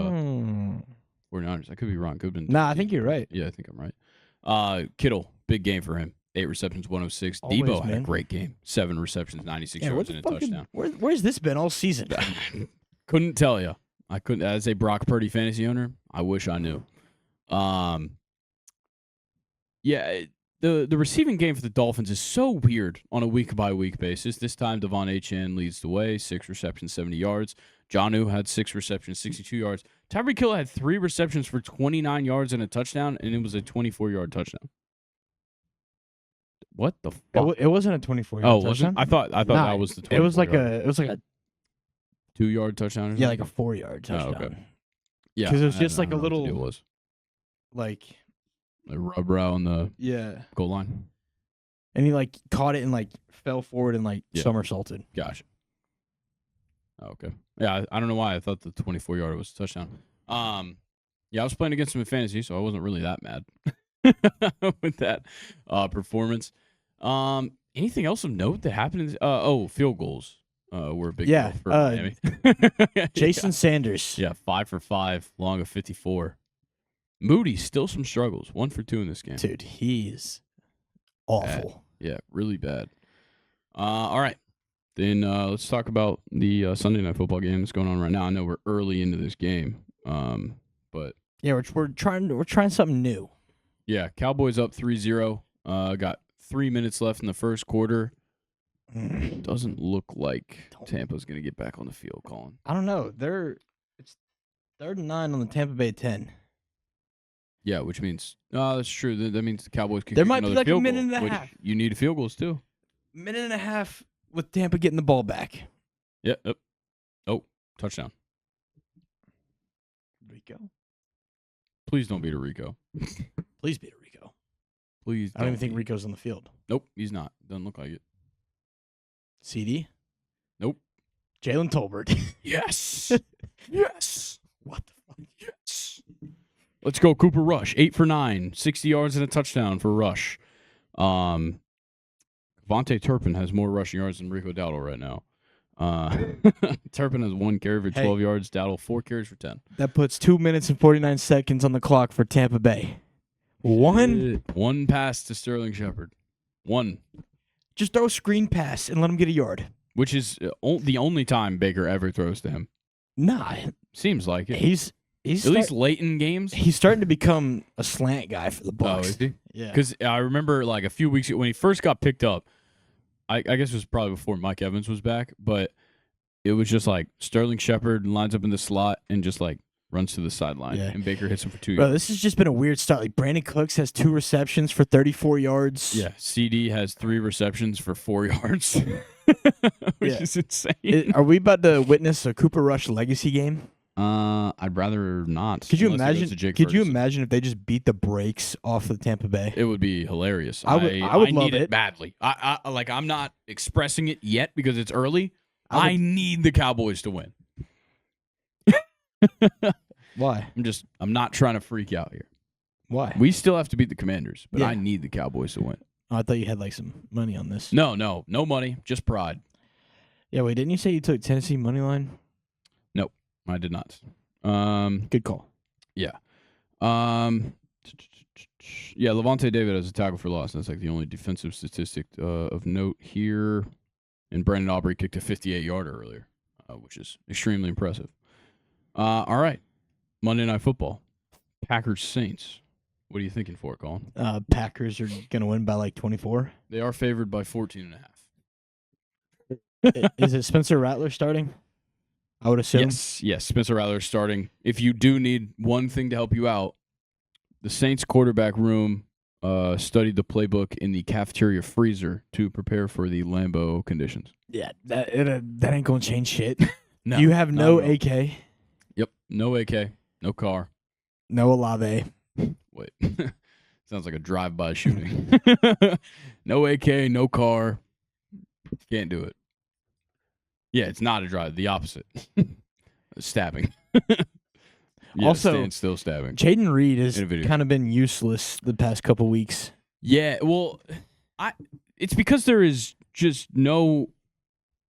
A: 49ers. I could be wrong. Could have been.
B: Nah, I think you're right.
A: Yeah, I think I'm right. Kittle, big game for him. 8 receptions, 106.
B: Always,
A: Debo had
B: man.
A: a great game. 7 receptions, 96 yards, and a touchdown.
B: Where's this been all season?
A: Couldn't tell you. I couldn't. As a Brock Purdy fantasy owner, I wish I knew. The receiving game for the Dolphins is so weird on a week-by-week basis. This time, Devon Achane leads the way, 6 receptions, 70 yards. Jonnu had 6 receptions, 62 yards. Tyreek Hill had 3 receptions for 29 yards and a touchdown, and it was a 24-yard touchdown. What the fuck?
B: It wasn't a 24-yard touchdown.
A: Oh, wasn't? I thought that was the 24-yard.
B: It was like a
A: 2-yard touchdown. Or something?
B: Yeah, like a 4-yard touchdown.
A: Oh, okay. Yeah,
B: because it was just like a little.
A: It was
B: like
A: a rub route on the goal line,
B: and he like caught it and like fell forward and like somersaulted.
A: Gotcha. Oh, okay. Yeah, I don't know why I thought the 24-yard was a touchdown. I was playing against him in fantasy, so I wasn't really that mad with that performance. Anything else of note that happened? Field goals were a big deal for Miami.
B: Jason Sanders.
A: Yeah, 5 for 5, long of 54. Moody, still some struggles. 1 for 2 in this game.
B: Dude, he's awful.
A: Bad. Yeah, really bad. All right. Then let's talk about the Sunday Night Football game that's going on right now. I know we're early into this game, but
B: yeah, we're trying something new.
A: Yeah, Cowboys up 3-0. Got 3 minutes left in the first quarter. Doesn't look like Tampa's going to get back on the field, Colin.
B: I don't know. It's 3rd and 9 on the Tampa Bay 10.
A: Yeah, which means that's true. That means the Cowboys can.
B: There might be like a minute and a half.
A: You need field goals too.
B: Minute and a half with Tampa getting the ball back.
A: Yeah. Oh, touchdown.
B: Rico.
A: Please don't beat a Rico.
B: Please beat a Rico.
A: Please.
B: I don't even think Rico's on the field.
A: Nope, he's not. Doesn't look like it.
B: CD.
A: Nope.
B: Jalen Tolbert.
A: Yes. Yes. What the fuck? Yes. Let's go, Cooper Rush. 8 for 9, 60 yards and a touchdown for Rush. Vontae Turpin has more rushing yards than Rico Dowdle right now. Turpin has 1 carry for 12 yards. Dowdle 4 carries for 10.
B: That puts 2 minutes and 49 seconds on the clock for Tampa Bay.
A: One pass to Sterling Shepard. 1.
B: Just throw a screen pass and let him get a yard.
A: Which is the only time Baker ever throws to him.
B: Nah.
A: Seems like it.
B: He's
A: at least late in games.
B: He's starting to become a slant guy for the Bucs.
A: Oh, is he?
B: Yeah.
A: Because I remember like a few weeks ago when he first got picked up, I guess it was probably before Mike Evans was back, but it was just like Sterling Shepard lines up in the slot and just like runs to the sideline, and Baker hits him for 2 yards.
B: Bro, this has just been a weird start. Like Brandon Cooks has 2 receptions for 34 yards.
A: Yeah, CD has 3 receptions for 4 yards, which is insane.
B: Are we about to witness a Cooper Rush legacy game?
A: I'd rather not.
B: Could you
A: unless it goes
B: imagine?
A: to Jake
B: Could you
A: Ferguson.
B: imagine if they just beat the brakes off of Tampa Bay?
A: It would be hilarious.
B: I would love
A: need
B: it.
A: badly. I'm not expressing it yet because it's early. I need the Cowboys to win.
B: Why?
A: I'm not trying to freak out here.
B: Why?
A: We still have to beat the Commanders, but
B: Yeah.
A: I need the Cowboys to win.
B: Oh, I thought you had like some money on this.
A: No money, just pride.
B: Yeah, wait, didn't you say you took Tennessee money line?
A: Nope, I did not.
B: Good call.
A: Yeah. Yeah, Levante David has a tackle for loss. That's like the only defensive statistic of note here. And Brandon Aubrey kicked a 58-yarder earlier, which is extremely impressive. All right, Monday Night Football. Packers Saints. What are you thinking for it, Colin?
B: Packers are gonna win by like 24.
A: They are favored by 14.5.
B: Is it Spencer Rattler starting? I would assume.
A: Yes. Spencer Rattler is starting. If you do need one thing to help you out, the Saints quarterback room studied the playbook in the cafeteria freezer to prepare for the Lambeau conditions.
B: Yeah, that ain't gonna change shit.
A: No,
B: you have no
A: not at all.
B: AK,
A: Yep, no AK, no car.
B: no Olave.
A: Wait, sounds like a drive-by shooting. No AK, no car. Can't do it. Yeah, it's not a drive. The opposite. Stabbing. Yeah,
B: Also,
A: still stabbing.
B: Jaden Reed has
A: In a video.
B: kind of been useless the past couple weeks.
A: Yeah, well, it's because there is just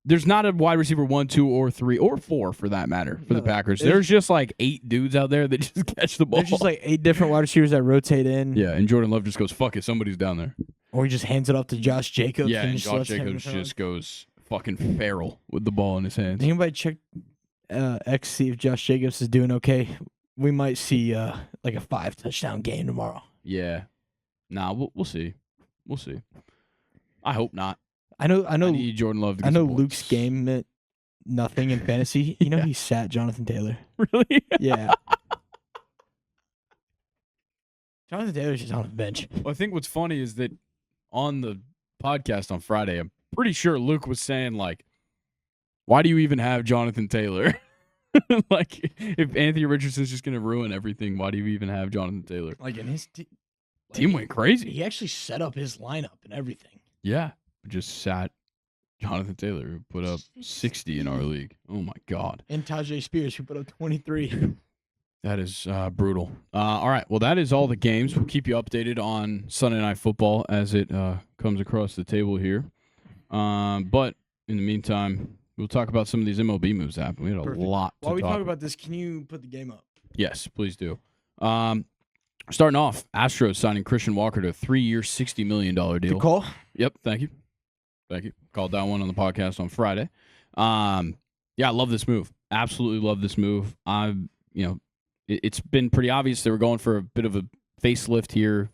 A: there's not a wide receiver 1, 2, or 3, or 4 for that matter for the Packers. There's just like 8 dudes out there that just catch the ball.
B: There's just like 8 different wide receivers that rotate in.
A: Yeah, and Jordan Love just goes, fuck it, somebody's down there.
B: Or he just hands it off to Josh Jacobs.
A: Yeah, and
B: just
A: Josh
B: lets him
A: Jacobs
B: throw it.
A: just goes fucking feral with the ball in his hands.
B: Did anybody check X, see if Josh Jacobs is doing okay? We might see like a 5-touchdown game tomorrow.
A: Yeah. Nah, we'll see. We'll see. I hope not.
B: I know.
A: I need Jordan Love to get
B: I know
A: some points.
B: Luke's game meant nothing in fantasy. You know he sat Jonathan Taylor.
A: Really?
B: Yeah. Jonathan Taylor's just on the bench.
A: Well, I think what's funny is that on the podcast on Friday, I'm pretty sure Luke was saying, like, why do you even have Jonathan Taylor? Like, if Anthony Richardson's just going to ruin everything, why do you even have Jonathan Taylor?
B: Like in his
A: Team went crazy.
B: He actually set up his lineup and everything.
A: Yeah. Just sat Jonathan Taylor, who put up 60 in our league. Oh, my God.
B: And Tajay Spears, who put up 23.
A: That is brutal. All right. Well, that is all the games. We'll keep you updated on Sunday Night Football as it comes across the table here. But in the meantime, we'll talk about some of these MLB moves that happened. We had a lot to
B: While we
A: talk
B: talk about this, can you put the game up?
A: Yes, please do. Starting off, Astros signing Christian Walker to a 3-year, $60 million deal.
B: Good call.
A: Yep, thank you. Called that one on the podcast on Friday. Yeah, I love this move. Absolutely love this move. It's been pretty obvious they were going for a bit of a facelift here,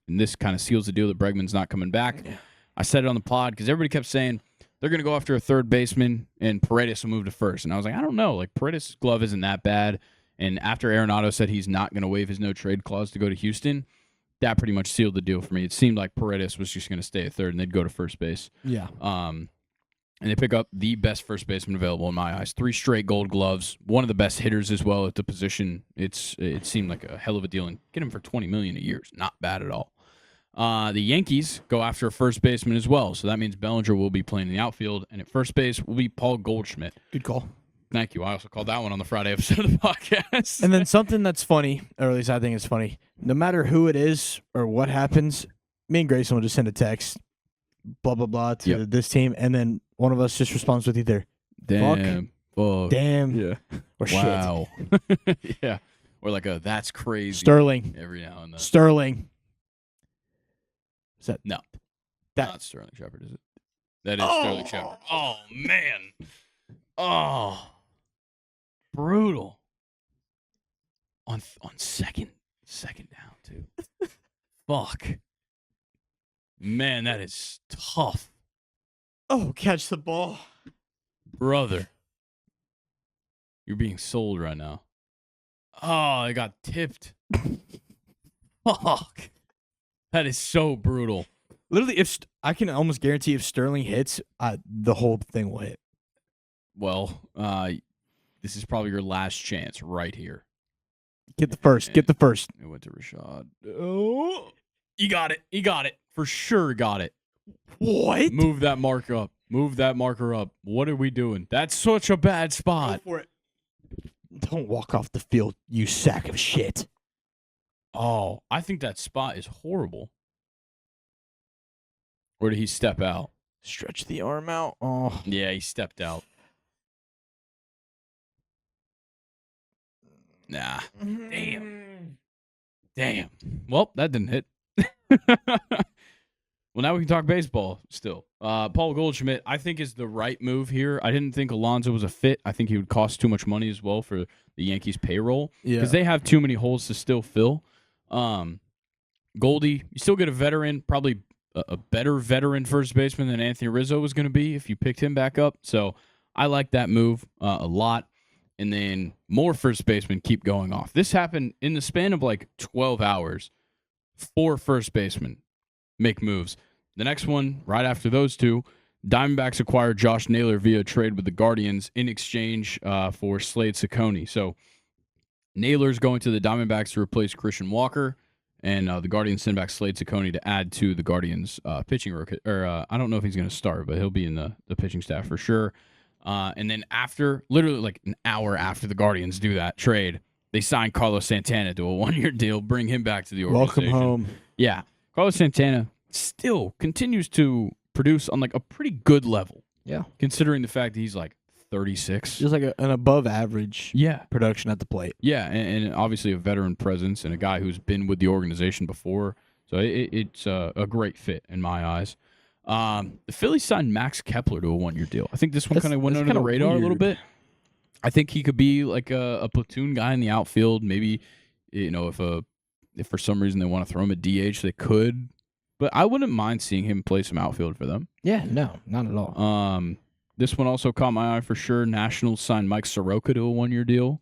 A: and this kind of seals the deal that Bregman's not coming back.
B: Yeah.
A: I said it on the pod because everybody kept saying they're going to go after a third baseman and Paredes will move to first. And I was like, I don't know. Like, Paredes' glove isn't that bad. And after Arenado said he's not going to waive his no-trade clause to go to Houston, that pretty much sealed the deal for me. It seemed like Paredes was just going to stay at third and they'd go to first base.
B: Yeah.
A: And they pick up the best first baseman available in my eyes. 3 straight gold gloves. One of the best hitters as well at the position. It seemed like a hell of a deal. And get him for $20 million a year is not bad at all. The Yankees go after a first baseman as well. So that means Bellinger will be playing in the outfield. And at first base will be Paul Goldschmidt.
B: Good call.
A: Thank you. I also called that one on the Friday episode of the podcast.
B: And then something that's funny, or at least I think it's funny, no matter who it is or what happens, me and Grayson will just send a text, blah, blah, blah, to this team, and then one of us just responds with either
A: damn, fuck,
B: damn,
A: yeah,
B: or
A: wow. Yeah. Or like that's crazy.
B: Sterling.
A: Every now and then.
B: Sterling. Is that
A: No.
B: That-
A: Not Sterling Shepard, is it? That is Sterling Shepard. Oh, man. Oh. Brutal. On second down, too. Fuck. Man, that is tough.
B: Oh, catch the ball.
A: Brother. You're being sold right now. Oh, I got tipped. Fuck. That is so brutal.
B: Literally, if I can almost guarantee if Sterling hits, the whole thing will hit.
A: Well, this is probably your last chance right here.
B: Get the first. Get the first.
A: It went to Rashad. Oh, you got it. He got it. For sure got it.
B: What?
A: Move that marker up. Move that marker up. What are we doing? That's such a bad spot.
B: Go for it. Don't walk off the field, you sack of shit.
A: Oh, I think that spot is horrible. Or did he step out?
B: Stretch the arm out. Oh.
A: Yeah, he stepped out. Nah. Damn. Well, that didn't hit. Well, now we can talk baseball still. Paul Goldschmidt, I think, is the right move here. I didn't think Alonso was a fit. I think he would cost too much money as well for the Yankees' payroll because they have too many holes to still fill. Goldie, you still get a veteran, probably a better veteran first baseman than Anthony Rizzo was going to be if you picked him back up. So I like that move a lot. And then more first basemen keep going off. This happened in the span of like 12 hours. 4 first basemen make moves. The next one, right after those two, Diamondbacks acquired Josh Naylor via trade with the Guardians in exchange for Slade Ciccone. So Naylor's going to the Diamondbacks to replace Christian Walker, and the Guardians send back Slade Ciccone to add to the Guardians' pitching rookie. Or I don't know if he's going to start, but he'll be in the pitching staff for sure. And then after, literally like an hour after the Guardians do that trade, they sign Carlos Santana to a 1-year deal, bring him back to the organization.
B: Welcome home.
A: Yeah. Carlos Santana still continues to produce on like a pretty good level.
B: Yeah.
A: Considering the fact that he's like 36.
B: Just like an above average
A: Yeah.
B: production at the plate.
A: Yeah, and obviously a veteran presence and a guy who's been with the organization before. So it's a great fit in my eyes. The Phillies signed Max Kepler to a 1-year deal. I think this one kind of went under the radar a little bit. I think he could be like a platoon guy in the outfield. Maybe, if for some reason they want to throw him a DH, they could. But I wouldn't mind seeing him play some outfield for them.
B: Yeah, no, not at all.
A: This one also caught my eye for sure. Nationals signed Mike Soroka to a 1-year deal.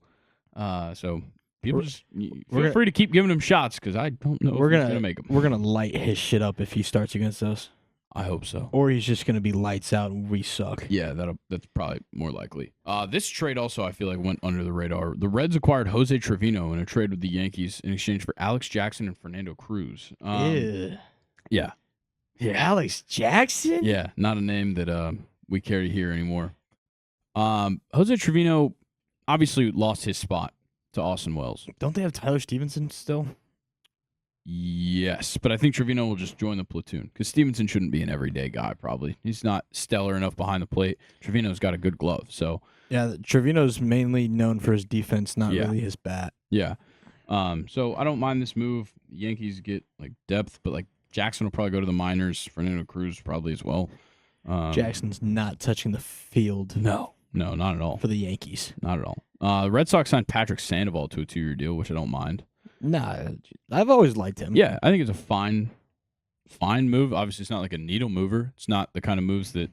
A: So people just feel free to keep giving him shots because I don't know if he's gonna make them.
B: We're gonna light his shit up if he starts against us.
A: I hope so.
B: Or he's just gonna be lights out and we suck.
A: Yeah, that's probably more likely. This trade also I feel like went under the radar. The Reds acquired Jose Trevino in a trade with the Yankees in exchange for Alex Jackson and Fernando Cruz. Yeah.
B: Alex Jackson?
A: Yeah, not a name that we care to hear anymore. Jose Trevino obviously lost his spot to Austin Wells.
B: Don't they have Tyler Stevenson still?
A: Yes, but I think Trevino will just join the platoon because Stevenson shouldn't be an everyday guy, probably. He's not stellar enough behind the plate. Trevino's got a good glove, so.
B: Yeah, Trevino's mainly known for his defense, not really his bat.
A: Yeah. So I don't mind this move. Yankees get like depth, but like Jackson will probably go to the minors. Fernando Cruz probably as well.
B: Jackson's not touching the field.
A: No, not at all.
B: For the Yankees.
A: Not at all. The Red Sox signed Patrick Sandoval to a 2-year deal, which I don't mind.
B: Nah, I've always liked him.
A: Yeah, I think it's a fine move. Obviously, it's not like a needle mover. It's not the kind of moves that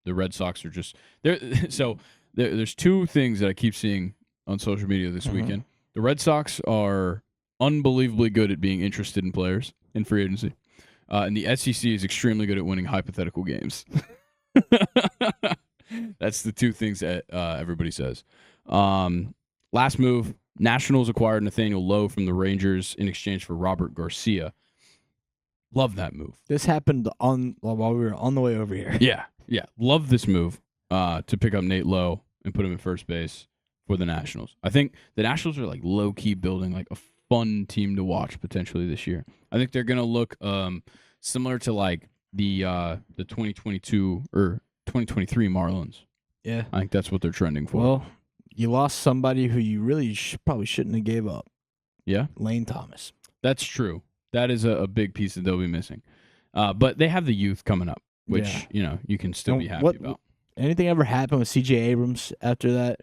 A: the Red Sox are just there. So there's 2 things that I keep seeing on social media this weekend. The Red Sox are unbelievably good at being interested in players in free agency, and the SEC is extremely good at winning hypothetical games. That's the 2 things that everybody says. Last move. Nationals acquired Nathaniel Lowe from the Rangers in exchange for Robert Garcia. Love that move.
B: This happened while we were on the way over here.
A: Yeah. Love this move to pick up Nate Lowe and put him in first base for the Nationals. I think the Nationals are like low-key building like a fun team to watch potentially this year. I think they're going to look similar to like the 2022 or 2023 Marlins.
B: Yeah.
A: I think that's what they're trending for.
B: Well, you lost somebody who you really probably shouldn't have gave up.
A: Yeah?
B: Lane Thomas.
A: That's true. That is a big piece that they'll be missing. But they have the youth coming up, which, you can still be happy about.
B: Anything ever happen with C.J. Abrams after that?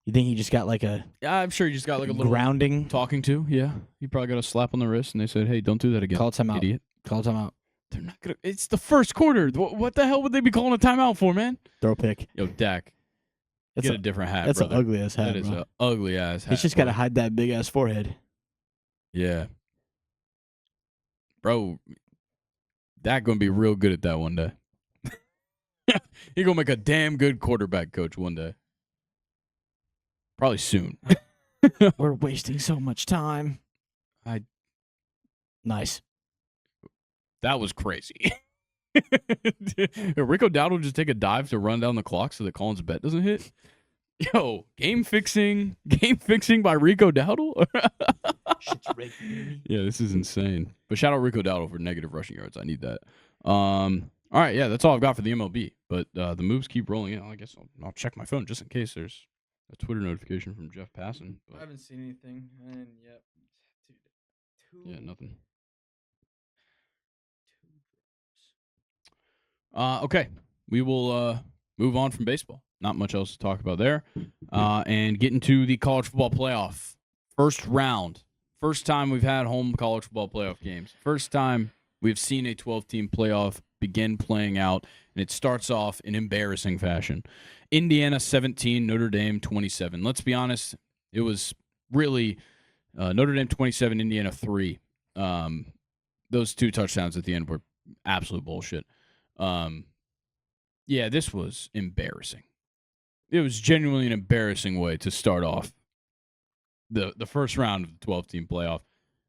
B: You think he just got like a...
A: Yeah, I'm sure he just got like a little...
B: grounding?
A: Talking to, yeah. He probably got a slap on the wrist, and they said, hey, don't do that again,
B: Call timeout.
A: idiot.
B: Call timeout.
A: They're not going to... It's the first quarter. What the hell would they be calling a timeout for, man?
B: Throw a pick.
A: Yo, Dak. Get a different hat,
B: That's
A: brother.
B: an ugly-ass hat,
A: That is an ugly-ass hat.
B: He's just got to hide that big-ass forehead.
A: Yeah. Bro, Dak going to be real good at that one day. He going to make a damn good quarterback coach one day. Probably soon.
B: We're wasting so much time. Nice.
A: That was crazy. Rico Dowdle just take a dive to run down the clock so that Colin's bet doesn't hit. Yo, game fixing by Rico Dowdle.
B: Shit's rigged, baby.
A: Yeah, this is insane. But shout out Rico Dowdle for negative rushing yards. I need that. All right, yeah, that's all I've got for the MLB. But the moves keep rolling in. I guess I'll check my phone just in case there's a Twitter notification from Jeff Passan.
B: I haven't seen anything, and yep.
A: Yeah, nothing. Okay, we will move on from baseball. Not much else to talk about there. And get into the college football playoff. First round. First time we've had home college football playoff games. First time we've seen a 12-team playoff begin playing out, and it starts off in embarrassing fashion. Indiana 17, Notre Dame 27. Let's be honest, it was really Notre Dame 27, Indiana 3. Those 2 touchdowns at the end were absolute bullshit. Yeah, this was embarrassing. It was genuinely an embarrassing way to start off the first round of the 12-team playoff.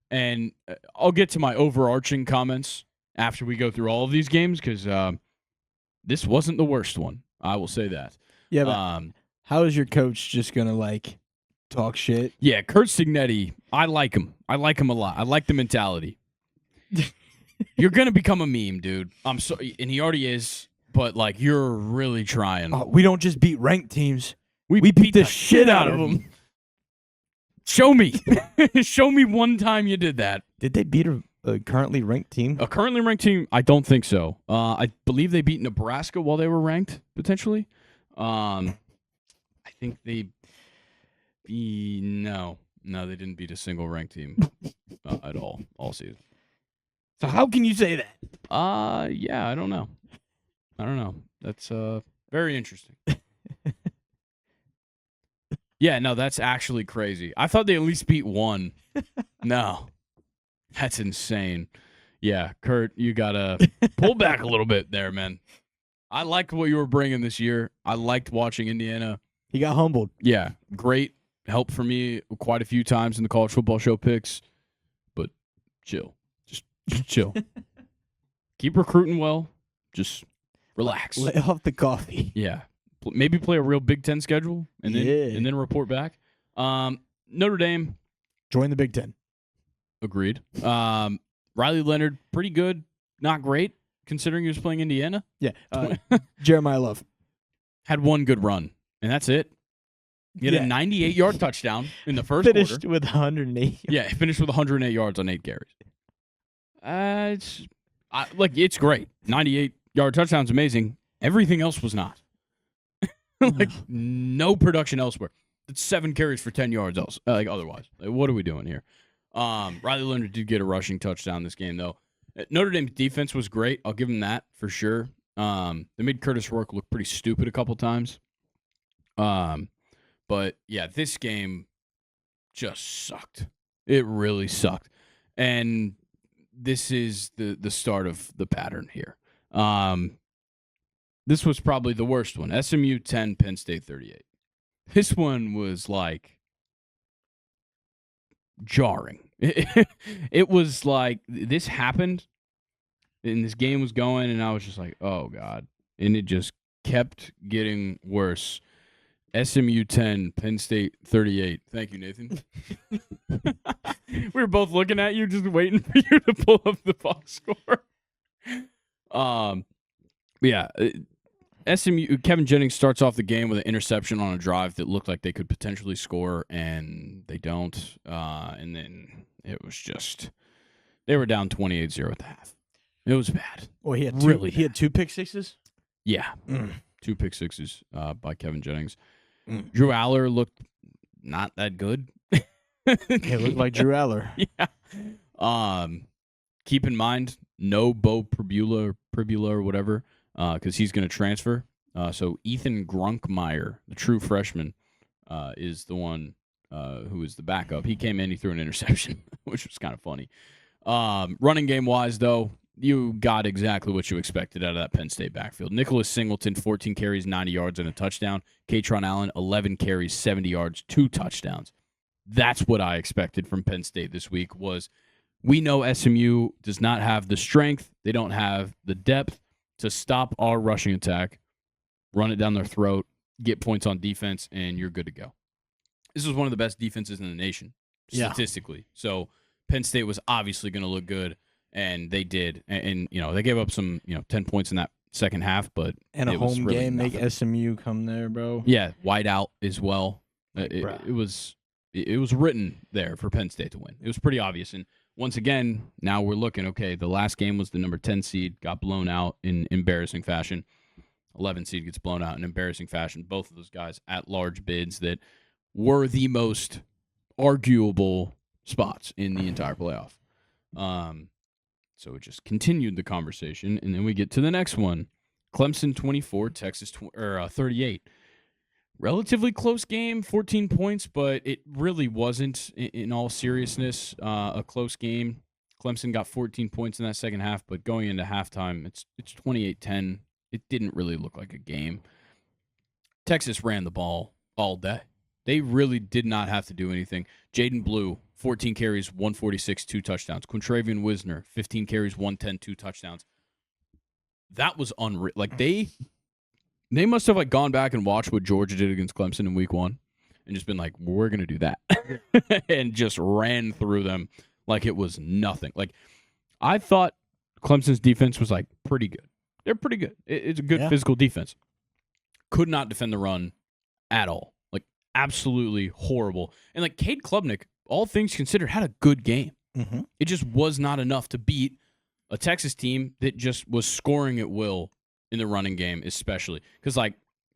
A: And I'll get to my overarching comments after we go through all of these games because this wasn't the worst one. I will say that.
B: Yeah, but how is your coach just going to, talk shit?
A: Yeah, Kurt Signetti, I like him. I like him a lot. I like the mentality. You're going to become a meme, dude. I'm sorry, and he already is. But, you're really trying.
B: We don't just beat ranked teams.
A: We beat the shit out of them. Show me. Show me one time you did that.
B: Did they beat a currently ranked team?
A: A currently ranked team? I don't think so. I believe they beat Nebraska while they were ranked, potentially. I think they no, they didn't beat a single ranked team at all season.
B: So how can you say that?
A: Yeah, I don't know. That's very interesting. Yeah, no, that's actually crazy. I thought they at least beat one. No, that's insane. Yeah, Kurt, you gotta pull back a little bit there, man. I liked what you were bringing this year. I liked watching Indiana.
B: He got humbled.
A: Yeah, great help for me quite a few times in the college football show picks. But chill, just chill. Keep recruiting well. Just relax.
B: Lay off the coffee.
A: Yeah. Maybe play a real Big Ten schedule and then report back. Notre Dame.
B: Join the Big Ten.
A: Agreed. Riley Leonard, pretty good. Not great, considering he was playing Indiana.
B: Yeah. Jeremiah Love.
A: Had one good run, and that's it. He had a 98-yard touchdown in the first quarter.
B: Finished with 108.
A: Yeah, he finished with 108 yards on 8 carries. It's great. 98-yard touchdown's amazing. Everything else was not. No production elsewhere. It's 7 carries for 10 yards else. Otherwise. What are we doing here? Riley Leonard did get a rushing touchdown this game, though. Notre Dame's defense was great. I'll give them that for sure. They made Curtis Rourke look pretty stupid a couple times. But, yeah, this game just sucked. It really sucked. And this is the start of the pattern here. This was probably the worst one. SMU 10, Penn State 38. This one was jarring. It was this happened and this game was going and I was just like, oh God. And it just kept getting worse. SMU 10, Penn State 38. Thank you, Nathan. We were both looking at you, just waiting for you to pull up the box score. Yeah. SMU, Kevin Jennings starts off the game with an interception on a drive that looked like they could potentially score, and they don't. And then it was just, they were down 28-0 at the half. It was bad.
B: Well, he had
A: really
B: had 2 pick sixes?
A: Yeah. 2 pick sixes by Kevin Jennings. Drew Aller looked not that good.
B: It looked like Drew Aller.
A: Yeah. Keep in mind, no Bo Pribula or whatever, because he's going to transfer. So Ethan Grunkmeyer, the true freshman, is the one who is the backup. He came in, he threw an interception, which was kind of funny. Running game-wise, though, you got exactly what you expected out of that Penn State backfield. Nicholas Singleton, 14 carries, 90 yards, and a touchdown. Katron Allen, 11 carries, 70 yards, 2 touchdowns. That's what I expected from Penn State this week. We know SMU does not have the strength. They don't have the depth to stop our rushing attack, run it down their throat, get points on defense, and you're good to go. This was one of the best defenses in the nation, statistically. So Penn State was obviously going to look good, and they did. And they gave up some 10 points in that second half, but
B: and a home
A: really
B: game
A: nothing.
B: make SMU come there, bro.
A: Yeah, wide out as well. It was written there for Penn State to win. It was pretty obvious. And once again, now we're looking, okay, the last game was the number 10 seed, got blown out in embarrassing fashion. 11 seed gets blown out in embarrassing fashion. Both of those guys at large bids that were the most arguable spots in the entire playoff. So it just continued the conversation, and then we get to the next one. Clemson 24, Texas 38. Relatively close game, 14 points, but it really wasn't, in all seriousness, a close game. Clemson got 14 points in that second half, but going into halftime, it's 28-10. It didn't really look like a game. Texas ran the ball all day. They really did not have to do anything. Jaden Blue, 14 carries, 146, 2 touchdowns. Quintravian Wisner, 15 carries, 110, 2 touchdowns. That was unreal. Like, they must have gone back and watched what Georgia did against Clemson in week 1 and just been like, we're going to do that. And just ran through them like it was nothing. Like, I thought Clemson's defense was pretty good. They're pretty good. It's a good physical defense. Could not defend the run at all. Absolutely horrible. And Cade Klubnik, all things considered, had a good game.
B: Mm-hmm.
A: It just was not enough to beat a Texas team that just was scoring at will in the running game, especially. Because,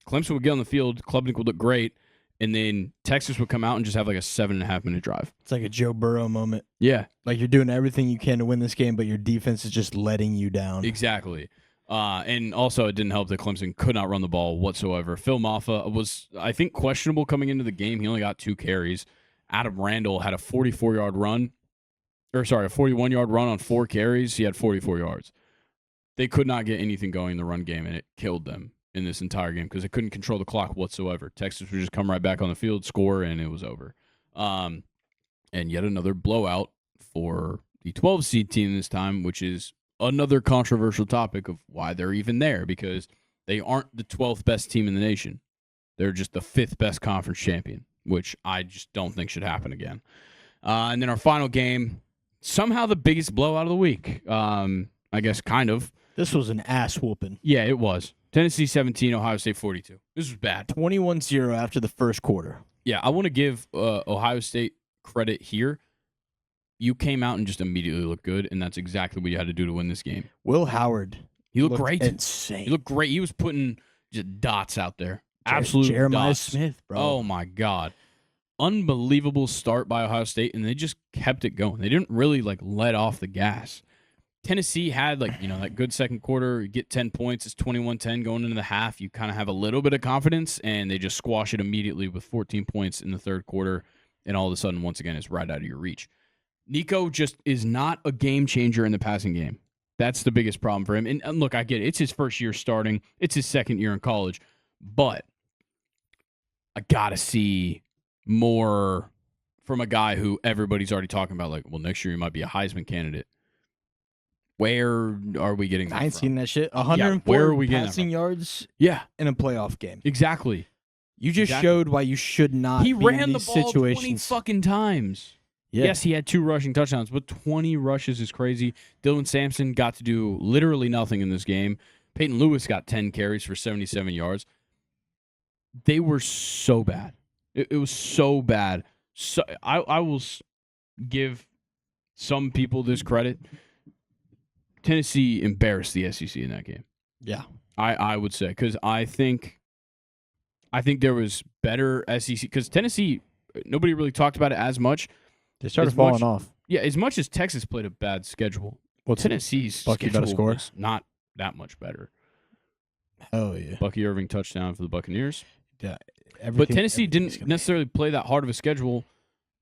A: Clemson would get on the field, Klubnik would look great, and then Texas would come out and just have a 7.5-minute drive.
B: It's like a Joe Burrow moment.
A: Yeah.
B: You're doing everything you can to win this game, but your defense is just letting you down.
A: Exactly. And also, it didn't help that Clemson could not run the ball whatsoever. Phil Maffa was, I think, questionable coming into the game. He only got 2 carries. Adam Randall had a 41-yard run on 4 carries. He had 44 yards. They could not get anything going in the run game, and it killed them in this entire game because they couldn't control the clock whatsoever. Texas would just come right back on the field, score, and it was over. And yet another blowout for the 12-seed team this time, which is another controversial topic of why they're even there, because they aren't the 12th best team in the nation. They're just the 5th best conference champion, which I just don't think should happen again. And then our final game, somehow the biggest blowout of the week. I guess kind of.
B: This was an ass whooping.
A: Yeah, it was. Tennessee 17, Ohio State 42. This was bad.
B: 21-0 after the first quarter.
A: Yeah, I want to give Ohio State credit here. You came out and just immediately looked good, and that's exactly what you had to do to win this game.
B: Will Howard.
A: He looked great.
B: Insane.
A: He looked great. He was putting just dots out there. Absolute
B: Jeremiah
A: dots.
B: Smith, bro.
A: Oh, my God. Unbelievable start by Ohio State, and they just kept it going. They didn't really, let off the gas. Tennessee had, that good second quarter. You get 10 points. It's 21-10 going into the half. You kind of have a little bit of confidence, and they just squash it immediately with 14 points in the third quarter, and all of a sudden, once again, it's right out of your reach. Nico just is not a game changer in the passing game. That's the biggest problem for him. And look, I get it. It's his first year starting. It's his second year in college. But I got to see more from a guy who everybody's already talking about, next year he might be a Heisman candidate. Where are we getting that
B: I ain't
A: from?
B: seen that shit. 104
A: where are we getting
B: passing yards
A: in
B: a playoff game.
A: Exactly.
B: You just showed why you should not
A: He
B: be
A: ran
B: in
A: the
B: these
A: ball 20
B: situations.
A: fucking times.
B: Yeah.
A: Yes, he had 2 rushing touchdowns, but 20 rushes is crazy. Dylan Sampson got to do literally nothing in this game. Peyton Lewis got 10 carries for 77 yards. They were so bad. It was so bad. So I will give some people this credit. Tennessee embarrassed the SEC in that game.
B: Yeah.
A: I would say, because I think there was better SEC, because Tennessee, nobody really talked about it as much.
B: They started falling off.
A: Yeah, as much as Texas played a bad schedule, Tennessee's
B: Bucky better
A: schedule
B: score?
A: was not that much better.
B: Oh, yeah.
A: Bucky Irving touchdown for the Buccaneers.
B: Yeah.
A: But Tennessee didn't necessarily play that hard of a schedule.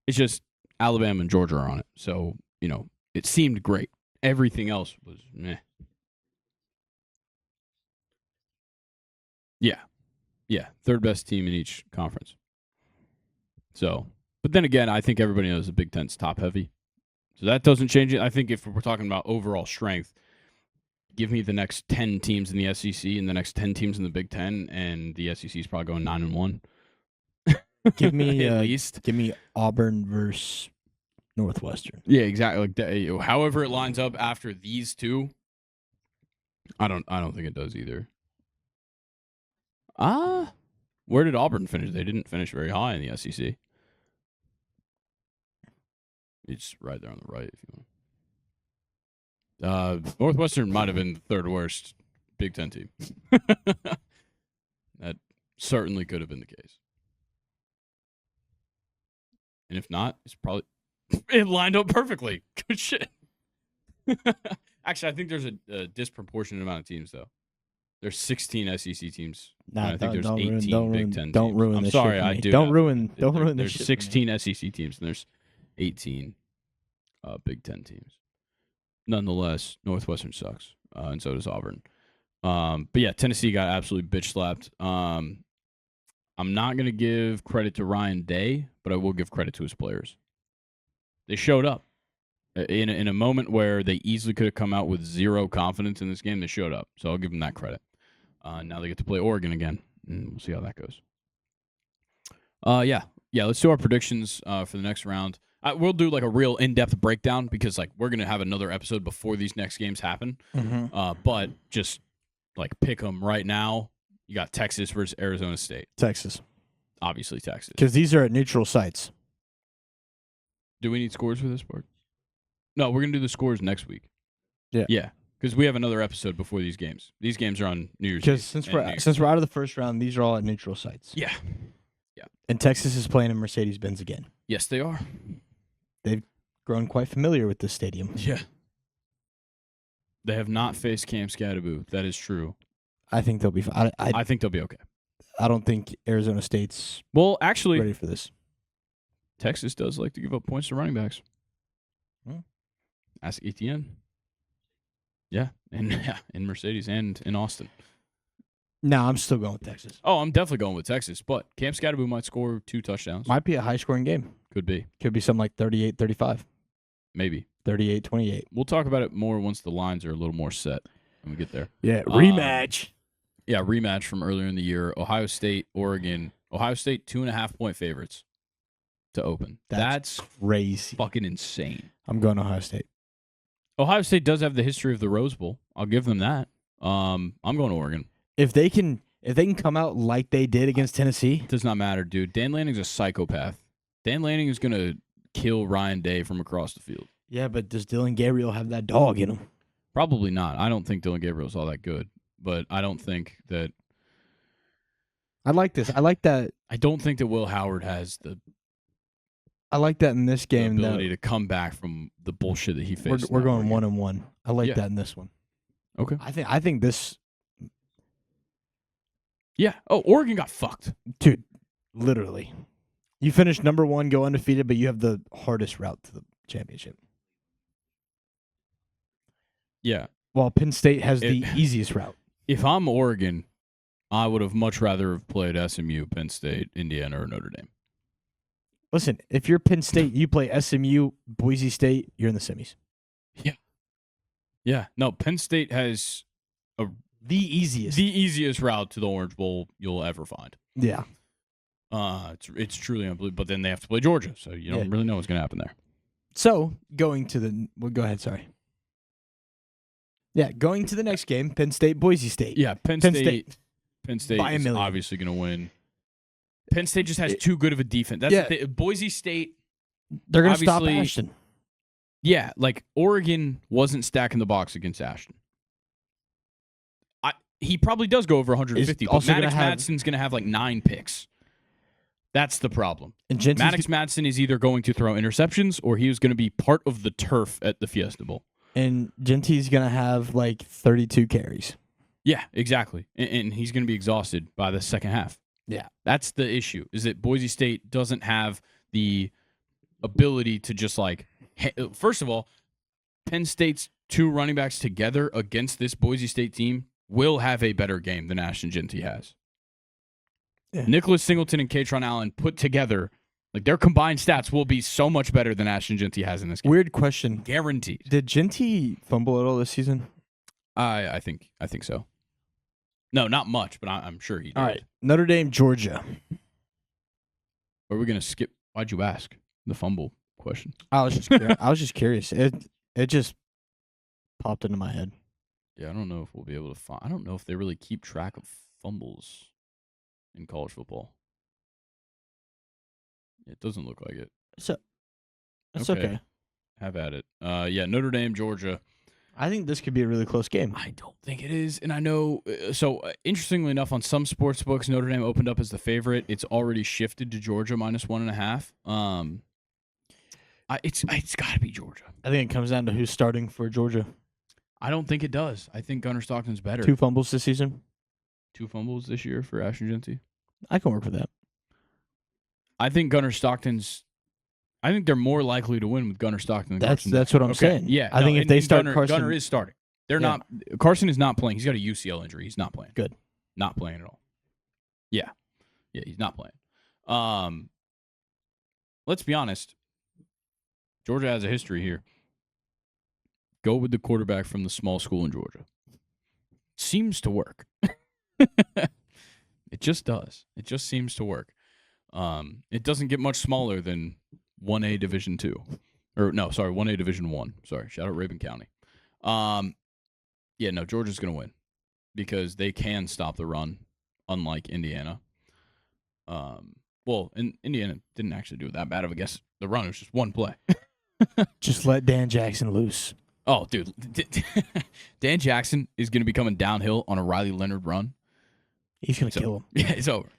A: It's just Alabama and Georgia are on it. So, it seemed great. everything else was meh. Yeah, third best team in each conference. So, but then again, I think everybody knows the Big Ten's top heavy. So that doesn't change it. I think if we're talking about overall strength, give me the next 10 teams in the SEC and the next 10 teams in the Big Ten, and the SEC is probably going 9-1.
B: Give me
A: at least.
B: Give me Auburn versus Northwestern.
A: Yeah, exactly. Like that, however it lines up after these two, I don't think it does either. Where did Auburn finish? They didn't finish very high in the SEC. It's right there on the right if you want. Northwestern might have been the third worst Big Ten team. That certainly could have been the case. And if not, it's probably it lined up perfectly. Good shit. Actually, I think there's a disproportionate amount of teams though. There's 16 SEC teams.
B: Nah,
A: I think there's
B: don't
A: 18
B: ruin,
A: Big Ten teams.
B: Don't ruin
A: I'm
B: this
A: sorry,
B: shit for
A: I
B: me.
A: do.
B: Don't ruin this
A: There's
B: shit
A: 16 SEC teams and there's 18 Big Ten teams. Nonetheless, Northwestern sucks, and so does Auburn. But yeah, Tennessee got absolutely bitch slapped. I'm not gonna give credit to Ryan Day, but I will give credit to his players. They showed up in a moment where they easily could have come out with zero confidence in this game. They showed up, so I'll give them that credit. Now they get to play Oregon again, and we'll see how that goes. Yeah. Let's do our predictions for the next round. We'll do like a real in-depth breakdown because like we're gonna have another episode before these next games happen.
B: Mm-hmm.
A: But just like pick them right now. You got Texas versus Arizona State.
B: Texas,
A: Obviously Texas.
B: because these are at neutral sites.
A: Do we need scores for this part? No, we're gonna do the scores next week.
B: Yeah.
A: Yeah. Because we have another episode before these games. These games are on New Year's Eve.
B: Because since we're out of the first round, these are all at neutral sites.
A: Yeah.
B: And Texas is playing in Mercedes-Benz again.
A: Yes, they are.
B: They've grown quite familiar with this stadium.
A: Yeah. They have not faced Cam Scatterbo. That is true.
B: I think they'll be fine.
A: I think they'll be okay.
B: I don't think Arizona State's
A: Well, actually,
B: ready for this.
A: Texas does like to give up points to running backs.
B: Hmm.
A: Ask Etienne. Yeah, in Mercedes and in Austin.
B: No, I'm still going with Texas.
A: Oh, I'm definitely going with Texas, but Cam Scatterbo might score 2 touchdowns.
B: Might be a high-scoring game.
A: Could be.
B: Could be something like 38-35,
A: Maybe.
B: 38-28.
A: We'll talk about it more once the lines are a little more set when we get there.
B: Yeah, rematch.
A: Yeah, rematch from earlier in the year. Ohio State, Oregon. Ohio State 2.5-point favorites to open. That's
B: crazy.
A: fucking insane.
B: I'm going to Ohio State.
A: Ohio State does have the history of the Rose Bowl. I'll give them that. I'm going to Oregon.
B: If they can come out like they did against Tennessee,
A: It does not matter, dude. Dan Lanning's a psychopath. Dan Lanning is going to kill Ryan Day from across the field.
B: yeah, but does Dylan Gabriel have that dog in him?
A: Probably not. I don't think Dylan Gabriel's all that good, but I don't think that
B: I like this. I like that.
A: I don't think that Will Howard has the
B: I like that in this game.
A: ability to come back from the bullshit that he faced.
B: We're
A: in that
B: going
A: Oregon.
B: 1-1. I like
A: Yeah.
B: that in this one.
A: Okay.
B: I think this,
A: Yeah. Oh, Oregon got fucked.
B: dude, literally. You finish number 1, go undefeated, but you have the hardest route to the championship.
A: Yeah.
B: While Penn State has the
A: It-
B: easiest route.
A: If I'm Oregon, I would have much rather have played SMU, Penn State, Indiana, or Notre Dame.
B: Listen, if you're Penn State, you play SMU, Boise State, you're in the semis.
A: Yeah. No, Penn State has
B: The easiest.
A: the easiest route to the Orange Bowl you'll ever find.
B: Yeah.
A: It's truly unbelievable. But then they have to play Georgia, so you don't really know what's going to happen there.
B: So, going to the go ahead, sorry. Yeah, going to the next game, Penn State, Boise State.
A: Yeah, Penn
B: Penn
A: State
B: By a
A: is
B: million.
A: obviously going to win. Penn State just has too good of a defense. That's
B: Yeah.
A: the thing. Boise State.
B: They're going to stop
A: Obviously-
B: Ashton.
A: Yeah, like Oregon wasn't stacking the box against Ashton. He probably does go over 150, but
B: also gonna
A: Maddox
B: have-
A: Madsen's going to have like 9 picks. That's the problem.
B: And Genty's
A: Maddox Madsen is either going to throw interceptions or he was going to be part of the turf at the Fiesta Bowl.
B: going to have like 32 carries.
A: Yeah, exactly. And he's going to be exhausted by the second half.
B: Yeah.
A: That's the issue, is that Boise State doesn't have the ability to just like, first of all, Penn State's two running backs together against this Boise State team will have a better game than Ashton Jeanty has. Yeah. Nicholas Singleton and Katron Allen put together, like their combined stats will be so much better than Ashton Jeanty has in this game.
B: Weird question.
A: Guaranteed.
B: Did Jeanty fumble at all this season?
A: I think so. No, not much, but I'm sure he did.
B: All right. Notre Dame, Georgia.
A: Are we going to skip? Why'd you ask the fumble question?
B: I was just curious. It just popped into my head.
A: Yeah, I don't know if we'll be able to find. I don't know if they really keep track of fumbles in college football. It doesn't look like it.
B: So that's okay.
A: Have at it. Yeah, Notre Dame, Georgia.
B: I think this could be a really close game.
A: I don't think it is, and I know. Interestingly enough, on some sports books, Notre Dame opened up as the favorite. It's already shifted to Georgia -1.5. It's got to be Georgia.
B: I think it comes down to who's starting for Georgia.
A: I don't think it does. I think Gunnar Stockton's better.
B: 2 fumbles this season.
A: 2 fumbles this year for Ashton Jeanty.
B: I can work with that.
A: I think Gunnar Stockton's. I think they're more likely to win with Gunnar Stockton than Carson.
B: That's what I'm saying.
A: Yeah,
B: I think if they start Carson,
A: Gunnar is starting. They're not. Carson is not playing. He's got a UCL injury. He's not playing.
B: Good.
A: Not playing at all. Yeah, he's not playing. Let's be honest. Georgia has a history here. Go with the quarterback from the small school in Georgia. Seems to work. It just does. It just seems to work. It doesn't get much smaller than 1A Division 2. Or no, sorry, 1A Division 1. Sorry, shout out Rabun County. Yeah, no, Georgia's going to win because they can stop the run, unlike Indiana. Well, Indiana didn't actually do that bad of a guess. The run was just one play.
B: Just let Dan Jackson loose.
A: Oh, dude. Dan Jackson is going to be coming downhill on a Riley Leonard run.
B: He's going to kill him.
A: Yeah, it's over.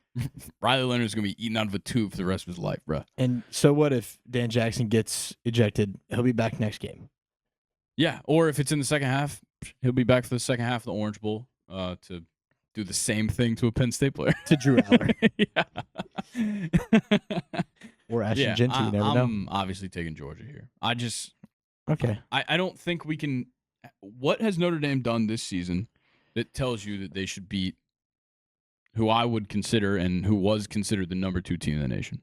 A: Riley Leonard's going to be eaten out of a tube for the rest of his life, bro.
B: And so what if Dan Jackson gets ejected? He'll be back next game.
A: Yeah, or if it's in the second half, he'll be back for the second half of the Orange Bowl to do the same thing to a Penn State player.
B: To Drew Aller.
A: Yeah.
B: Or Ashton Jeanty, you never know.
A: I'm obviously taking Georgia here.
B: Okay.
A: I don't think we can. What has Notre Dame done this season that tells you that they should beat who I would consider and who was considered the number 2 team in the nation?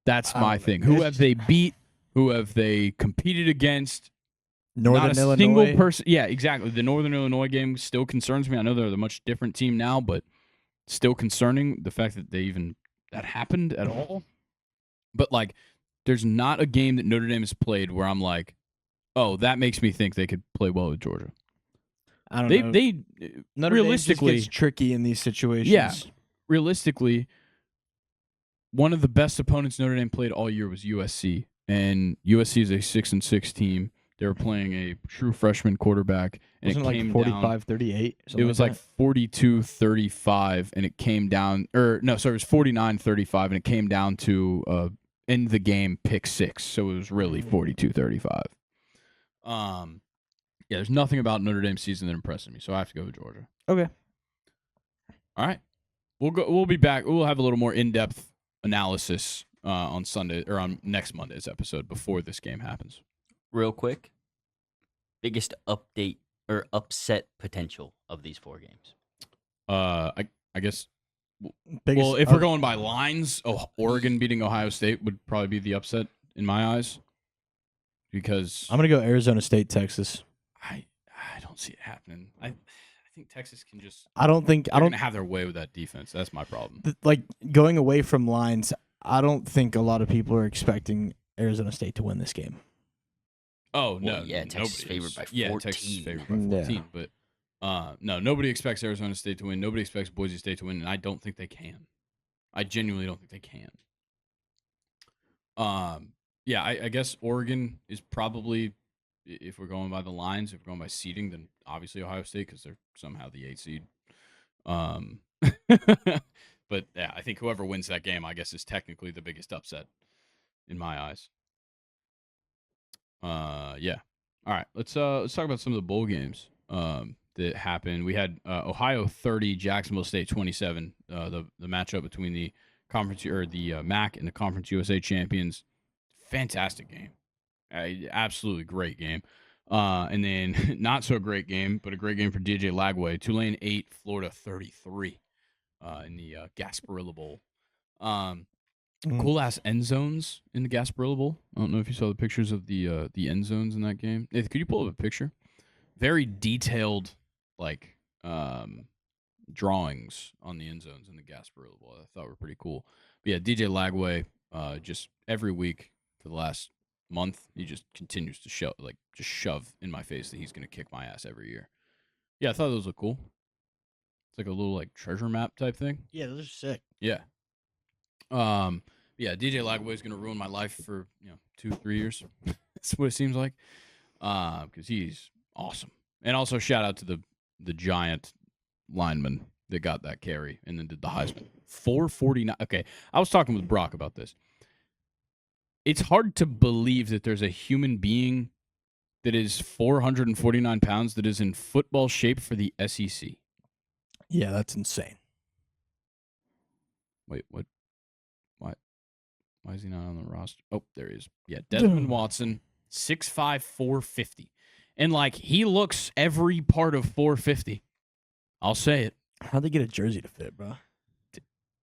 A: That's my thing. Who have they beat? Who have they competed against?
B: Northern
A: Not a
B: Illinois.
A: single person. Yeah, exactly. The Northern Illinois game still concerns me. I know they're a much different team now, but still concerning the fact that that happened at all. But like, there's not a game that Notre Dame has played where I'm like, oh, that makes me think they could play well with Georgia.
B: I don't know.
A: They
B: Notre
A: realistically
B: Dame just gets tricky in these situations.
A: Yeah, realistically, one of the best opponents Notre Dame played all year was USC, and USC is a 6-6 team. They were playing a true freshman quarterback, and
B: Wasn't
A: it came
B: like
A: down.
B: 45-38.
A: It was like 42-35, and it came down. It was 49-35, and it came down to end the game pick 6. So it was really 42-35. Yeah, there's nothing about Notre Dame's season that impresses me, so I have to go with Georgia.
B: Okay.
A: All right, we'll be back. We'll have a little more in-depth analysis on Sunday or on next Monday's episode before this game happens.
C: Real quick, biggest update or upset potential of these 4 games.
A: I guess.
B: Biggest
A: If we're going by lines, Oregon beating Ohio State would probably be the upset in my eyes. Because
B: I'm gonna go Arizona State, Texas.
A: I don't see it happening. I think Texas can just.
B: I don't
A: have their way with that defense. That's my problem.
B: Like going away from lines, I don't think a lot of people are expecting Arizona State to win this game.
A: Oh no!
C: Yeah, Texas favored by 14.
A: Yeah, Texas favored by 14. Yeah. But no, nobody expects Arizona State to win. Nobody expects Boise State to win, and I don't think they can. I genuinely don't think they can. Yeah, I guess Oregon is probably, if we're going by the lines, if we're going by seeding, then obviously Ohio State because they're somehow the 8th seed. But yeah, I think whoever wins that game, I guess, is technically the biggest upset in my eyes. Yeah. All right, let's talk about some of the bowl games that happened. We had Ohio 30, Jacksonville State 27. The matchup between the conference or the MAC and the Conference USA champions. Fantastic game. Absolutely great game. And then not so great game, but a great game for DJ Lagway. Tulane 8, Florida 33 in the Gasparilla Bowl. Cool ass end zones in the Gasparilla Bowl. I don't know if you saw the pictures of the end zones in that game. Could you pull up a picture? Very detailed, like drawings on the end zones in the Gasparilla Bowl. I thought were pretty cool. But yeah, DJ Lagway, just every week for the last month, he just continues to shove in my face that he's going to kick my ass every year. Yeah, I thought those look cool. It's like a little like treasure map type thing.
B: Yeah, those are sick.
A: Yeah. Yeah, DJ Lagway is going to ruin my life for 2-3 years. That's what it seems like. Because he's awesome. And also shout out to the giant lineman that got that carry and then did the Heisman. 449. Okay, I was talking with Brock about this. It's hard to believe that there's a human being that is 449 pounds that is in football shape for the SEC.
B: Yeah, that's insane.
A: Wait, what? Why is he not on the roster? Oh, there he is. Yeah, Desmond Watson, 6'5", 450. And, he looks every part of 450. I'll say it.
B: How'd they get a jersey to fit, bro?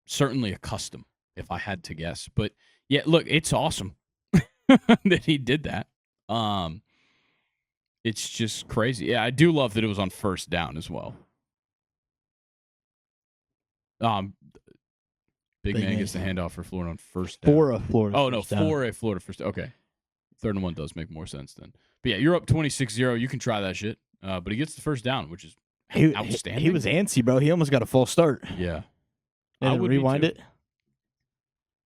A: Certainly a custom, if I had to guess. But, yeah, look, it's awesome that he did that. It's just crazy. Yeah, I do love that it was on first down as well. Big man gets the handoff for Florida on first down.
B: For a Florida
A: Oh, no, for a Florida first down. Okay. 3rd and 1 does make more sense then. But, yeah, you're up 26-0. You can try that shit. But he gets the first down, which is outstanding.
B: He was antsy, bro. He almost got a false start.
A: Yeah.
B: I would rewind it.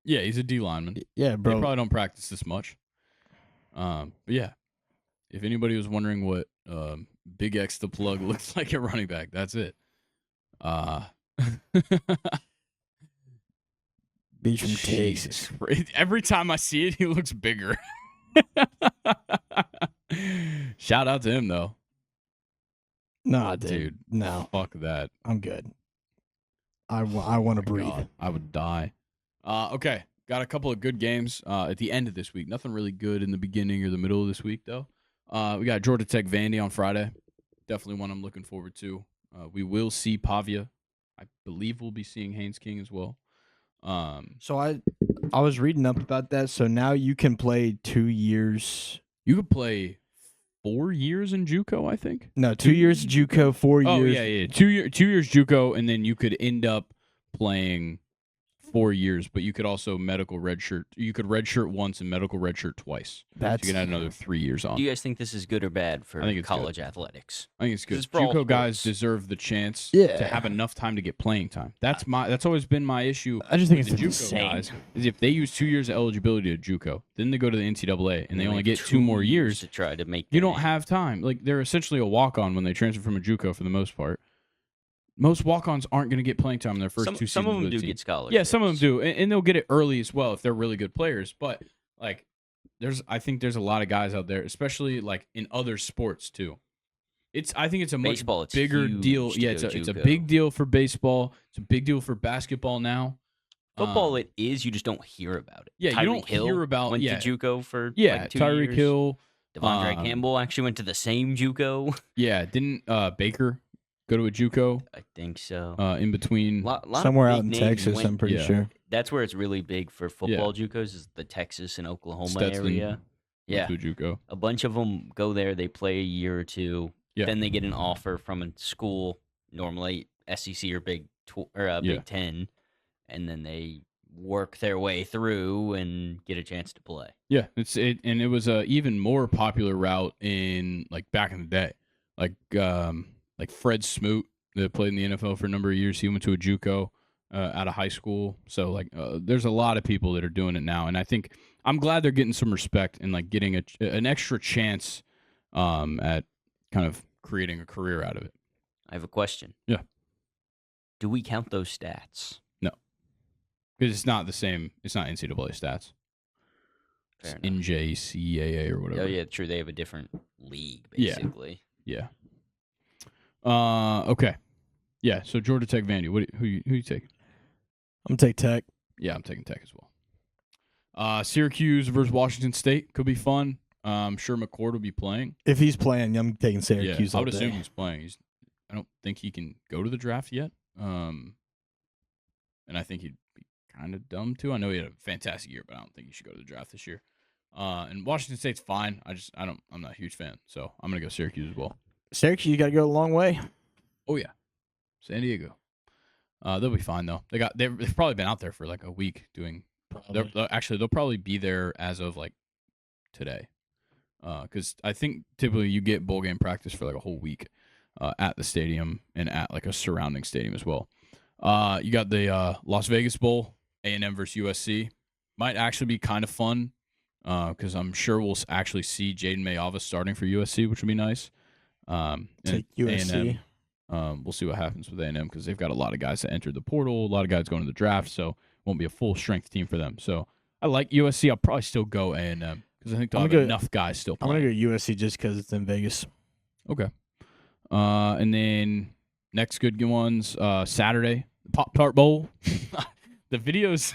A: Yeah, he's a D lineman.
B: Yeah, bro.
A: They probably don't practice this much. But, yeah. If anybody was wondering what Big X the Plug looks like at running back, that's it.
B: Beach from Texas.
A: Every time I see it, he looks bigger. Shout out to him, though.
B: Nah, dude. No.
A: Fuck that.
B: I'm good. I want to breathe.
A: God, I would die. Okay. Got a couple of good games at the end of this week. Nothing really good in the beginning or the middle of this week, though. We got Georgia Tech Vandy on Friday. Definitely one I'm looking forward to. We will see Pavia. I believe we'll be seeing Haynes King as well.
B: So I was reading up about that. So now you can play 2 years.
A: You could play 4 years in JUCO, I think.
B: No, 2 years JUCO, 4 years.
A: Oh yeah. 2 years JUCO, and then you could end up playing 4 years, but you could also medical redshirt. You could redshirt once and medical redshirt twice. So you can add another 3 years on.
C: Do you guys think this is good or bad for college athletics?
A: I think it's good. JUCO guys deserve the chance to have enough time to get playing time. That's always been my issue.
B: I just think it's
A: the JUCO guys is if they use 2 years of eligibility at JUCO, then they go to the NCAA and they only get 2 more years
C: to try to make.
A: You don't have time. Like they're essentially a walk-on when they transfer from a JUCO for the most part. Most walk-ons aren't going to get playing time in their first 2 seasons.
C: Some of them do get scholarships.
A: Yeah, some of them do, and they'll get it early as well if they're really good players. But I think there's a lot of guys out there, especially in other sports too. I think it's a much bigger deal. Yeah, it's a big deal for baseball. It's a big deal for basketball now.
C: Football, it is. You just don't hear about it.
A: Yeah, you don't hear about.
C: Went to JUCO for 2
A: Tyreek
C: years.
A: Hill,
C: Devondre Campbell actually went to the same JUCO.
A: Yeah, didn't Baker go to a JUCO?
C: I think so.
A: In between,
B: somewhere out in Texas, I'm pretty sure.
C: That's where it's really big for football JUCOs is the Texas and Oklahoma area. Yeah,
A: to a JUCO.
C: A bunch of them go there. They play a year or two.
A: Yeah.
C: Then they get an offer from a school, normally SEC or Big 10, and then they work their way through and get a chance to play.
A: Yeah, and it was a even more popular route in back in the day, like Fred Smoot that played in the NFL for a number of years. He went to a JUCO out of high school. So there's a lot of people that are doing it now, and I think I'm glad they're getting some respect and getting an extra chance at kind of creating a career out of it.
C: I have a question.
A: Yeah.
C: Do we count those stats?
A: No, because it's not the same. It's not NCAA stats. It's NJCAA or whatever.
C: Oh yeah, true. They have a different league basically.
A: Yeah. Okay. Yeah, so Georgia Tech Vandy. Who you taking?
B: I'm going to take Tech.
A: Yeah, I'm taking Tech as well. Syracuse versus Washington State could be fun. I'm sure McCord will be playing.
B: If he's playing, I'm taking Syracuse.
A: I would assume he's playing. I don't think he can go to the draft yet. And I think he'd be kind of dumb too. I know he had a fantastic year, but I don't think he should go to the draft this year. And Washington State's fine. I'm not a huge fan, so I'm gonna go Syracuse as well.
B: Syracuse, you got to go a long way.
A: Oh yeah, San Diego. They'll be fine though. They've probably been out there for like a week doing. They'll probably be there as of like today, because I think typically you get bowl game practice for like a whole week at the stadium and at like a surrounding stadium as well. You got the Las Vegas Bowl, A&M versus USC. Might actually be kind of fun because I'm sure we'll actually see Jaden Mayava starting for USC, which would be nice.
B: Take USC.
A: A&M, we'll see what happens with A&M because they've got a lot of guys that entered the portal, a lot of guys going to the draft, so it won't be a full strength team for them. So I like USC. I'll probably still go A&M because I think they'll have enough guys still playing.
B: I'm going to go USC just because it's in Vegas.
A: Okay. And then next good ones, Saturday, the Pop-Tart Bowl. The videos.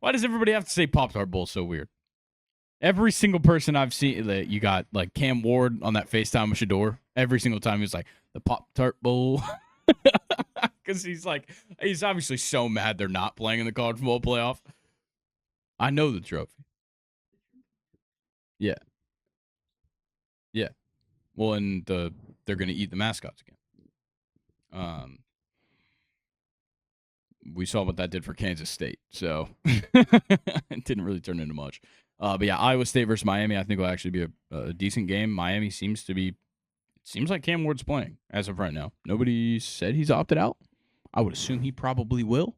A: Why does everybody have to say Pop-Tart Bowl so weird? Every single person I've seen, that you got like Cam Ward on that FaceTime with Shador. Every single time he's like, the Pop-Tart Bowl. Because he's obviously so mad they're not playing in the college football playoff. I know the trophy. Yeah. Yeah. Well, and they're going to eat the mascots again. We saw what that did for Kansas State, so it didn't really turn into much. But yeah, Iowa State versus Miami, I think will actually be a decent game. Miami seems like Cam Ward's playing as of right now. Nobody said he's opted out. I would assume he probably will,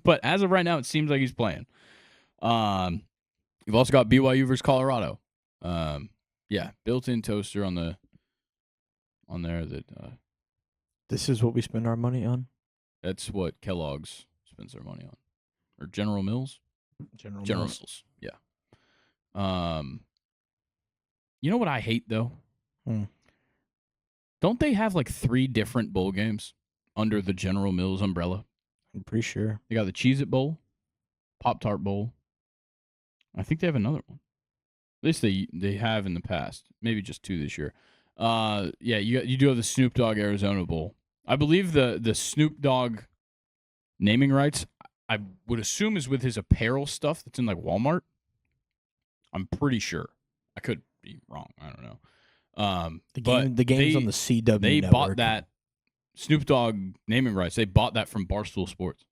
A: but as of right now, it seems like he's playing. You've also got BYU versus Colorado. Yeah, built-in toaster on there that.
B: This is what we spend our money on.
A: That's what Kellogg's spends their money on, or General Mills. General Mills. Yeah. You know what I hate though? Don't they have like 3 different bowl games under the General Mills umbrella?
B: I'm pretty sure.
A: They got the Cheez-It Bowl, Pop-Tart Bowl. I think they have another one. At least they have in the past. Maybe just 2 this year. Yeah, you do have the Snoop Dogg Arizona Bowl. I believe the Snoop Dogg naming rights, I would assume, is with his apparel stuff that's in like Walmart. I'm pretty sure. I could be wrong. I don't know.
B: The game's on the CW
A: They
B: network.
A: bought that Snoop Dogg naming rights. They bought that from Barstool Sports.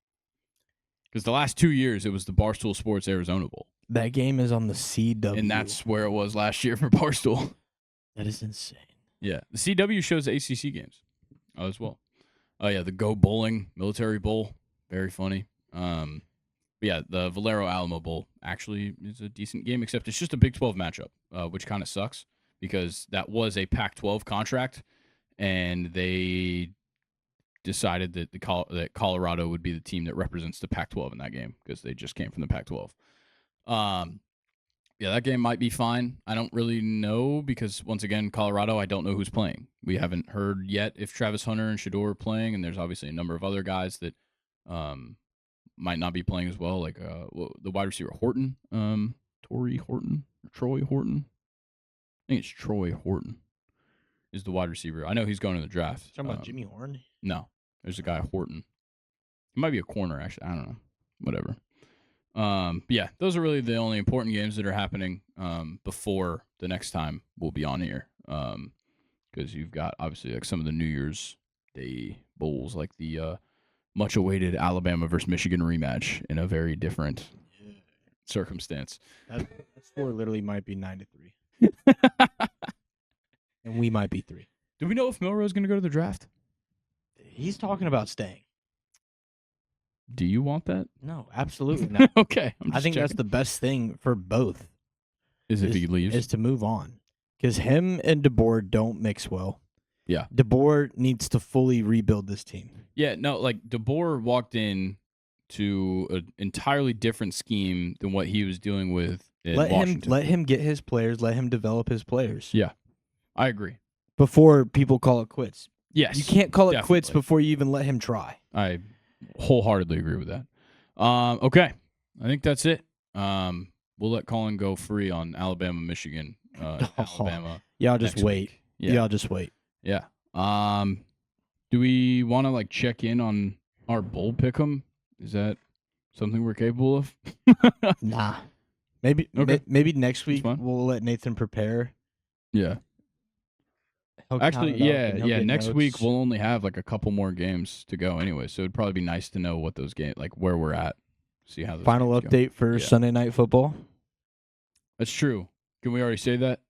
A: Because the last 2 years, it was the Barstool Sports Arizona Bowl.
B: That game is on the CW.
A: And that's where it was last year for Barstool.
B: That is insane.
A: Yeah. The CW shows ACC games as well. Oh, yeah, the Go Bowling Military Bowl. Very funny. But yeah, the Valero Alamo Bowl actually is a decent game, except it's just a Big 12 matchup, which kind of sucks because that was a Pac-12 contract, and they decided that that Colorado would be the team that represents the Pac-12 in that game because they just came from the Pac-12. Yeah, that game might be fine. I don't really know because, once again, Colorado, I don't know who's playing. We haven't heard yet if Travis Hunter and Shador are playing, and there's obviously a number of other guys that might not be playing as well, like the wide receiver Horton, Troy Horton. I think it's Troy Horton is the wide receiver. I know he's going to the draft.
B: Talking about Jimmy Horn?
A: No, there's a guy Horton. He might be a corner, actually. I don't know. Whatever. But yeah, those are really the only important games that are happening before the next time we'll be on here. Because you've got, obviously, like some of the New Year's Day bowls, like the much-awaited Alabama versus Michigan rematch in a very different circumstance.
B: That score literally might be 9-3. And we might be 3.
A: Do we know if Milroe's going to go to the draft?
B: He's talking about staying.
A: Do you want that?
B: No, absolutely not.
A: Okay.
B: I think that's the best thing for both.
A: Is if he leaves?
B: Is to move on. Because him and DeBoer don't mix well.
A: Yeah.
B: DeBoer needs to fully rebuild this team.
A: Yeah, no, like DeBoer walked in to an entirely different scheme than what he was dealing with in Washington.
B: Let him get his players. Let him develop his players.
A: Yeah, I agree.
B: Before people call it quits.
A: Yes.
B: You can't call it
A: definitely.
B: quits before you even let him try.
A: I wholeheartedly agree with that. Okay, I think that's it. We'll let Colin go free on Alabama, Michigan, Alabama.
B: Y'all just
A: next
B: wait.
A: week. Yeah.
B: Y'all just wait.
A: Yeah. Do we want to like check in on our bowl pick'em? Is that something we're capable of?
B: Nah. Maybe next week we'll let Nathan prepare.
A: Yeah. Actually, yeah. Next week we'll only have like a couple more games to go anyway, so it'd probably be nice to know what those games, like where we're at. See how those
B: final
A: games
B: update
A: go.
B: for Sunday Night Football.
A: That's true. Can we already say that?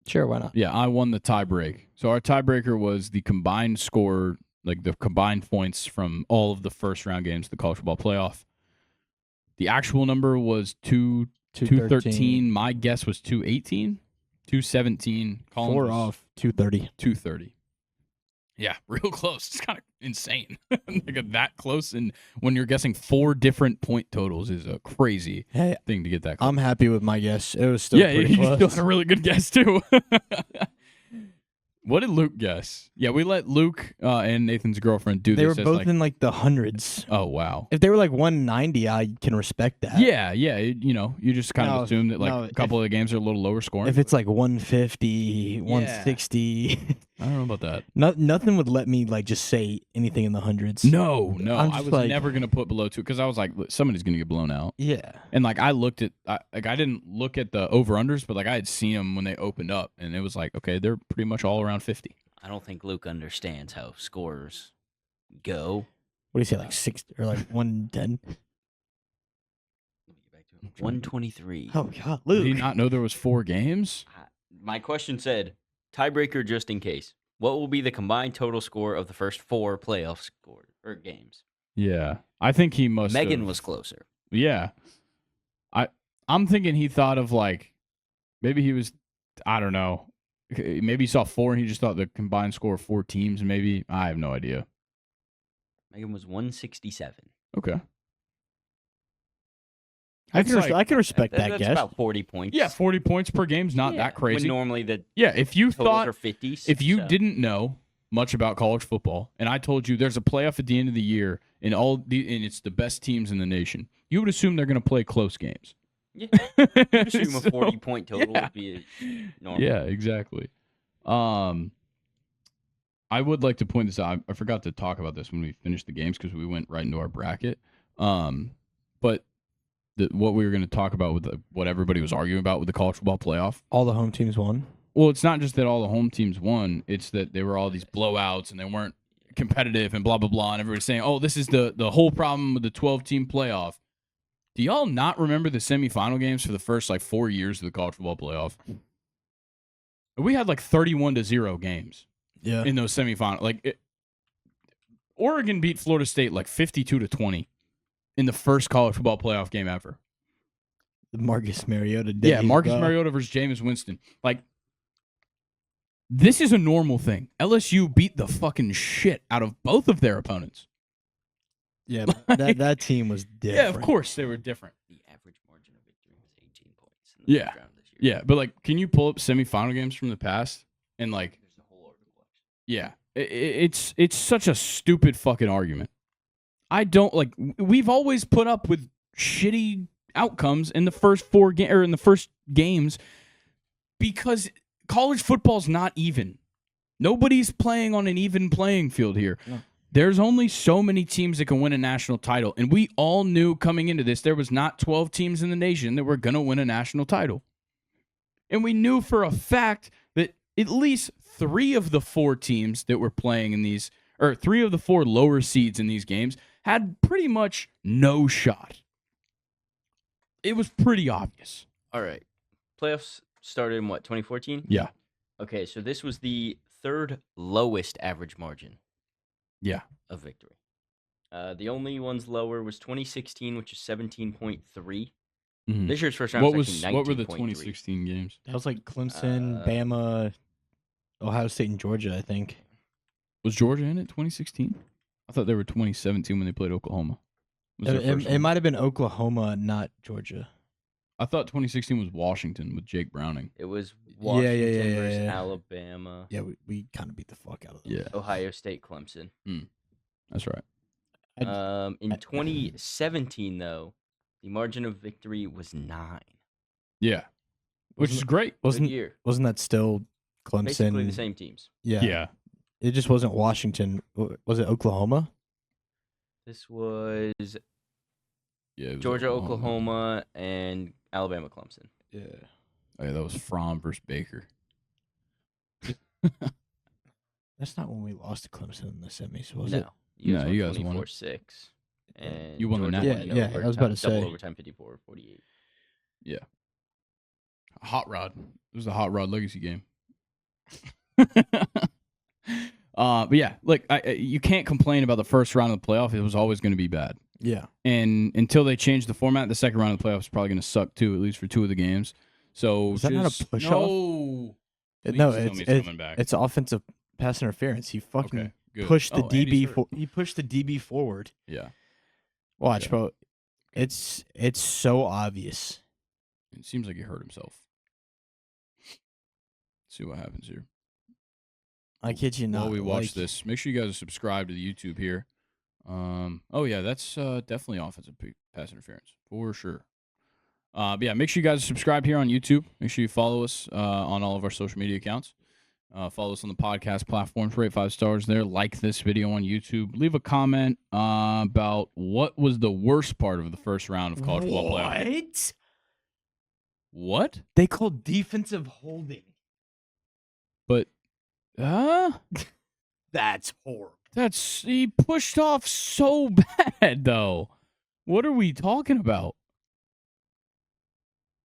B: Sure, why not?
A: Yeah, I won the tiebreak. So our tiebreaker was the combined score, like the combined points from all of the first round games of the college football playoff. The actual number was 213. My guess was 218. 217. Collins
B: 4 off. 230.
A: 230. Yeah, real close. It's kind of insane. Like that close, and when you're guessing 4 different point totals is a crazy thing to get that close.
B: I'm happy with my guess. It was still pretty close.
A: You still had a really good guess too. What did Luke guess? Yeah, we let Luke and Nathan's girlfriend do this.
B: They were both in like the hundreds.
A: Oh, wow.
B: If they were like 190, I can respect that.
A: Yeah. You just kind of assume that like a couple of the games are a little lower scoring.
B: If it's like 150, 160.
A: I don't know about that.
B: Nothing would let me like just say anything in the hundreds.
A: No. I was never going to put below 2 because I was like, somebody's going to get blown out.
B: Yeah.
A: And like I looked at, I didn't look at the over-unders, but like I had seen them when they opened up, and it was like, okay, they're pretty much all around 50.
C: I don't think Luke understands how scores go.
B: What do you say, like 6 or like 110?
C: 123.
B: Oh God, Luke!
A: Did he not know there was 4 games?
C: My question said tiebreaker just in case. What will be the combined total score of the first 4 playoff score or games?
A: Yeah, I think he must.
C: Megan was closer.
A: Yeah, I'm thinking he thought of like maybe he was, I don't know. Maybe he saw 4 and he just thought the combined score of 4 teams. Maybe I have no idea.
C: Megan was 167.
A: Okay.
B: I can respect that
C: that's
B: guess.
C: About 40 points.
A: Yeah, 40 points per game's not that crazy.
C: When normally the
A: if you
C: totals
A: thought
C: are 50s.
A: if you didn't know much about college football, and I told you there's a playoff at the end of the year, and and it's the best teams in the nation, you would assume they're going to play close games.
C: Yeah, you'd assume a 40-point total would be normal.
A: Yeah, exactly. I would like to point this out. I forgot to talk about this when we finished the games because we went right into our bracket. But what we were going to talk about with what everybody was arguing about with the college football playoff.
B: All the home teams won.
A: Well, it's not just that all the home teams won. It's that they were all these blowouts and they weren't competitive and blah, blah, blah. And everybody's saying, oh, this is the whole problem with the 12-team playoff. Do y'all not remember the semifinal games for the first, 4 years of the college football playoff? We had, 31-0 games in those semifinals. Oregon beat Florida State, 52-20 in the first college football playoff game ever.
B: The Marcus Mariota
A: day. Yeah, Marcus Mariota versus Jameis Winston. This is a normal thing. LSU beat the fucking shit out of both of their opponents.
B: Yeah, that team was different.
A: Yeah, of course they were different.
C: The average margin of victory was 18 points in the first round this year.
A: Yeah, but can you pull up semifinal games from the past and
C: There's a whole article.
A: Yeah, it's such a stupid fucking argument. I don't we've always put up with shitty outcomes in the first 4 in the first games because college football's not even. Nobody's playing on an even playing field here. No. There's only so many teams that can win a national title, and we all knew coming into this there was not 12 teams in the nation that were going to win a national title. And we knew for a fact that at least 3 of the 4 teams that were playing in these, or 3 of the 4 lower seeds in these games, had pretty much no shot. It was pretty obvious.
C: All right. Playoffs started in what, 2014?
A: Yeah.
C: Okay, so this was the 3rd lowest average margin.
A: Yeah.
C: Of victory. The only ones lower was 2016, which is 17.3. Mm-hmm. This year's first round was 19.3.
A: What were the 2016 games?
B: That was Clemson, Bama, Ohio State, and Georgia, I think.
A: Was Georgia in it 2016? I thought they were 2017 when they played Oklahoma.
B: It might have been Oklahoma, not Georgia.
A: I thought 2016 was Washington with Jake Browning.
C: It was Washington versus Alabama.
B: Yeah, we kind of beat the fuck out of them.
A: Yeah.
C: Ohio State, Clemson.
A: That's right.
C: In 2017, though, the margin of victory was 9.
A: Yeah. which is great.
C: Good year.
B: Wasn't that still Clemson?
C: Basically the same teams.
B: Yeah.
A: Yeah.
B: It just wasn't Washington. Was it Oklahoma?
C: This was
A: It was
C: Georgia, Oklahoma, and Alabama, Clemson.
B: Yeah.
A: Oh, yeah, that was Fromm versus Baker.
B: That's not when we lost to Clemson in the semis, was
C: No.
B: it?
A: No, you guys won.
C: 24-6. And
A: You won the
C: Georgia
A: net.
C: won
B: Yeah, I was about to say.
C: double overtime 54-48.
A: Yeah. Hot Rod. It was the Hot Rod Legacy game. But yeah, look, you can't complain about the first round of the playoff. It was always going to be bad.
B: Yeah.
A: And until they changed the format, the second round of the playoffs is probably going to suck too, at least for 2 of the games. So
B: Is that not a push-off?
A: No.
B: No,
A: Please tell me it's coming back.
B: it's offensive pass interference. He fucking
A: Okay, good.
B: pushed the
A: Oh, Andy's hurt.
B: he pushed the DB forward.
A: Yeah.
B: Watch,
A: Yeah.
B: bro. It's so obvious.
A: It seems like he hurt himself. See what happens here.
B: I kid you not.
A: While we watch this, make sure you guys are subscribed to the YouTube here. Oh yeah, that's definitely offensive pass interference for sure. But yeah, make sure you guys are subscribed here on YouTube. Make sure you follow us on all of our social media accounts. Follow us on the podcast platforms. Rate 5 stars there. Like this video on YouTube. Leave a comment about what was the worst part of the first round of college football playoff. What?
B: They called defensive holding.
A: But
B: That's horrible.
A: he pushed off so bad though. What are we talking about?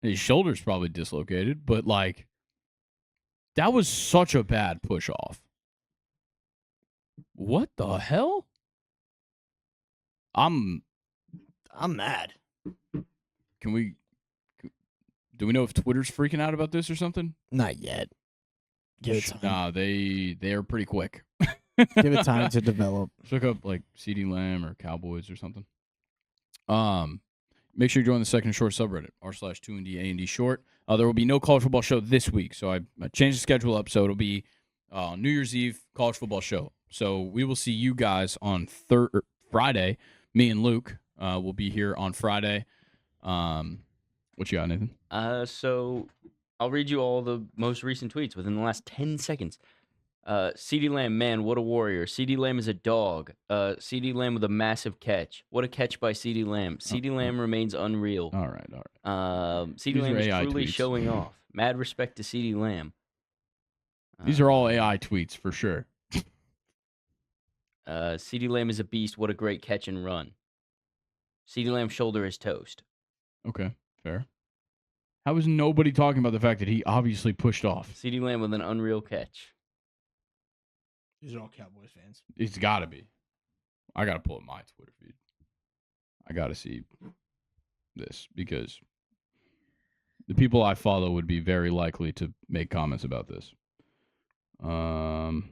A: His shoulder's probably dislocated, but like that was such a bad push off. What the hell? I'm
B: mad.
A: do we know if Twitter's freaking out about this or something?
B: Not yet. Give it time.
A: Nah, they are pretty quick.
B: Give it time to develop.
A: Look up like CeeDee Lamb or Cowboys or something. Make sure you join the second short subreddit, r/2ND A&D short. There will be no college football show this week, so I changed the schedule up, so it'll be New Year's Eve college football show. So we will see you guys on Friday. Me and Luke will be here on Friday. What you got, Nathan?
C: So I'll read you all the most recent tweets within the last 10 seconds. CeeDee Lamb, man, what a warrior. CeeDee Lamb is a dog. CeeDee Lamb with a massive catch. What a catch by CeeDee Lamb. CeeDee Lamb remains unreal.
A: All right.
C: CeeDee Lamb is
A: AI
C: truly
A: tweets.
C: showing off. Mad respect to CeeDee Lamb.
A: These are all AI tweets for sure.
C: CeeDee Lamb is a beast. What a great catch and run. CeeDee Lamb's shoulder is toast.
A: Okay, fair. How is nobody talking about the fact that he obviously pushed off?
C: CeeDee Lamb with an unreal catch.
B: These are all Cowboys fans.
A: It's got to be. I got to pull up my Twitter feed. I got to see this because the people I follow would be very likely to make comments about this. I'm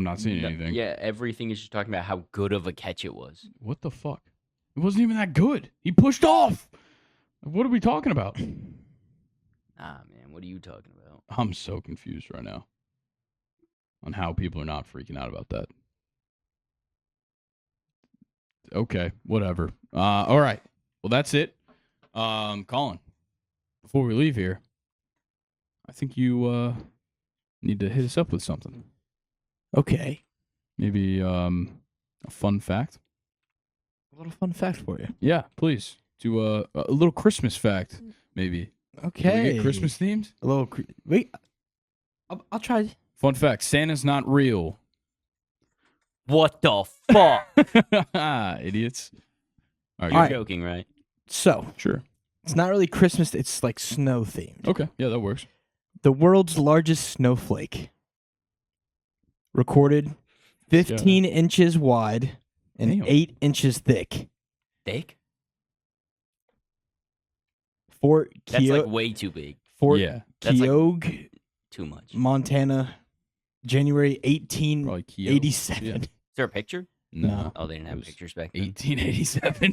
A: not seeing anything.
C: Yeah, everything is just talking about how good of a catch it was.
A: What the fuck? It wasn't even that good. He pushed off. What are we talking about?
C: Ah, man, what are you talking about?
A: I'm so confused right now on how people are not freaking out about that. Okay, whatever. All right. Well, that's it. Colin, before we leave here, I think you need to hit us up with something.
B: Okay.
A: Maybe a fun fact.
B: A little fun fact for you.
A: Yeah, please. Do a little Christmas fact, maybe.
B: Okay.
A: Can we get Christmas themed?
B: A little. Wait. I'll try.
A: Fun fact: Santa's not real.
C: What the fuck?
A: Idiots. All
C: You're
A: right.
C: joking, right?
B: So
A: Sure.
B: it's not really Christmas. It's like snow themed.
A: Okay. Yeah, that works.
B: The world's largest snowflake, recorded 15 inches wide and
A: Damn.
B: 8 inches thick.
C: Thick?
B: Fort
C: That's like way too big.
A: Yeah.
C: That's like-
B: Keogh,
C: Too much.
B: Montana, January
A: Probably Keogh.
B: 1887.
A: Yeah.
C: Is there a picture?
B: No.
C: Oh, they didn't have
A: It was
C: pictures back then.
A: 1887.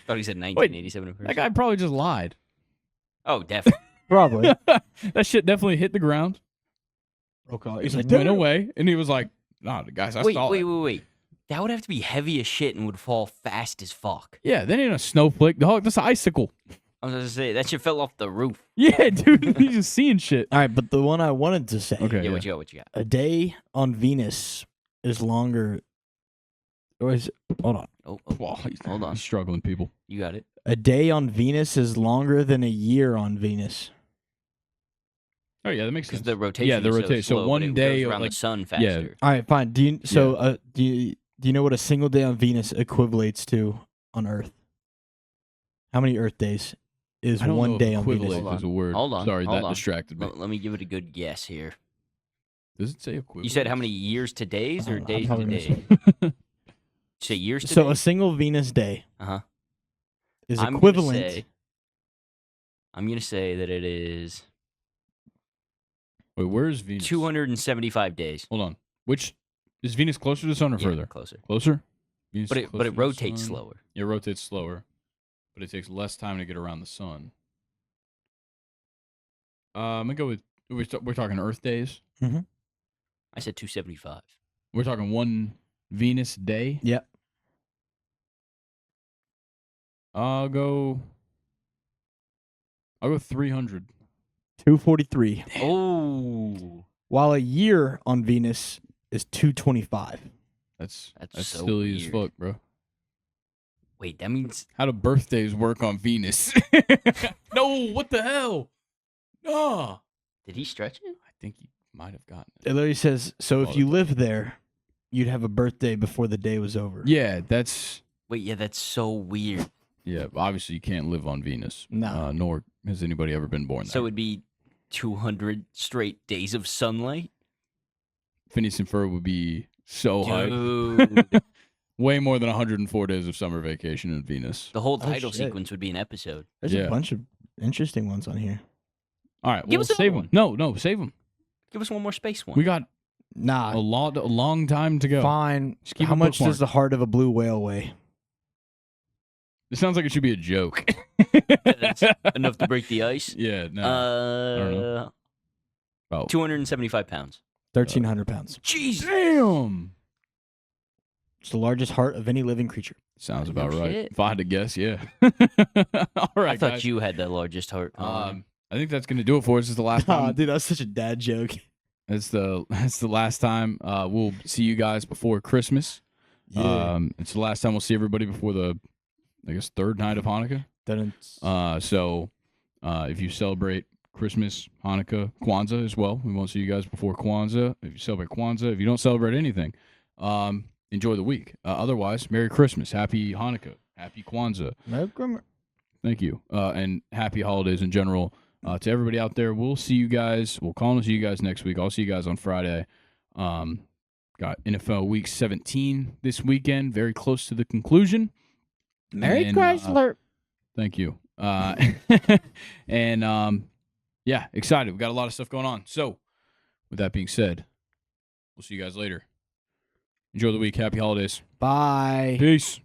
C: Thought he said 1987 at first.
A: That guy probably just lied.
C: Oh, definitely.
B: Probably.
A: That shit definitely hit the ground.
B: Okay.
A: He's
B: He's
A: like,
B: like,
A: went away, and he was like, "Nah, guys, I saw it."
C: Wait. That would have to be heavy as shit and would fall fast as fuck.
A: Yeah, that ain't a snowflake, dog. That's an icicle.
C: I was going to say, that shit fell off the roof.
A: Yeah, dude. He's just seeing shit.
B: All right, but the one I wanted to say.
A: Okay.
C: Yeah, what you got?
B: A day on Venus is longer. Or is it, hold on.
C: Oh,
A: Hold on. He's struggling, people.
C: You got it.
B: A day on Venus is longer than a year on Venus.
A: Oh yeah, that makes sense.
C: Because the rotation.
A: Yeah, the
C: is
A: rotation.
C: So,
A: So
C: slow,
A: one
C: but it
A: day,
C: goes around
A: like,
C: the sun faster.
A: yeah.
B: All right, fine. Do you know what a single day on Venus equivalates to on Earth? How many Earth days is
A: I don't
B: one
A: know
B: day
A: if
B: on Venus?
A: equivalent is a word.
C: Hold on.
A: Sorry,
C: hold
A: that
C: on.
A: distracted me.
C: Let me give it a good guess here.
A: Does it say equivalent?
C: You said how many years to days or
B: I'm
C: days to
B: probably gonna
C: days? You say years to
B: So a
C: days?
B: single Venus day is
C: I'm
B: equivalent.
C: I'm going to say that it is
A: Wait, where is Venus?
C: 275 days.
A: Hold on. Which is Venus closer to the sun or
C: Yeah,
A: further?
C: closer.
A: Closer. Venus
C: But
A: is
C: it
A: closer to the
C: rotates
A: sun.
C: slower.
A: It rotates slower, but it takes less time to get around the sun. I'm gonna go with we're talking Earth days.
C: I said 275.
A: We're talking one Venus day.
B: Yep.
A: I'll go 300.
B: 243.
C: Oh,
B: While a year on Venus is 225.
A: That's
C: so
A: silly as
C: weird.
A: fuck, bro.
C: wait, that means
A: How do birthdays work on Venus? No, what the hell? No.
C: did he stretch it?
A: I think he might have gotten
B: It
A: it.
B: literally says, so
A: Oh,
B: if you
A: it's-
B: live there, you'd have a birthday before the day was over.
A: Yeah, that's
C: Wait, yeah, that's so weird.
A: yeah. Obviously, you can't live on Venus.
B: No.
A: Nor has anybody ever been born there.
C: So it'd be 200 straight days of sunlight.
A: Phineas and Ferb would be so hyped.
C: Dude,
A: Way more than 104 days of summer vacation in Venus.
C: the whole
B: Oh,
C: title
B: shit.
C: sequence would be an episode.
B: There's
A: Yeah.
B: a bunch of interesting ones on here.
A: All right,
C: Give
A: well,
C: us another
A: save
C: one.
A: them. No, save them.
C: Give us one more space one.
A: We got
B: Nah.
A: a long time to go.
B: Fine.
A: Just keep
B: How
A: it
B: much
A: bookmarked.
B: does the heart of a blue whale weigh?
A: It sounds like it should be a joke.
C: That's enough to break the ice.
A: Yeah, no. don't know. About
C: 275 pounds.
B: 1,300 pounds.
C: Jesus.
A: damn.
B: It's the largest heart of any living creature.
A: Sounds
C: No
A: about right.
C: shit.
A: If I had to guess, yeah. All right,
C: I thought
A: guys.
C: you had the largest heart.
A: I think that's gonna do it for us. This is the last
B: Oh,
A: time.
B: dude, that's such a dad joke.
A: That's the last time. We'll see you guys before Christmas.
B: Yeah.
A: It's the last time we'll see everybody before the, I guess, third night of Hanukkah. So if you celebrate Christmas, Hanukkah, Kwanzaa as well, we won't see you guys before Kwanzaa. If you celebrate Kwanzaa, if you don't celebrate anything, enjoy the week. Otherwise, Merry Christmas, Happy Hanukkah, Happy Kwanzaa. Thank you, and Happy holidays in general. To everybody out there, we'll see you guys. We'll call and see you guys next week. I'll see you guys on Friday. Got NFL Week 17 this weekend, very close to the conclusion.
B: Merry
A: And,
B: Chrysler.
A: Thank you. And yeah, excited. We got a lot of stuff going on. So, with that being said, we'll see you guys later. Enjoy the week. Happy holidays.
B: Bye.
A: Peace.